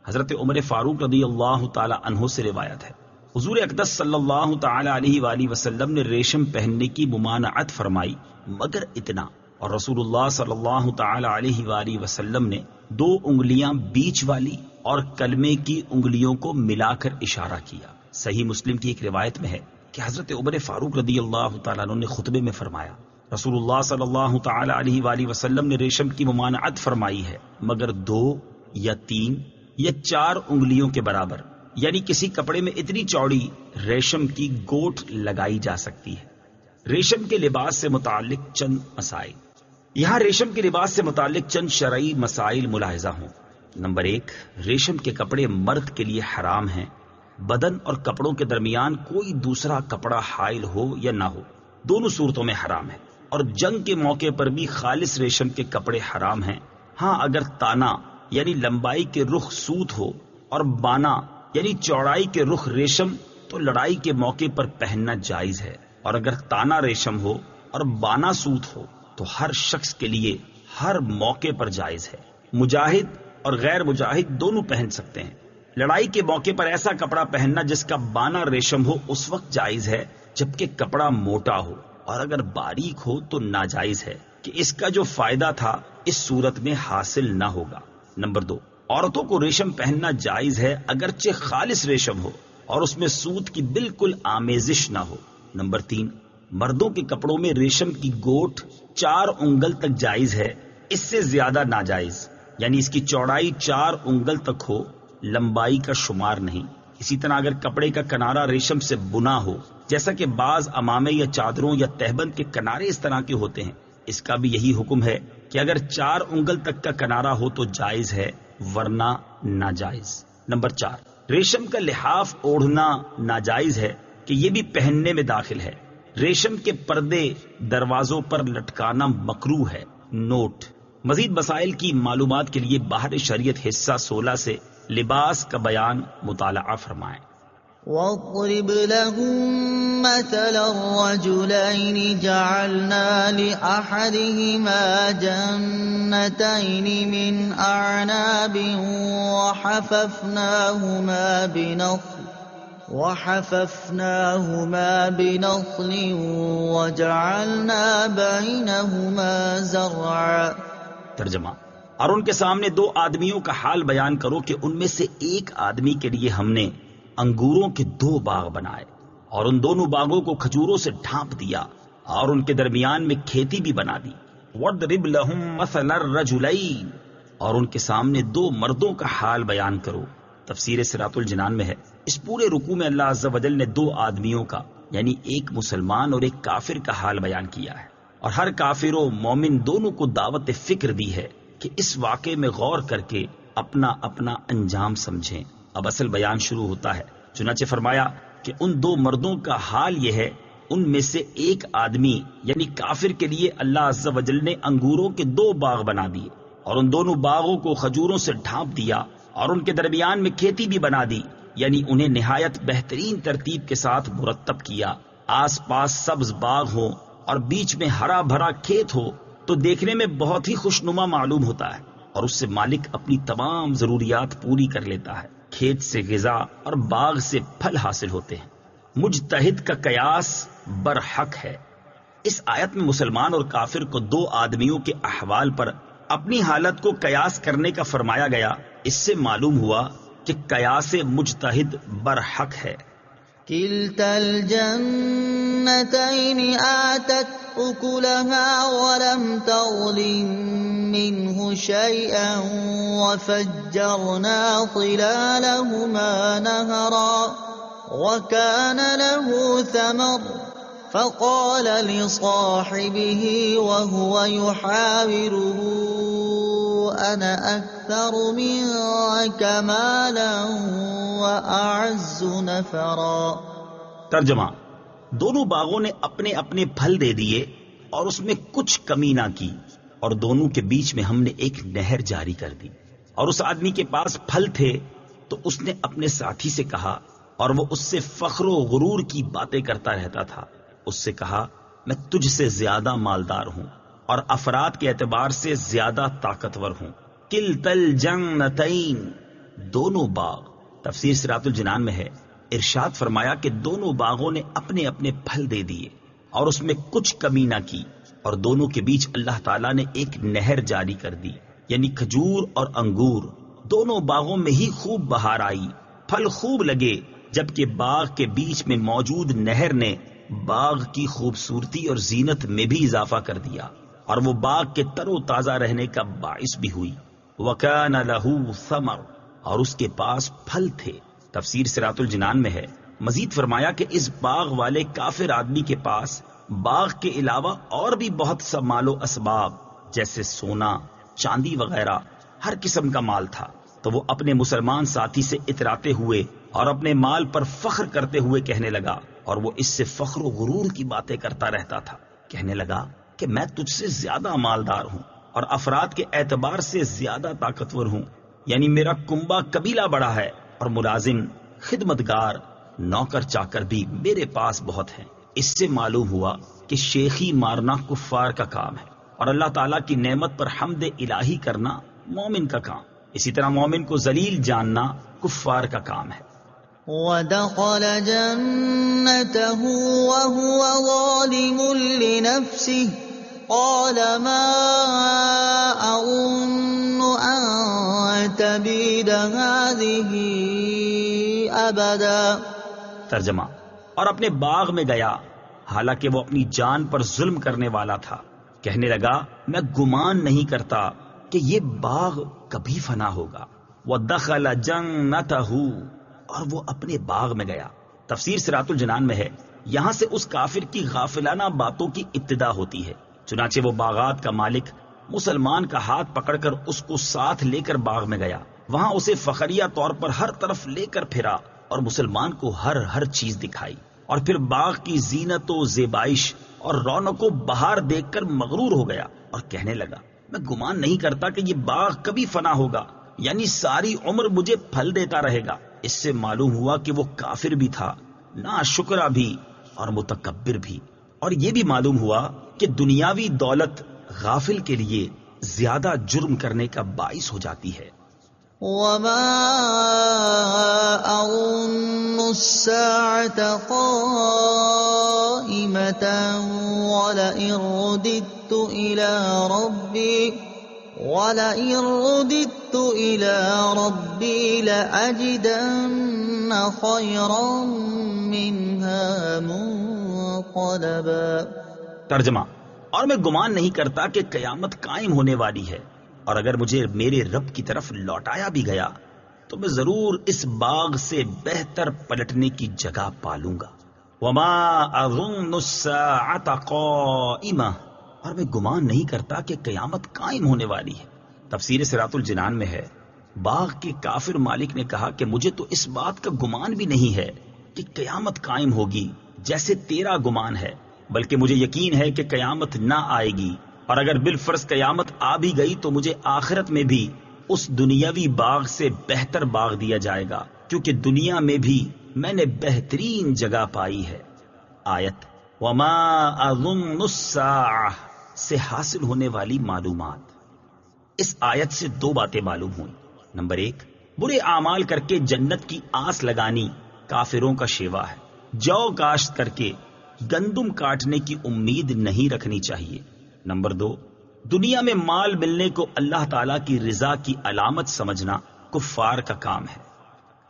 حضرت عمر فاروق رضی اللہ تعالی عنہ سے روایت ہے، حضور اقدس صلی اللہ تعالی علیہ وآلہ وسلم نے ریشم پہننے کی ممانعت فرمائی مگر اتنا، اور رسول اللہ صلی اللہ تعالی علیہ وآلہ وسلم نے 2 انگلیاں بیچ والی اور کلمے کی انگلیوں کو ملا کر اشارہ کیا۔ صحیح مسلم کی ایک روایت میں ہے کہ حضرت عمر فاروق رضی اللہ تعالیٰ عنہ نے خطبے میں فرمایا، رسول اللہ صلی اللہ تعالی علیہ وآلہ وسلم نے ریشم کی ممانعت فرمائی ہے مگر 2 یا 3 یا 4 انگلیوں کے برابر، یعنی کسی کپڑے میں اتنی چوڑی ریشم کی گوٹھ لگائی جا سکتی ہے۔ ریشم کے لباس سے متعلق چند مسائل۔ یہاں ریشم کے لباس سے متعلق چند شرعی مسائل ملاحظہ ہوں۔ نمبر 1، ریشم کے کپڑے مرد کے لیے حرام ہیں، بدن اور کپڑوں کے درمیان کوئی دوسرا کپڑا حائل ہو یا نہ ہو، دونوں صورتوں میں حرام ہے، اور جنگ کے موقع پر بھی خالص ریشم کے کپڑے حرام ہیں۔ ہاں اگر تانا یعنی لمبائی کے رخ سوت ہو اور بانا یعنی چوڑائی کے رخ ریشم تو لڑائی کے موقع پر پہننا جائز ہے، اور اگر تانا ریشم ہو اور بانا سوت ہو تو ہر شخص کے لیے ہر موقع پر جائز ہے۔ مجاہد اور غیر مجاہد دونوں پہن سکتے ہیں۔ لڑائی کے موقع پر ایسا کپڑا پہننا جس کا بانا ریشم ہو اس وقت جائز ہے جبکہ کپڑا موٹا ہو، اور اگر باریک ہو تو ناجائز ہے کہ اس کا جو فائدہ تھا اس صورت میں حاصل نہ ہوگا۔ نمبر 2، عورتوں کو ریشم پہننا جائز ہے اگرچہ خالص ریشم ہو اور اس میں سوت کی بالکل آمیزش نہ ہو۔ نمبر 3، مردوں کے کپڑوں میں ریشم کی گوٹھ 4 انگل تک جائز ہے، اس سے زیادہ ناجائز، یعنی اس کی چوڑائی 4 انگل تک ہو، لمبائی کا شمار نہیں۔ اسی طرح اگر کپڑے کا کنارہ ریشم سے بنا ہو، جیسا کہ بعض عمامے یا چادروں یا تہبند کے کنارے اس طرح کے ہوتے ہیں، اس کا بھی یہی حکم ہے کہ اگر 4 انگل تک کا کنارہ ہو تو جائز ہے ورنہ ناجائز۔ نمبر 4، ریشم کا لحاف اوڑھنا ناجائز ہے کہ یہ بھی پہننے میں داخل ہے۔ ریشم کے پردے دروازوں پر لٹکانا مکروہ ہے۔ نوٹ: مزید مسائل کی معلومات کے لیے باہر شریعت حصہ 16 سے لباس کا بیان مطالعہ فرمائیں۔ واضرب لهم مثل الرجلين جعلنا لأحدهما جنتين من أعناب وحففناهما بنخل وجعلنا بينهما زرعا۔ ترجمہ: اور ان کے سامنے 2 آدمیوں کا حال بیان کرو کہ ان میں سے ایک آدمی کے لیے ہم نے انگوروں کے 2 باغ بنائے اور ان دونوں باغوں کو کھجوروں سے ڈھانپ دیا اور ان کے درمیان میں کھیتی بھی بنا دی۔ وَاضْرِبْ لَهُمْ مَثَلَ الرَّجُلَيْنِ، اور ان کے سامنے 2 مردوں کا حال بیان کرو۔ تفسیر صراط الجنان میں ہے، اس پورے رکوع میں اللہ عز و جل نے 2 آدمیوں کا یعنی ایک مسلمان اور ایک کافر کا حال بیان کیا ہے، اور ہر کافر و مومن دونوں کو دعوت فکر دی ہے کہ اس واقعے میں غور کر کے اپنا اپنا انجام سمجھیں۔ اب اصل بیان شروع ہوتا ہے۔ چنانچہ فرمایا کہ ان 2 مردوں کا حال یہ ہے، ان میں سے ایک آدمی یعنی کافر کے لیے اللہ عز و جل نے انگوروں کے 2 باغ بنا دیے اور ان دونوں باغوں کو کھجوروں سے ڈھانپ دیا اور ان کے درمیان میں کھیتی بھی بنا دی، یعنی انہیں نہایت بہترین ترتیب کے ساتھ مرتب کیا۔ آس پاس سبز باغ ہو اور بیچ میں ہرا بھرا کھیت ہو تو دیکھنے میں بہت ہی خوشنما معلوم ہوتا ہے، اور اس سے مالک اپنی تمام ضروریات پوری کر لیتا ہے۔ کھیت سے غذا اور باغ سے پھل حاصل ہوتے ہیں۔ مجتہد کا قیاس برحق ہے۔ اس آیت میں مسلمان اور کافر کو دو آدمیوں کے احوال پر اپنی حالت کو قیاس کرنے کا فرمایا گیا۔ اس سے معلوم ہوا کہ قیاس مجتہد برحق ہے۔ كلتا الجنتين آتت أكلها ولم تظلم منه شيئا وفجرنا خلالهما نهرا وكان له ثمر فقال لصاحبه وهو يحاوره أنا أكثر منك مالا وأعز نفرا۔ ترجمہ: دونوں باغوں نے اپنے اپنے پھل دے دیے اور اس میں کچھ کمی نہ کی، اور دونوں کے بیچ میں ہم نے ایک نہر جاری کر دی۔ اور اس آدمی کے پاس پھل تھے تو اس نے اپنے ساتھی سے کہا، اور وہ اس سے فخر و غرور کی باتیں کرتا رہتا تھا، اس سے کہا میں تجھ سے زیادہ مالدار ہوں اور افراد کے اعتبار سے زیادہ طاقتور ہوں۔ کلتا الجنتین، دونوں باغ۔ تفسیر صراط الجنان میں ہے، ارشاد فرمایا کہ دونوں باغوں نے اپنے اپنے پھل دے دیے اور اس میں کچھ کمی نہ کی، اور دونوں کے بیچ اللہ تعالیٰ نے ایک نہر جاری کر دی، یعنی کھجور اور انگور۔ دونوں باغوں میں ہی خوب بہار آئی، پھل خوب لگے، جبکہ باغ کے بیچ میں موجود نہر نے باغ کی خوبصورتی اور زینت میں بھی اضافہ کر دیا، اور وہ باغ کے تر و تازہ رہنے کا باعث بھی ہوئی۔ وَكَانَ لَهُ ثَمَرٌ، اور اس کے پاس پھل تھے۔ تفسیر صراط الجنان میں ہے، مزید فرمایا کہ اس باغ والے کافر آدمی کے پاس باغ کے علاوہ اور بھی بہت سا مال و اسباب جیسے سونا، چاندی وغیرہ ہر قسم کا مال تھا، تو وہ اپنے مسلمان ساتھی سے اتراتے ہوئے اور اپنے مال پر فخر کرتے ہوئے کہنے لگا، اور وہ اس سے فخر و غرور کی باتیں کرتا رہتا تھا، کہنے لگا کہ میں تجھ سے زیادہ مالدار ہوں اور افراد کے اعتبار سے زیادہ طاقتور ہوں، یعنی میرا کنبہ قبیلہ بڑا ہے اور ملازم، خدمتگار، نوکر چاکر بھی میرے پاس بہت ہیں۔ اس سے معلوم ہوا کہ شیخی مارنا کفار کا کام ہے، اور اللہ تعالیٰ کی نعمت پر حمد الہی کرنا مومن کا کام، اسی طرح مومن کو ذلیل جاننا کفار کا کام ہے۔ وَدَخَلَ جَنَّتَهُ وَهُوَ ظَالِمٌ لِنَفْسِهِ قَالَ مَا أَظُنُّ أَن تَبِيدَ هَٰذِهِ أَبَدًا۔ ترجمہ: اور اپنے باغ میں گیا حالانکہ وہ اپنی جان پر ظلم کرنے والا تھا، کہنے لگا میں گمان نہیں کرتا کہ یہ باغ کبھی فنا ہوگا۔ وَدَخَلَ جَنَّتَهُ، اور وہ اپنے باغ میں گیا۔ تفسیر صراط الجنان میں ہے، یہاں سے اس کافر کی غافلانہ باتوں کی ابتدا ہوتی ہے۔ چنانچہ وہ باغات کا مالک مسلمان کا ہاتھ پکڑ کر اس کو ساتھ لے کر باغ میں گیا، وہاں اسے فخریہ طور پر ہر طرف لے کر پھرا اور مسلمان کو ہر چیز دکھائی، اور پھر باغ کی زینت و زیبائش اور رونق و بہار دیکھ کر مغرور ہو گیا اور کہنے لگا میں گمان نہیں کرتا کہ یہ باغ کبھی فنا ہوگا، یعنی ساری عمر مجھے پھل دیتا رہے گا۔ اس سے معلوم ہوا کہ وہ کافر بھی تھا، ناشکرا بھی اور متکبر بھی، اور یہ بھی معلوم ہوا کہ دنیاوی دولت غافل کے لیے زیادہ جرم کرنے کا باعث ہو جاتی ہے۔ وَمَا أَظُنُّ السَّاعَةَ قَائِمَةً وَلَئِن رُّدِدتُّ إِلَىٰ رَبِّي لَأَجِدَنَّ خَيْرًا مِّنْهَا مُنقَلَبًا۔ ترجمہ: اور میں گمان نہیں کرتا کہ قیامت قائم ہونے والی ہے، اور اگر مجھے میرے رب کی طرف لوٹایا بھی گیا تو میں ضرور اس باغ سے بہتر پلٹنے کی جگہ پالوں گا۔ وما اظن الساعة قائمة، اور میں گمان نہیں کرتا کہ قیامت قائم ہونے والی ہے۔ تفسیر صراط الجنان میں ہے، باغ کے کافر مالک نے کہا کہ مجھے تو اس بات کا گمان بھی نہیں ہے کہ قیامت قائم ہوگی جیسے تیرا گمان ہے، بلکہ مجھے یقین ہے کہ قیامت نہ آئے گی، اور اگر بالفرض قیامت آ بھی گئی تو مجھے آخرت میں بھی اس دنیاوی باغ سے بہتر باغ دیا جائے گا، کیونکہ دنیا میں بھی میں نے بہترین جگہ پائی ہے۔ آیت وما اظن الساعہ سے حاصل ہونے والی معلومات۔ اس آیت سے دو باتیں معلوم ہوئیں۔ نمبر 1، برے اعمال کر کے جنت کی آس لگانی کافروں کا شیوا ہے۔ جو کاشت کر کے گندم کاٹنے کی امید نہیں رکھنی چاہیے۔ نمبر 2، دنیا میں مال ملنے کو اللہ تعالیٰ کی رضا کی علامت سمجھنا کفار کا کام ہے۔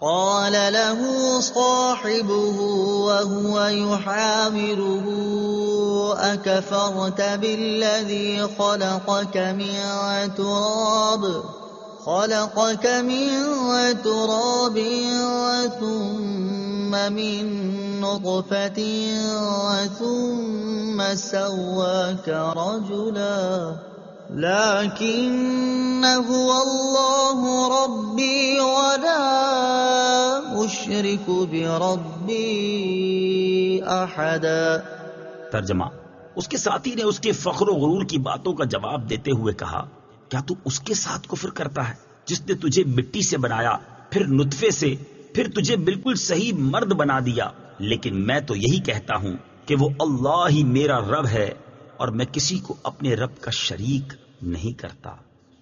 قال له صاحبه وهو يحاوره أكفرت بالذي خلقك من تراب ثم من نطفة ثم سواك رجلا لكن هو الله ربي ولا أشرك بربي أحدا۔ ترجمہ، اس کے ساتھی نے اس کے فخر و غرور کی باتوں کا جواب دیتے ہوئے کہا، کیا تو اس کے ساتھ کفر کرتا ہے جس نے تجھے مٹی سے بنایا، پھر نطفے سے، پھر تجھے بالکل صحیح مرد بنا دیا؟ لیکن میں تو یہی کہتا ہوں کہ وہ اللہ ہی میرا رب ہے اور میں کسی کو اپنے رب کا شریک نہیں کرتا۔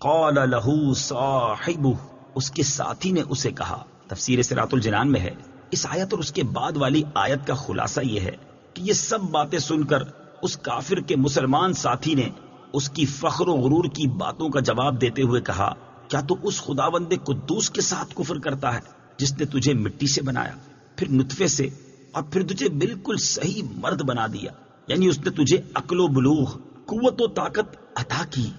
قال له صاحبہ، اس کے ساتھی نے اسے کہا۔ تفسیر صراط الجنان میں ہے، اس آیت اور اس کے بعد والی آیت کا خلاصہ یہ ہے کہ یہ سب باتیں سن کر اس کافر کے مسلمان ساتھی نے اس کی فخر و غرور کی باتوں کا جواب دیتے ہوئے کہا، کیا تو اس خداوند قدوس کے ساتھ کفر کرتا ہے جس نے تجھے مٹی سے بنایا، پھر نطفے سے، اور پھر تجھے بالکل صحیح مرد بنا دیا؟ یعنی اس نے تجھے عقل و بلوغ، قوت و طاقت عطا کی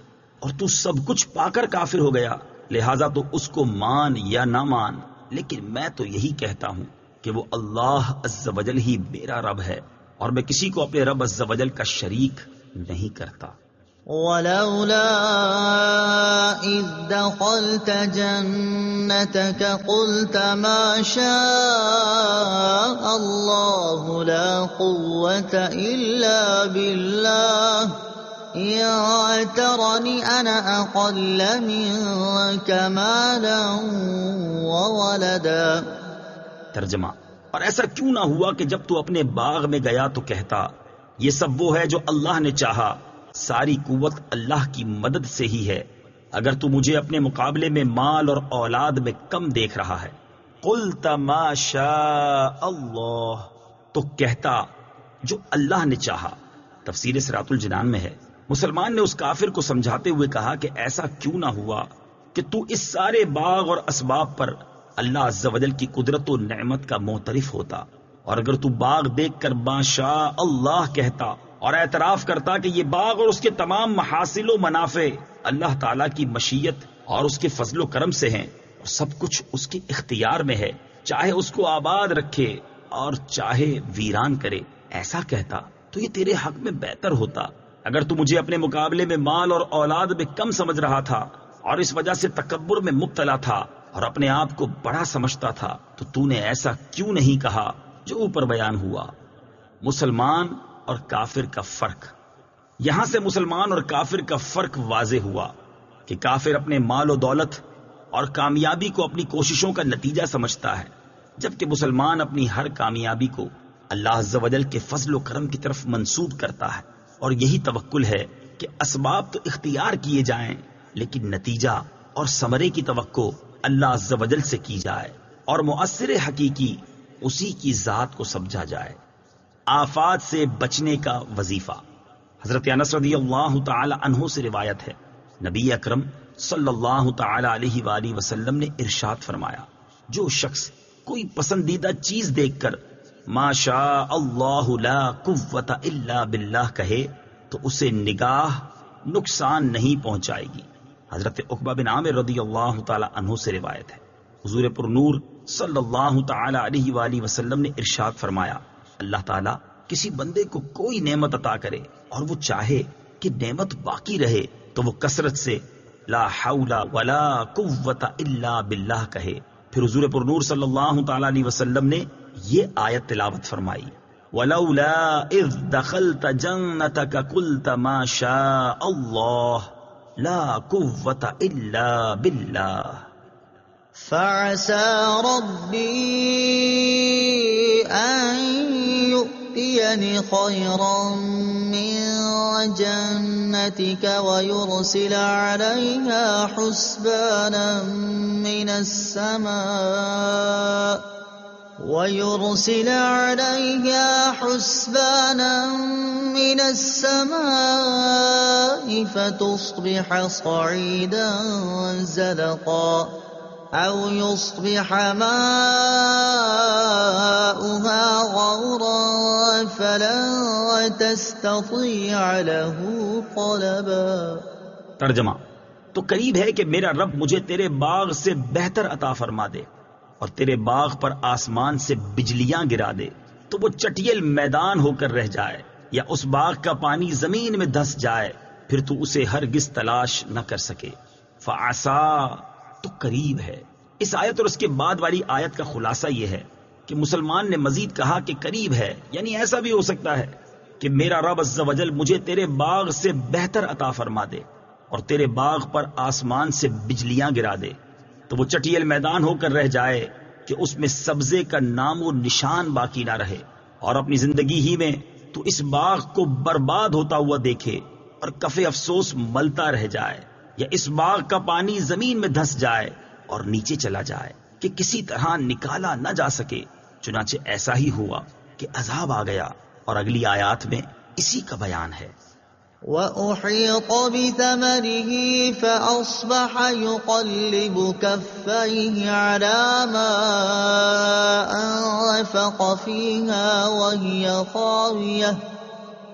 اور تو سب کچھ پا کر کافر ہو گیا، لہٰذا تو اس کو مان یا نہ مان، لیکن میں تو یہی کہتا ہوں کہ وہ اللہ عز و جل ہی میرا رب ہے اور میں کسی کو اپنے رب عز و جل کا شریک نہیں کرتا۔ ولولا إذ دخلت جنتك قلت ما شاء الله لا قوة إلا بالله إن ترني أنا أقل منك مالا وولدا۔ ترجمہ، اور ایسا کیوں نہ ہوا کہ جب تو اپنے باغ میں گیا تو کہتا، یہ سب وہ ہے جو اللہ نے چاہا، ساری قوت اللہ کی مدد سے ہی ہے، اگر تو مجھے اپنے مقابلے میں مال اور اولاد میں کم دیکھ رہا ہے۔ قلت ما شاء اللہ، تو کہتا جو اللہ نے چاہا۔ تفسیر صراط الجنان میں ہے، مسلمان نے اس کافر کو سمجھاتے ہوئے کہا کہ ایسا کیوں نہ ہوا کہ تو اس سارے باغ اور اسباب پر اللہ عز و جل کی قدرت و نعمت کا معترف ہوتا، اور اگر تو باغ دیکھ کر ما شاء اللہ کہتا اور اعتراف کرتا کہ یہ باغ اور اس کے تمام محاصل و منافع اللہ تعالیٰ کی مشیت اور اس کے فضل و کرم سے ہیں اور سب کچھ اس کے اختیار میں ہے، چاہے اس کو آباد رکھے اور چاہے ویران کرے، ایسا کہتا تو یہ تیرے حق میں بہتر ہوتا۔ اگر تو مجھے اپنے مقابلے میں مال اور اولاد میں کم سمجھ رہا تھا اور اس وجہ سے تکبر میں مبتلا تھا اور اپنے آپ کو بڑا سمجھتا تھا تو نے ایسا کیوں نہیں کہا جو اوپر بیان ہوا۔ مسلمان اور کافر کا فرق۔ یہاں سے مسلمان اور کافر کا فرق واضح ہوا کہ کافر اپنے مال و دولت اور کامیابی کو اپنی کوششوں کا نتیجہ سمجھتا ہے، جبکہ مسلمان اپنی ہر کامیابی کو اللہ عز و جل کے فضل و کرم کی طرف منسوب کرتا ہے، اور یہی توکل ہے کہ اسباب تو اختیار کیے جائیں لیکن نتیجہ اور ثمرے کی توقع اللہ عز و جل سے کی جائے اور مؤثر حقیقی اسی کی ذات کو سمجھا جائے۔ آفات سے بچنے کا وظیفہ۔ حضرت انس رضی اللہ تعالی عنہ سے روایت ہے، نبی اکرم صلی اللہ تعالی علیہ وآلہ وسلم نے ارشاد فرمایا، جو شخص کوئی پسندیدہ چیز دیکھ کر ما شاء اللہ لا قوت الا باللہ کہے تو اسے نگاہ نقصان نہیں پہنچائے گی۔ حضرت عقبہ بن عامر رضی اللہ تعالی عنہ سے روایت ہے، حضور پر نور صلی اللہ تعالی علیہ وآلہ وسلم نے ارشاد فرمایا، اللہ تعالیٰ کسی بندے کو کوئی نعمت عطا کرے اور وہ چاہے کہ نعمت باقی رہے تو وہ کثرت سے لا حول ولا قوت الا باللہ کہے۔ پھر حضور پر نور صلی اللہ تعالی علیہ وسلم نے یہ آیت تلاوت فرمائی، وَلَوْلَا إِذْ دَخَلْتَ جَنَّتَكَ قُلْتَ مَا شَاءَ اللَّهُ لَا قُوَّةَ إِلَّا بِاللَّهِ فَعَسَى رَبِّي أَن يُؤْتِيَنِ خَيْرًا مِّن جَنَّتِكَ وَيُرْسِلَ عَلَيْهَا حُسْبَانًا مِّنَ السَّمَاءِ ويرسل عليها حسبانا من السماء فتصبح صعيدا زلقا أو يصبح ماؤها غورا فلن تستطيع له طلبا. ترجمہ: تو قریب ہے کہ میرا رب مجھے تیرے باغ سے بہتر عطا فرما دے اور تیرے باغ پر آسمان سے بجلیاں گرا دے تو وہ چٹیل میدان ہو کر رہ جائے، یا اس باغ کا پانی زمین میں دھس جائے، پھر تو اسے ہرگز تلاش نہ کر سکے. فعسا، تو قریب ہے. اس آیت اور اس کے بعد والی آیت کا خلاصہ یہ ہے کہ مسلمان نے مزید کہا کہ قریب ہے، یعنی ایسا بھی ہو سکتا ہے کہ میرا رب عز و جل مجھے تیرے باغ سے بہتر عطا فرما دے اور تیرے باغ پر آسمان سے بجلیاں گرا دے تو وہ چٹیل میدان ہو کر رہ جائے کہ اس میں سبزے کا نام و نشان باقی نہ رہے، اور اپنی زندگی ہی میں تو اس باغ کو برباد ہوتا ہوا دیکھے اور کف افسوس ملتا رہ جائے، یا اس باغ کا پانی زمین میں دھس جائے اور نیچے چلا جائے کہ کسی طرح نکالا نہ جا سکے. چنانچہ ایسا ہی ہوا کہ عذاب آ گیا، اور اگلی آیات میں اسی کا بیان ہے. وَأُحِيطَ بِثَمَرِهِ فَأَصْبَحَ يُقَلِّبُ كَفَّيْهِ عَلَى مَا أَنفَقَ فِيهَا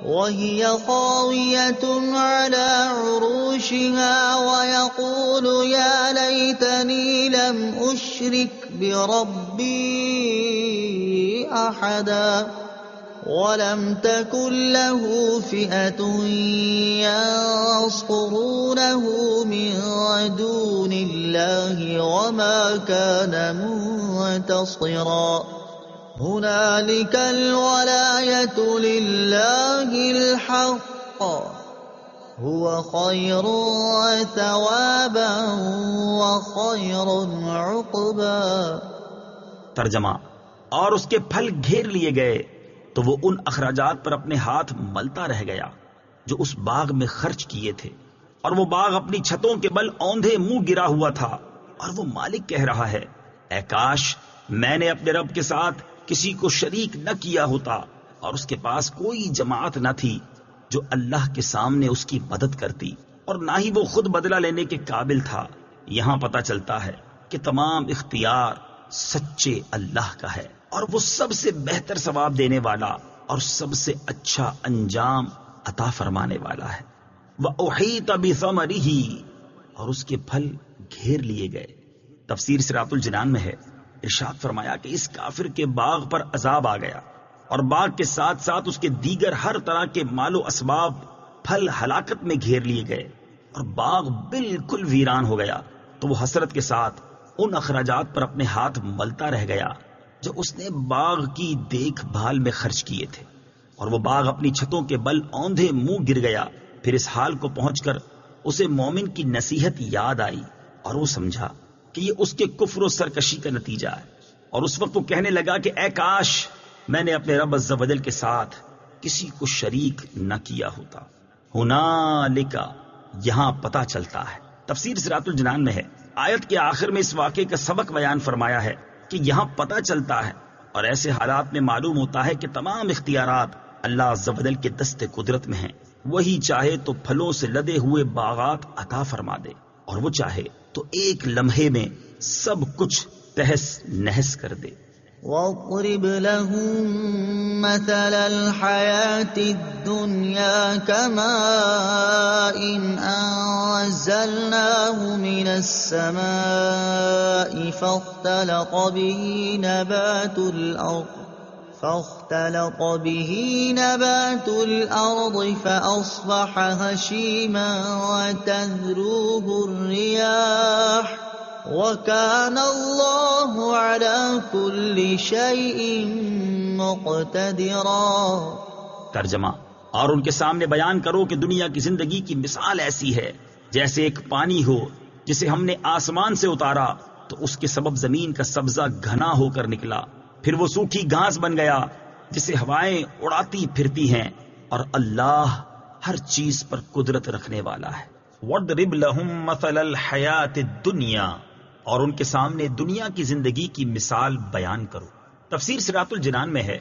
وَهِيَ خَاوِيَةٌ عَلَى عُرُوشِهَا وَيَقُولُ يَا لَيْتَنِي لَمْ أُشْرِكْ بِرَبِّي أَحَدًا وَلَمْ تَكُنْ لَهُ فِئَةٌ يَنصُرُونَهُ مِنْ دُونِ اللَّهِ وَمَا كَانَ مُنتَصِرًا. هُنَالِكَ الْوَلَايَةُ لِلَّهِ الْحَقِّ هُوَ خَيْرٌ ثَوَابًا وَخَيْرٌ عُقْبًا. ترجمہ: اور اس کے پھل گھیر لیے گئے تو وہ ان اخراجات پر اپنے ہاتھ ملتا رہ گیا جو اس باغ میں خرچ کیے تھے، اور وہ باغ اپنی چھتوں کے بل اوندھے منہ گرا ہوا تھا، اور وہ مالک کہہ رہا ہے اے کاش میں نے اپنے رب کے ساتھ کسی کو شریک نہ کیا ہوتا، اور اس کے پاس کوئی جماعت نہ تھی جو اللہ کے سامنے اس کی مدد کرتی، اور نہ ہی وہ خود بدلہ لینے کے قابل تھا. یہاں پتہ چلتا ہے کہ تمام اختیار سچے اللہ کا ہے، اور وہ سب سے بہتر ثواب دینے والا اور سب سے اچھا انجام عطا فرمانے والا ہے. وَأُحِيطَ بِثَمَرِهِ، اور اس کے پھل گھیر لیے گئے. تفسیر صراط الجنان میں ہے، ارشاد فرمایا کہ اس کافر کے باغ پر عذاب آ گیا، اور باغ کے ساتھ ساتھ اس کے دیگر ہر طرح کے مال و اسباب پھل ہلاکت میں گھیر لیے گئے، اور باغ بالکل ویران ہو گیا. تو وہ حسرت کے ساتھ ان اخراجات پر اپنے ہاتھ ملتا رہ گیا جو اس نے باغ کی دیکھ بھال میں خرچ کیے تھے، اور وہ باغ اپنی چھتوں کے بل اوندھے منہ گر گیا. پھر اس حال کو پہنچ کر اسے مومن کی نصیحت یاد آئی، اور وہ سمجھا کہ یہ اس کے کفر و سرکشی کا نتیجہ ہے، اور اس وقت وہ کہنے لگا کہ اے کاش میں نے اپنے رب عز و جل کے ساتھ کسی کو شریک نہ کیا ہوتا. ہنالک، یہاں پتہ چلتا ہے. تفسیر صراط الجنان میں ہے، آیت کے آخر میں اس واقعے کا سبق بیان فرمایا ہے کہ یہاں پتہ چلتا ہے، اور ایسے حالات میں معلوم ہوتا ہے کہ تمام اختیارات اللہ عز و جل کے دست قدرت میں ہیں. وہی چاہے تو پھلوں سے لدے ہوئے باغات عطا فرما دے، اور وہ چاہے تو ایک لمحے میں سب کچھ تہس نہس کر دے. وَاضْرِبْ لَهُم مَّثَلَ الْحَيَاةِ الدُّنْيَا كَمَاءٍ أَنزَلْنَاهُ مِنَ السَّمَاءِ فَاخْتَلَطَ بِهِ نَبَاتُ الْأَرْضِ فَأَصْبَحَ هَشِيمًا وَتَذْرُوهُ الرِّيَاحُ وَكَانَ اللَّهُ عَلَى كُلِّ شَيْءٍ مُقْتَدِرًا. ترجمہ: اور ان کے سامنے بیان کرو کہ دنیا کی زندگی کی مثال ایسی ہے جیسے ایک پانی ہو جسے ہم نے آسمان سے اتارا تو اس کے سبب زمین کا سبزہ گھنا ہو کر نکلا، پھر وہ سوکھی گھاس بن گیا جسے ہوائیں اڑاتی پھرتی ہیں، اور اللہ ہر چیز پر قدرت رکھنے والا ہے. وَاضْرِبْ لَهُم مَّثَلَ الْحَيَاةِ الدُّنْيَا، اور ان کے سامنے دنیا کی زندگی کی مثال بیان کرو. تفسیر صراط الجنان میں ہے،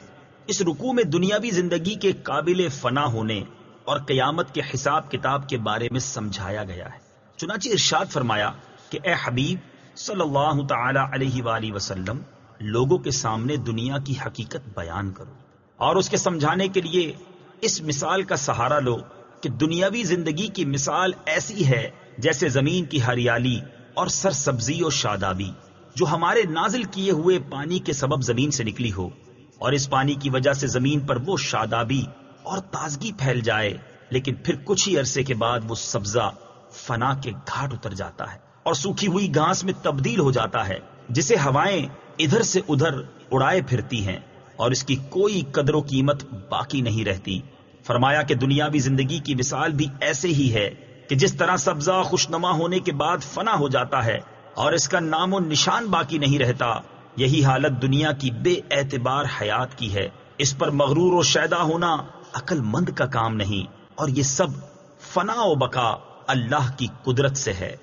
اس رکوع میں دنیاوی زندگی کے قابل فنا ہونے اور قیامت کے حساب کتاب کے بارے میں سمجھایا گیا ہے۔ چنانچہ ارشاد فرمایا کہ اے حبیب صلی اللہ تعالی علیہ وآلہ وسلم، لوگوں کے سامنے دنیا کی حقیقت بیان کرو اور اس کے سمجھانے کے لیے اس مثال کا سہارا لو کہ دنیاوی زندگی کی مثال ایسی ہے جیسے زمین کی ہریالی اور سرسبزی و شادابی جو ہمارے نازل کیے ہوئے پانی کے سبب زمین سے نکلی ہو، اور اس پانی کی وجہ سے زمین پر وہ شادابی اور تازگی پھیل جائے، لیکن پھر کچھ ہی عرصے کے بعد وہ سبزہ فنا کے گھاٹ اتر جاتا ہے اور سوکھی ہوئی گھاس میں تبدیل ہو جاتا ہے، جسے ہوائیں ادھر سے ادھر اڑائے پھرتی ہیں اور اس کی کوئی قدر و قیمت باقی نہیں رہتی۔ فرمایا کہ دنیاوی زندگی کی مثال بھی ایسے ہی ہے کہ جس طرح سبزہ خوشنما ہونے کے بعد فنا ہو جاتا ہے اور اس کا نام و نشان باقی نہیں رہتا، یہی حالت دنیا کی بے اعتبار حیات کی ہے۔ اس پر مغرور و شیدا ہونا عقل مند کا کام نہیں، اور یہ سب فنا و بقا اللہ کی قدرت سے ہے۔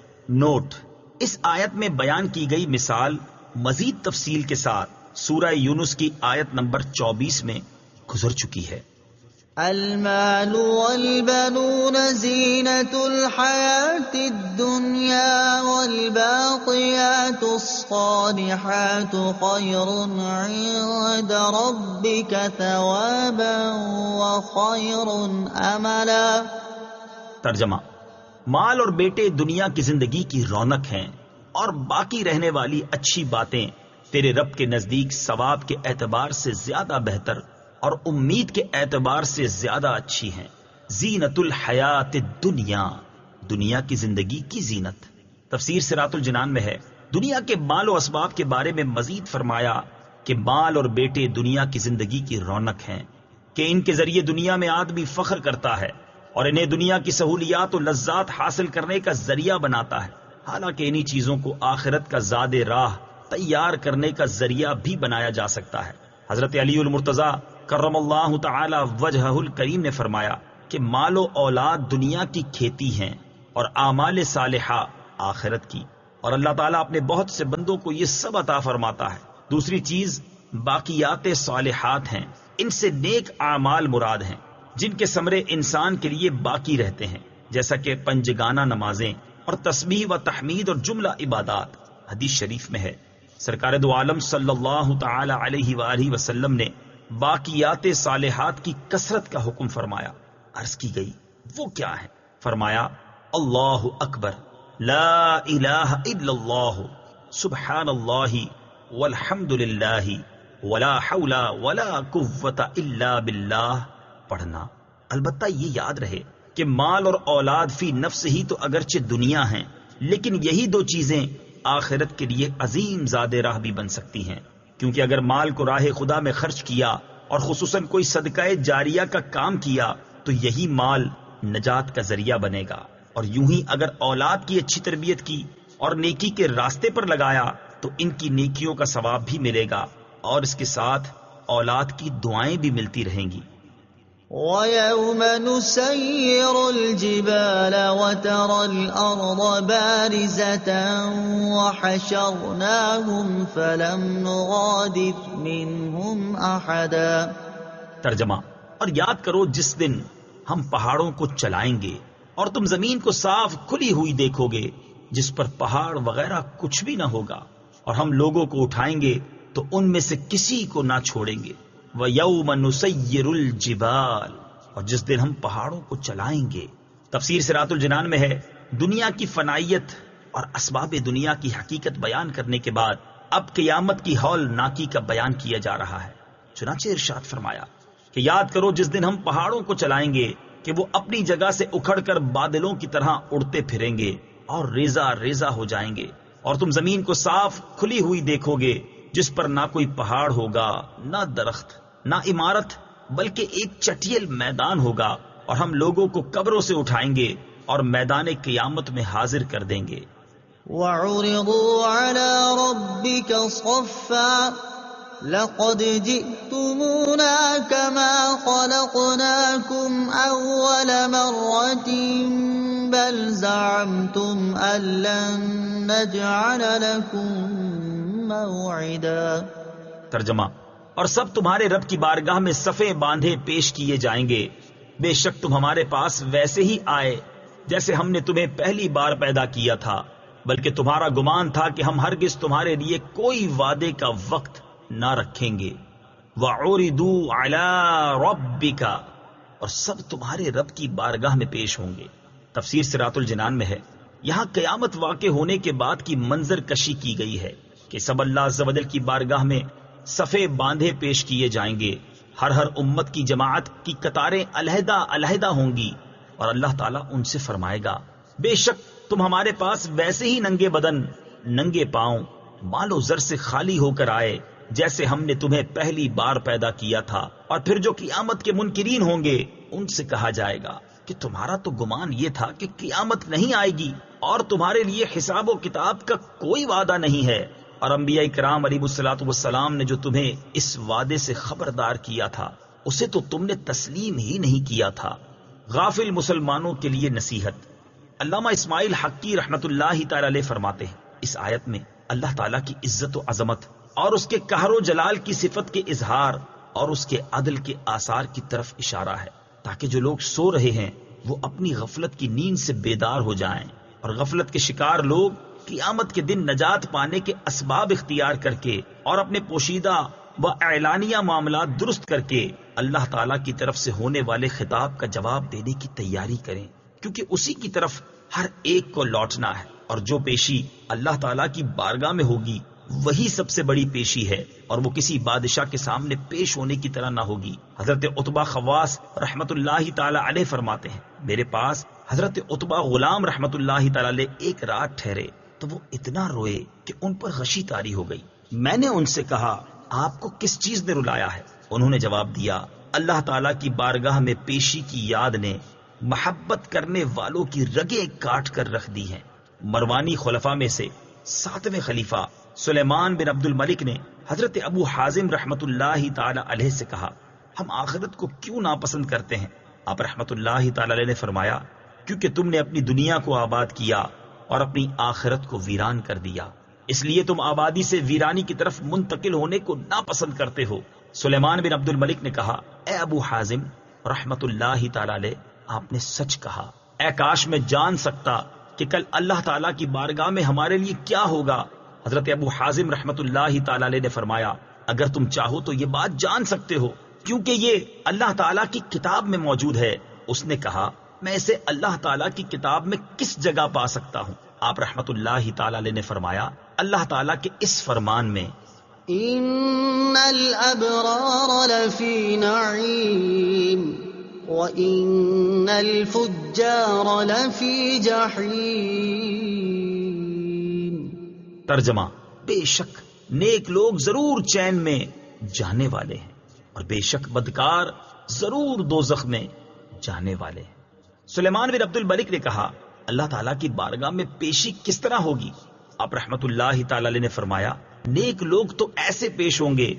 نوٹ: اس آیت میں بیان کی گئی مثال مزید تفصیل کے ساتھ سورہ یونس کی آیت نمبر 24 میں گزر چکی ہے۔ المال والبنون زینة الحیاة الدنیا والباقیات الصالحات خیر عند ربک ثوابا وخیر املا۔ ترجمہ: مال اور بیٹے دنیا کی زندگی کی رونق ہیں، اور باقی رہنے والی اچھی باتیں تیرے رب کے نزدیک ثواب کے اعتبار سے زیادہ بہتر اور امید کے اعتبار سے زیادہ اچھی ہیں۔ زینت الحیات الدنیا، دنیا کی زندگی کی زینت۔ تفسیر صراط الجنان میں ہے، دنیا کے مال و اسباب کے بارے میں مزید فرمایا کہ مال اور بیٹے دنیا کی زندگی کی رونق ہیں، کہ ان کے ذریعے دنیا میں آدمی فخر کرتا ہے اور انہیں دنیا کی سہولیات و لذات حاصل کرنے کا ذریعہ بناتا ہے، حالانکہ انہی چیزوں کو آخرت کا زاد راہ تیار کرنے کا ذریعہ بھی بنایا جا سکتا ہے۔ حضرت علی المرتضیٰ کرم اللہ تعالی وجہہ الکریم نے فرمایا کہ مال و اولاد دنیا کی کھیتی ہیں اور اعمال صالحہ آخرت کی، اور اللہ تعالیٰ اپنے بہت سے بندوں کو یہ سب عطا فرماتا ہے۔ دوسری چیز باقیات صالحات ہیں، ان سے نیک اعمال مراد ہیں جن کے ثمرے انسان کے لیے باقی رہتے ہیں، جیسا کہ پنجگانہ نمازیں اور تسبیح و تحمید اور جملہ عبادات۔ حدیث شریف میں ہے، سرکار دو عالم صلی اللہ تعالی علیہ وآلہ وسلم نے باقیات صالحات کی کثرت کا حکم فرمایا۔ عرض کی گئی وہ کیا ہے؟ فرمایا اللہ اکبر، لا الہ الا اللہ، سبحان اللہ والحمد للہ، ولا حول ولا قوة الا باللہ پڑھنا۔ البتہ یہ یاد رہے کہ مال اور اولاد فی نفس ہی تو اگرچہ دنیا ہیں، لیکن یہی دو چیزیں آخرت کے لیے عظیم زاد راہ بھی بن سکتی ہیں، کیونکہ اگر مال کو راہ خدا میں خرچ کیا اور خصوصاً کوئی صدقہ جاریہ کا کام کیا تو یہی مال نجات کا ذریعہ بنے گا، اور یوں ہی اگر اولاد کی اچھی تربیت کی اور نیکی کے راستے پر لگایا تو ان کی نیکیوں کا ثواب بھی ملے گا، اور اس کے ساتھ اولاد کی دعائیں بھی ملتی رہیں گی۔ وَيَوْمَ نُسَيِّرُ الْجِبَالَ وَتَرَى الْأَرْضَ بَارِزَةً وَحَشَرْنَاهُمْ فَلَمْ نُغَادِرْ مِنْهُمْ أَحَدًا۔ ترجمہ: اور یاد کرو جس دن ہم پہاڑوں کو چلائیں گے اور تم زمین کو صاف کھلی ہوئی دیکھو گے جس پر پہاڑ وغیرہ کچھ بھی نہ ہوگا، اور ہم لوگوں کو اٹھائیں گے تو ان میں سے کسی کو نہ چھوڑیں گے۔ وَيَوْمَ نُسَيِّرُ الْجِبَالَ، اور جس دن ہم پہاڑوں کو چلائیں گے۔ تفسیر صراط الجنان میں ہے، دنیا کی فنائیت اور اسباب دنیا کی حقیقت بیان کرنے کے بعد اب قیامت کی ہول ناکی کا بیان کیا جا رہا ہے۔ چنانچہ ارشاد فرمایا کہ یاد کرو جس دن ہم پہاڑوں کو چلائیں گے کہ وہ اپنی جگہ سے اکھڑ کر بادلوں کی طرح اڑتے پھریں گے اور ریزہ ریزہ ہو جائیں گے، اور تم زمین کو صاف کھلی ہوئی دیکھو گے جس پر نہ کوئی پہاڑ ہوگا، نہ درخت، نہ عمارت، بلکہ ایک چٹیل میدان ہوگا، اور ہم لوگوں کو قبروں سے اٹھائیں گے اور میدان قیامت میں حاضر کر دیں گے۔ وَعُرِضُوا عَلَى رَبِّكَ صَفًّا لَقَدْ جِئْتُمُونَا كَمَا خَلَقْنَاكُمْ أَوَّلَ مَرَّةٍ بَلْ زَعَمْتُمْ أَن لَّن نَّجْعَلَ لَكُم موعدا۔ ترجمہ: اور سب تمہارے رب کی بارگاہ میں صفیں باندھے پیش کیے جائیں گے. بے شک تم ہمارے پاس ویسے ہی آئے جیسے ہم نے تمہیں پہلی بار پیدا کیا تھا، بلکہ تمہارا گمان تھا کہ ہم ہرگز تمہارے لیے کوئی وعدے کا وقت نہ رکھیں گے. وَعُرِضُوا عَلَىٰ رَبِّكَ، اور سب تمہارے رب کی بارگاہ میں پیش ہوں گے. تفسیر صراط الجنان میں ہے، یہاں قیامت واقع ہونے کے بعد کی منظر کشی کی گئی ہے کہ سب اللہ عز و جل کی بارگاہ میں صفے باندھے پیش کیے جائیں گے. ہر امت کی جماعت کی قطاریں علیحدہ علیحدہ ہوں گی، اور اللہ تعالیٰ ان سے فرمائے گا بے شک تم ہمارے پاس ویسے ہی ننگے بدن، ننگے پاؤں، مال و زر سے خالی ہو کر آئے جیسے ہم نے تمہیں پہلی بار پیدا کیا تھا. اور پھر جو قیامت کے منکرین ہوں گے ان سے کہا جائے گا کہ تمہارا تو گمان یہ تھا کہ قیامت نہیں آئے گی اور تمہارے لیے حساب و کتاب کا کوئی وعدہ نہیں ہے، اور انبیاء کرام علیہ الصلوۃ والسلام نے جو تمہیں اس وعدے سے خبردار کیا تھا اسے تو تم نے تسلیم ہی نہیں کیا تھا. غافل مسلمانوں کے لیے نصیحت. علامہ اسماعیل حقی رحمت اللہ تعالی علیہ فرماتے ہیں اس آیت میں اللہ تعالیٰ کی عزت و عظمت اور اس کے قہر و جلال کی صفت کے اظہار اور اس کے عدل کے آثار کی طرف اشارہ ہے، تاکہ جو لوگ سو رہے ہیں وہ اپنی غفلت کی نیند سے بیدار ہو جائیں، اور غفلت کے شکار لوگ قیامت کے دن نجات پانے کے اسباب اختیار کر کے اور اپنے پوشیدہ و اعلانیہ معاملات درست کر کے اللہ تعالیٰ کی طرف سے ہونے والے خطاب کا جواب دینے کی تیاری کریں، کیونکہ اسی کی طرف ہر ایک کو لوٹنا ہے، اور جو پیشی اللہ تعالیٰ کی بارگاہ میں ہوگی وہی سب سے بڑی پیشی ہے، اور وہ کسی بادشاہ کے سامنے پیش ہونے کی طرح نہ ہوگی. حضرت عتبہ خواص رحمت اللہ تعالی علیہ فرماتے ہیں میرے پاس حضرت عتبہ غلام رحمت اللہ تعالی علیہ ایک رات ٹھہرے تو وہ اتنا روئے کہ ان پر غشی طاری ہو گئی. میں نے ان سے کہا آپ کو کس چیز نے رلایا ہے؟ انہوں نے جواب دیا اللہ تعالیٰ کی بارگاہ میں پیشی کی یاد نے محبت کرنے والوں کی رگیں کاٹ کر رکھ دی ہیں. مروانی خلفاء میں سے 7ویں خلیفہ سلیمان بن عبد الملک نے حضرت ابو حازم رحمت اللہ تعالی علیہ سے کہا ہم آخرت کو کیوں ناپسند کرتے ہیں؟ آپ رحمت اللہ تعالی علیہ نے فرمایا کیونکہ تم نے اپنی دنیا کو آباد کیا اور اپنی آخرت کو ویران کر دیا، اس لیے تم آبادی سے ویرانی کی طرف منتقل ہونے کو ناپسند کرتے ہو. سلیمان بن عبد الملک نے کہا اے ابو حازم رحمت اللہ تعالی علیہ، آپ نے سچ کہا. اے کاش میں جان سکتا کہ کل اللہ تعالیٰ کی بارگاہ میں ہمارے لیے کیا ہوگا. حضرت ابو حازم رحمت اللہ تعالی علیہ نے فرمایا اگر تم چاہو تو یہ بات جان سکتے ہو کیونکہ یہ اللہ تعالیٰ کی کتاب میں موجود ہے. اس نے کہا میں اسے اللہ تعالیٰ کی کتاب میں کس جگہ پا سکتا ہوں؟ آپ رحمت اللہ تعالی علیہ نے فرمایا اللہ تعالیٰ کے اس فرمان میں ان الابرار لفی نعیم وان الفجار لفی جحیم. ترجمہ بے شک نیک لوگ ضرور چین میں جانے والے ہیں اور بے شک بدکار ضرور دوزخ میں جانے والے ہیں. سلیمان بن عبد الملک نے کہا اللہ تعالیٰ کی بارگاہ میں پیشی کس طرح ہوگی؟ آپ رحمت اللہ تعالی علیہ نے فرمایا نیک لوگ تو ایسے پیش ہوں گے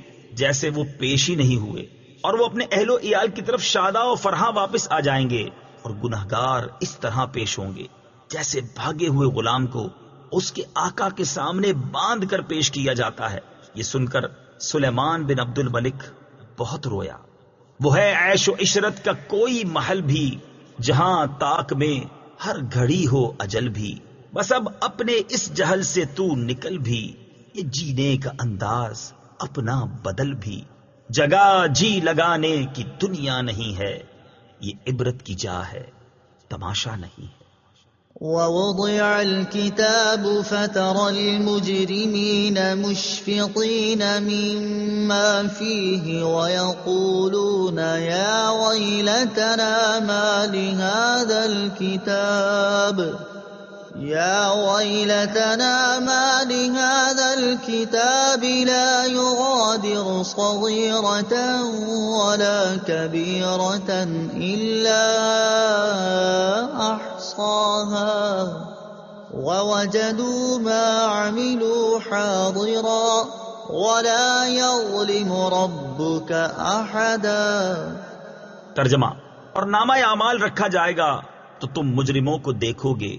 جیسے وہ پیش ہی نہیں ہوئے، اور وہ اپنے اہل و عیال کی طرف شاداں و فرحاں واپس آ جائیں گے، اور گنہگار اس طرح پیش ہوں گے جیسے بھاگے ہوئے غلام کو اس کے آقا کے سامنے باندھ کر پیش کیا جاتا ہے. یہ سن کر سلیمان بن عبد الملک بہت رویا. وہ ہے عیش و عشرت کا کوئی محل بھی جہاں تاک میں ہر گھڑی ہو اجل بھی، بس اب اپنے اس جہل سے تو نکل بھی، یہ جینے کا انداز اپنا بدل بھی. جگہ جی لگانے کی دنیا نہیں ہے، یہ عبرت کی جا ہے تماشا نہیں ہے. ووضع الكتاب فترى المجرمين مشفقين مما فيه ويقولون يا ويلتنا ما لهذا الكتاب لا يغادر صغيرة ولا كبيرة إلا أحصاها ووجدوا ما عملوا حاضرا ولا يظلم ربك أحدا. ترجمہ اور نامہ اعمال رکھا جائے گا تو تم مجرموں کو دیکھو گے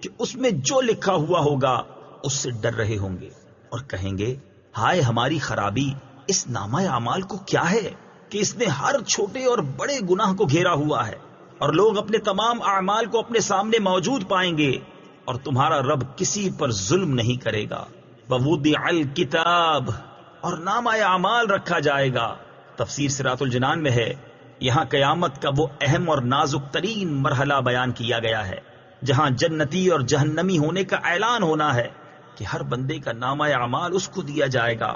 کہ اس میں جو لکھا ہوا ہوگا اس سے ڈر رہے ہوں گے اور کہیں گے ہائے ہماری خرابی اس نامہ اعمال کو کیا ہے کہ اس نے ہر چھوٹے اور بڑے گناہ کو گھیرا ہوا ہے، اور لوگ اپنے تمام اعمال کو اپنے سامنے موجود پائیں گے، اور تمہارا رب کسی پر ظلم نہیں کرے گا۔ وَوُضِعَ الْكِتَابُ، اور نامہ اعمال رکھا جائے گا۔ تفسیر صراط الجنان میں ہے، یہاں قیامت کا وہ اہم اور نازک ترین مرحلہ بیان کیا گیا ہے جہاں جنتی اور جہنمی ہونے کا اعلان ہونا ہے کہ ہر بندے کا نامہ اعمال اس کو دیا جائے گا،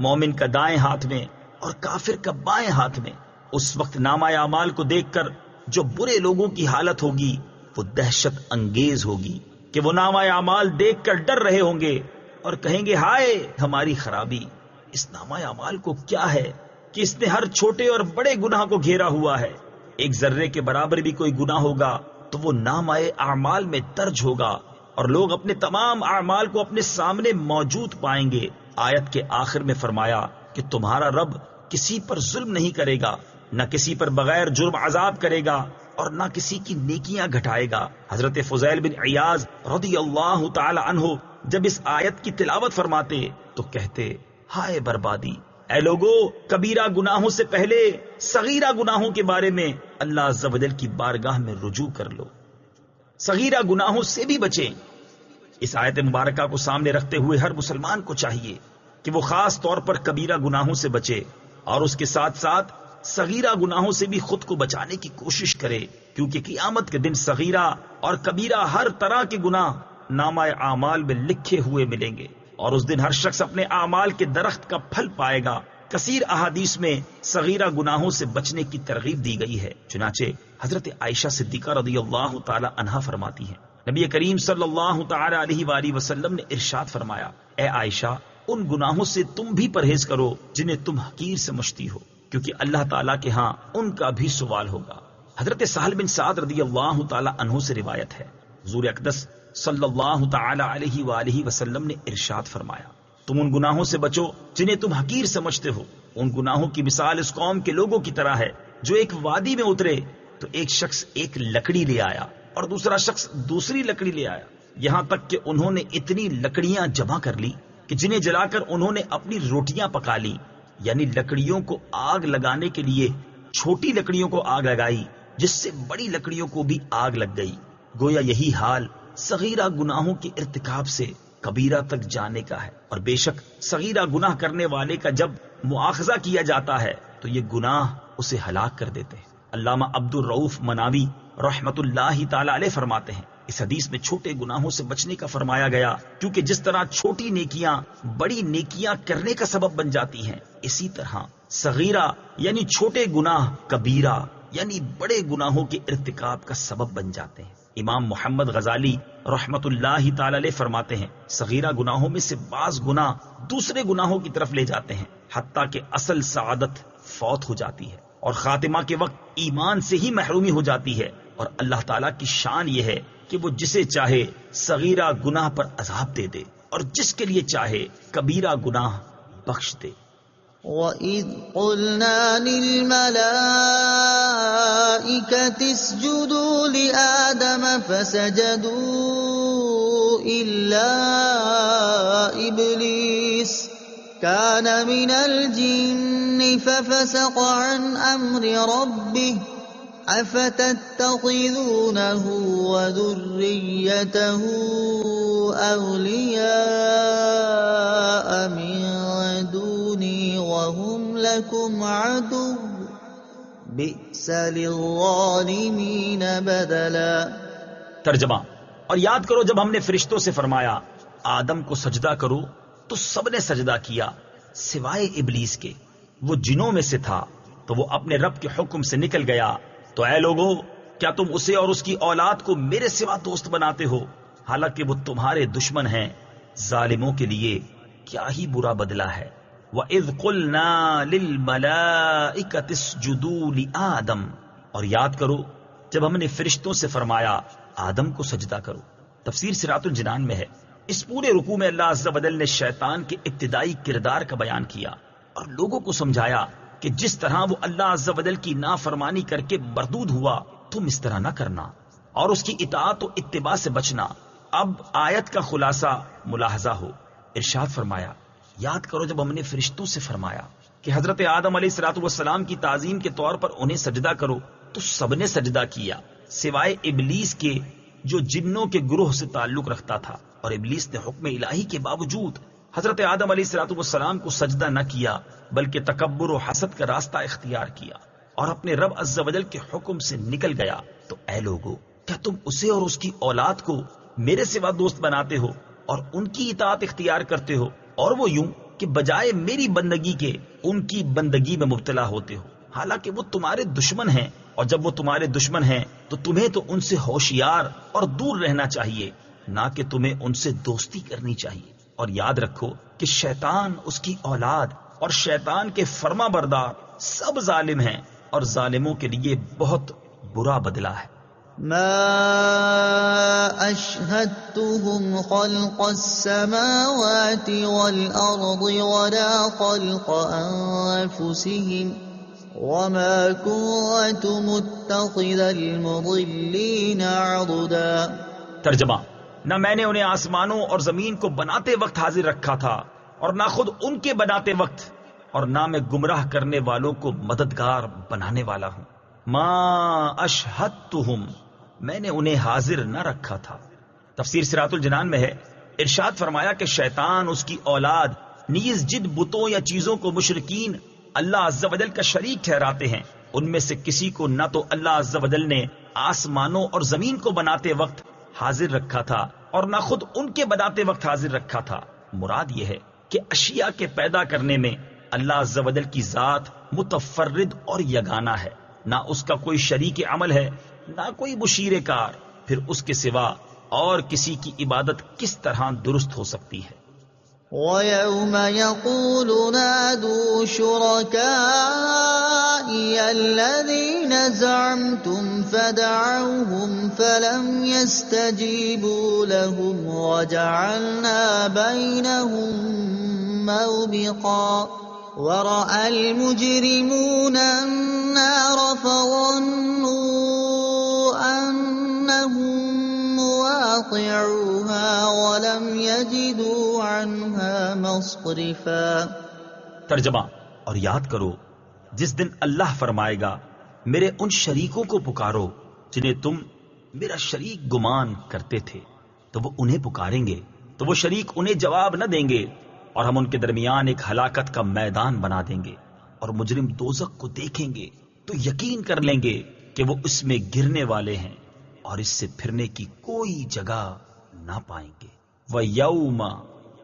مومن کا دائیں ہاتھ میں اور کافر کا بائیں ہاتھ میں۔ اس وقت نامہ اعمال کو دیکھ کر جو برے لوگوں کی حالت ہوگی وہ دہشت انگیز ہوگی کہ وہ نامہ اعمال دیکھ کر ڈر رہے ہوں گے اور کہیں گے ہائے ہماری خرابی، اس نامہ اعمال کو کیا ہے کہ اس نے ہر چھوٹے اور بڑے گناہ کو گھیرا ہوا ہے۔ ایک ذرے کے برابر بھی کوئی گناہ ہوگا تو وہ نامہ اعمال میں درج ہوگا، اور لوگ اپنے تمام اعمال کو اپنے سامنے موجود پائیں گے۔ آیت کے آخر میں فرمایا کہ تمہارا رب کسی پر ظلم نہیں کرے گا، نہ کسی پر بغیر جرم عذاب کرے گا، اور نہ کسی کی نیکیاں گھٹائے گا۔ حضرت فضیل بن عیاض رضی اللہ تعالی عنہ جب اس آیت کی تلاوت فرماتے تو کہتے ہائے بربادی، اے لوگو کبیرہ گناہوں سے پہلے صغیرہ گناہوں کے بارے میں اللہ عز و جل کی بارگاہ میں رجوع کر لو، صغیرہ گناہوں سے بھی بچیں۔ اس آیت مبارکہ کو سامنے رکھتے ہوئے ہر مسلمان کو چاہیے کہ وہ خاص طور پر کبیرہ گناہوں سے بچے، اور اس کے ساتھ ساتھ صغیرہ گناہوں سے بھی خود کو بچانے کی کوشش کرے، کیونکہ قیامت کے دن صغیرہ اور کبیرہ ہر طرح کے گناہ نامہ اعمال میں لکھے ہوئے ملیں گے، اور اس دن ہر شخص اپنے اعمال کے درخت کا پھل پائے گا۔ کثیر احادیث میں صغیرہ گناہوں سے بچنے کی ترغیب دی گئی ہے، چنانچہ حضرت عائشہ صدیقہ رضی اللہ تعالی عنہا فرماتی ہیں نبی کریم صلی اللہ تعالی علیہ وآلہ وسلم نے ارشاد فرمایا، اے عائشہ ان گناہوں سے تم بھی پرہیز کرو جنہیں تم حقیر سمجھتی ہو، کیونکہ اللہ تعالیٰ کے ہاں ان کا بھی سوال ہوگا۔ حضرت سہل بن سعد رضی اللہ تعالی عنہ سے روایت ہے، حضور اقدس صلی اللہ تعالی علیہ وآلہ وسلم نے ارشاد فرمایا، تم ان گناہوں سے بچو جنہیں تم حقیر سمجھتے ہو۔ ان گناہوں کی مثال اس قوم کے لوگوں کی طرح ہے جو ایک وادی میں اترے تو ایک شخص ایک لکڑی لے آیا اور دوسرا شخص دوسری لکڑی لے آیا، یہاں تک کہ انہوں نے اتنی لکڑیاں جمع کر لی کہ جنہیں جلا کر انہوں نے اپنی روٹیاں پکا لی، یعنی لکڑیوں کو آگ لگانے کے لیے چھوٹی لکڑیوں کو آگ لگائی جس سے بڑی لکڑیوں کو بھی آگ لگ گئی۔ گویا یہی حال صغیرہ گناہوں کے ارتکاب سے کبیرہ تک جانے کا ہے، اور بے شک صغیرہ گناہ کرنے والے کا جب مؤاخذہ کیا جاتا ہے تو یہ گناہ اسے ہلاک کر دیتے ہیں۔ علامہ عبد الرؤف مناوی رحمت اللہ تعالی علیہ فرماتے ہیں، اس حدیث میں چھوٹے گناہوں سے بچنے کا فرمایا گیا، کیونکہ جس طرح چھوٹی نیکیاں بڑی نیکیاں کرنے کا سبب بن جاتی ہیں، اسی طرح صغیرہ یعنی چھوٹے گناہ کبیرہ یعنی بڑے گناہوں کے ارتکاب کا سبب بن جاتے ہیں۔ امام محمد غزالی رحمت اللہ تعالی علیہ فرماتے ہیں، صغیرہ گناہوں میں سے بعض گناہ دوسرے گناہوں کی طرف لے جاتے ہیں، حتیٰ کہ اصل سعادت فوت ہو جاتی ہے اور خاتمہ کے وقت ایمان سے ہی محرومی ہو جاتی ہے، اور اللہ تعالیٰ کی شان یہ ہے کہ وہ جسے چاہے صغیرہ گناہ پر عذاب دے دے اور جس کے لیے چاہے کبیرہ گناہ بخش دے۔ وَإِذْ قُلْنَا لِلْمَلَائِكَةِ اسْجُدُوا لِآدَمَ فَسَجَدُوا إِلَّا إِبْلِيسَ كَانَ مِنَ الْجِنِّ فَفَسَقَ عَنْ أَمْرِ رَبِّهِ أَفَتَتَّخِذُونَهُ وَذُرِّيَّتَهُ أَوْلِيَاءَ مِن دُونِي وَهُمْ لَكُمْ عَدُوٌّ بِئْسَ لِلظَّالِمِينَ بَدَلًا۔ ترجمہ، اور یاد کرو جب ہم نے فرشتوں سے فرمایا آدم کو سجدہ کرو تو سب نے سجدہ کیا سوائے ابلیس کے، وہ جنوں میں سے تھا تو وہ اپنے رب کے حکم سے نکل گیا۔ تو اے لوگو کیا تم اسے اور اس کی اولاد کو میرے سوا دوست بناتے ہو، حالانکہ وہ تمہارے دشمن ہیں؟ ظالموں کے لیے کیا ہی برا بدلہ ہے۔ وَإِذْ قُلْنَا لِلْمَلَائِكَةِ اسْجُدُوا لِآدَمَ، اور یاد کرو جب ہم نے فرشتوں سے فرمایا آدم کو سجدہ کرو۔ تفسیر صراط الجنان میں ہے، اس پورے رکوع میں اللہ عز و جل نے شیطان کے ابتدائی کردار کا بیان کیا اور لوگوں کو سمجھایا کہ جس طرح وہ اللہ عز و جل کی نافرمانی کر کے مردود ہوا تم اس طرح نہ کرنا اور اس کی اطاعت و اتباع سے بچنا۔ اب آیت کا خلاصہ ملاحظہ ہو، ارشاد فرمایا یاد کرو جب ہم نے فرشتوں سے فرمایا کہ حضرت آدم علیہ الصلوۃ والسلام کی تعظیم کے طور پر انہیں سجدہ کرو، تو سب نے سجدہ کیا سوائے ابلیس کے جو جنوں کے گروہ سے تعلق رکھتا تھا، اور ابلیس نے حکم الہی کے باوجود حضرت آدم علیہ الصلوۃ والسلام کو سجدہ نہ کیا، بلکہ تکبر و حسد کا راستہ اختیار کیا اور اپنے رب عز و جل کے حکم سے نکل گیا۔ تو اے لوگو، کیا تم اسے اور اس کی اولاد کو میرے سوا دوست بناتے ہو اور ان کی اطاعت اختیار کرتے ہو، اور وہ یوں کہ بجائے میری بندگی کے ان کی بندگی میں مبتلا ہوتے ہو، حالانکہ وہ تمہارے دشمن ہیں، اور جب وہ تمہارے دشمن ہیں تو تمہیں تو ان سے ہوشیار اور دور رہنا چاہیے، نہ کہ تمہیں ان سے دوستی کرنی چاہیے۔ اور یاد رکھو کہ شیطان، اس کی اولاد اور شیطان کے فرما بردار سب ظالم ہیں، اور ظالموں کے لیے بہت برا بدلہ ہے۔ ما أشهدتهم خلق السماوات والأرض ولا خلق أنفسهم وما كنت متخذ المضلين عضدا۔ ترجمہ: نہ میں نے انہیں آسمانوں اور زمین کو بناتے وقت حاضر رکھا تھا، اور نہ خود ان کے بناتے وقت، اور نہ میں گمراہ کرنے والوں کو مددگار بنانے والا ہوں۔ ما اشہدتہم، میں نے انہیں حاضر نہ رکھا تھا۔ تفسیر صراط الجنان میں ہے، ارشاد فرمایا کہ شیطان، اس کی اولاد نیز جن بتوں یا چیزوں کو مشرکین اللہ عز و جل کا شریک ٹھہراتے ہیں، ان میں سے کسی کو نہ تو اللہ عز و جل نے آسمانوں اور زمین کو بناتے وقت حاضر رکھا تھا، اور نہ خود ان کے بناتے وقت حاضر رکھا تھا۔ مراد یہ ہے کہ اشیاء کے پیدا کرنے میں اللہ عز و جل کی ذات متفرد اور یگانہ ہے، نہ اس کا کوئی شریک عمل ہے، نہ کوئی مشیر کار، پھر اس کے سوا اور کسی کی عبادت کس طرح درست ہو سکتی ہے۔ وَيَوْمَ يَقُولُ نَادُوا شُرَكَائِيَ الَّذِينَ زَعَمْتُمْ فَدَعَوْهُمْ فَلَمْ يَسْتَجِيبُوا لَهُمْ وَجَعَلْنَا بَيْنَهُمْ مَوْبِقًا وَرَأَى الْمُجْرِمُونَ النَّارَ فَظَنُّوا أَنَّهُمْ مواقعوها ولم يجدوا عنها مصرفا۔ ترجمہ: اور یاد کرو جس دن اللہ فرمائے گا، میرے ان شریکوں کو پکارو جنہیں تم میرا شریک گمان کرتے تھے، تو وہ انہیں پکاریں گے تو وہ شریک انہیں جواب نہ دیں گے، اور ہم ان کے درمیان ایک ہلاکت کا میدان بنا دیں گے، اور مجرم دوزخ کو دیکھیں گے تو یقین کر لیں گے کہ وہ اس میں گرنے والے ہیں، اور اس سے پھرنے کی کوئی جگہ نہ پائیں گے۔ وَيَوْمَ،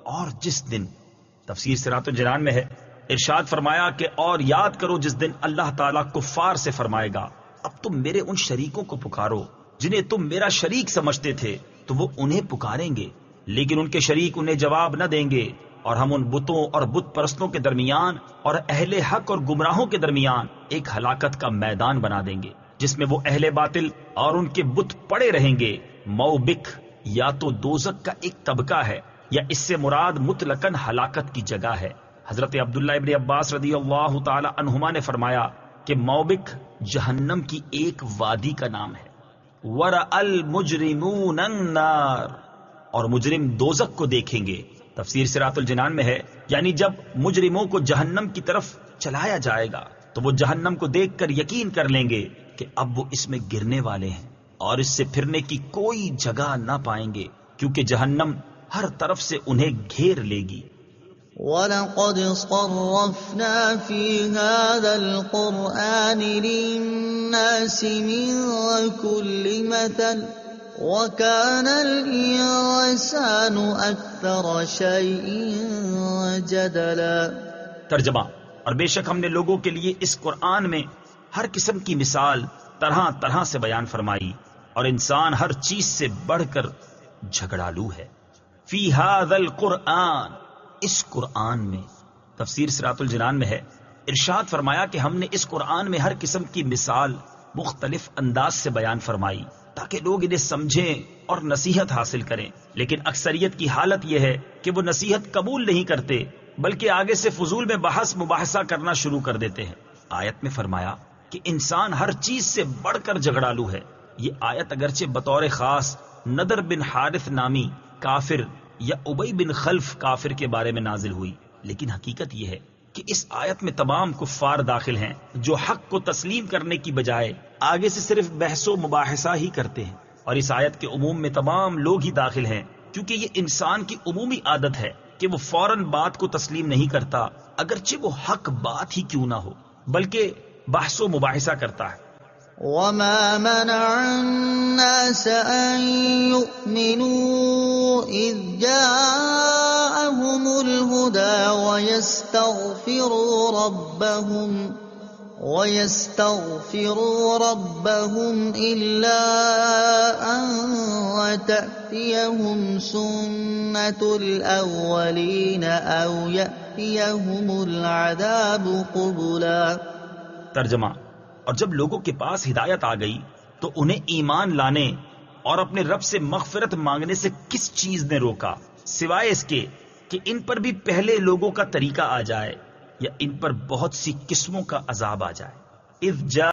اور جس دن، تفسیر صراط الجنان میں ہے، ارشاد فرمایا کہ اور یاد کرو جس دن اللہ تعالیٰ کفار سے فرمائے گا، اب تم میرے ان شریکوں کو پکارو جنہیں تم میرا شریک سمجھتے تھے، تو وہ انہیں پکاریں گے، لیکن ان کے شریک انہیں جواب نہ دیں گے، اور ہم ان بتوں اور بت پرستوں کے درمیان اور اہل حق اور گمراہوں کے درمیان ایک ہلاکت کا میدان بنا دیں گے، جس میں وہ اہل باطل اور ان کے بت پڑے رہیں گے۔ موبک یا تو دوزخ کا ایک طبقہ ہے، یا اس سے مراد مطلقاً ہلاکت کی جگہ ہے۔ حضرت عبداللہ ابن عباس رضی اللہ تعالی عنہما نے فرمایا کہ موبک جہنم کی ایک وادی کا نام ہے۔ وَرَأَى الْمُجْرِمُونَ النَّارَ، اور مجرم دوزخ کو دیکھیں گے۔ تفسیر صراط الجنان میں ہے، یعنی جب مجرموں کو جہنم کی طرف چلایا جائے گا تو وہ جہنم کو دیکھ کر یقین کر لیں گے کہ اب وہ اس میں گرنے والے ہیں، اور اس سے پھرنے کی کوئی جگہ نہ پائیں گے، کیونکہ جہنم ہر طرف سے انہیں گھیر لے گی۔ وَلَقَدْ صَرَّفْنَا فِي هَذَا الْقُرْآنِ لِلنَّاسِ مِنْ كُلِّ مَثَلٍ وَكَانَ الْإِنسَانُ أَكْثَرَ شَيْءٍ جَدَلًا۔ ترجمہ: اور بے شک ہم نے لوگوں کے لیے اس قرآن میں ہر قسم کی مثال طرح طرح سے بیان فرمائی، اور انسان ہر چیز سے بڑھ کر جھگڑالو ہے۔ فی ھذا القرآن، اس قرآن میں، تفسیر صراط الجنان میں ہے، ارشاد فرمایا کہ ہم نے اس قرآن میں ہر قسم کی مثال مختلف انداز سے بیان فرمائی تاکہ لوگ انہیں سمجھیں اور نصیحت حاصل کریں، لیکن اکثریت کی حالت یہ ہے کہ وہ نصیحت قبول نہیں کرتے، بلکہ آگے سے فضول میں بحث مباحثہ کرنا شروع کر دیتے ہیں۔ آیت میں فرمایا کہ انسان ہر چیز سے بڑھ کر جھگڑالو ہے۔ یہ آیت اگرچہ بطور خاص نضر بن حارث نامی کافر یا ابی بن خلف کافر کے بارے میں نازل ہوئی، لیکن حقیقت یہ ہے کہ اس آیت میں تمام کفار داخل ہیں جو حق کو تسلیم کرنے کی بجائے آگے سے صرف بحث و مباحثہ ہی کرتے ہیں، اور اس آیت کے عموم میں تمام لوگ ہی داخل ہیں، کیونکہ یہ انسان کی عمومی عادت ہے کہ وہ فوراً بات کو تسلیم نہیں کرتا، اگرچہ وہ حق بات ہی کیوں نہ ہو، بلکہ بحث و مباحثہ کرتا ہے۔ وما منع الناس أن يؤمنوا إذ جاءهم الهدى ويستغفروا ربهم إلا أن تأتيهم سنة الأولين أو يأتيهم العذاب قبلا۔ ترجمہ: اور جب لوگوں کے پاس ہدایت آ گئی تو انہیں ایمان لانے اور اپنے رب سے مغفرت مانگنے سے کس چیز نے روکا سوائے اس کے کہ ان پر بھی پہلے لوگوں کا طریقہ آ جائے یا ان پر بہت سی قسموں کا عذاب آ جائے۔ اذ جاء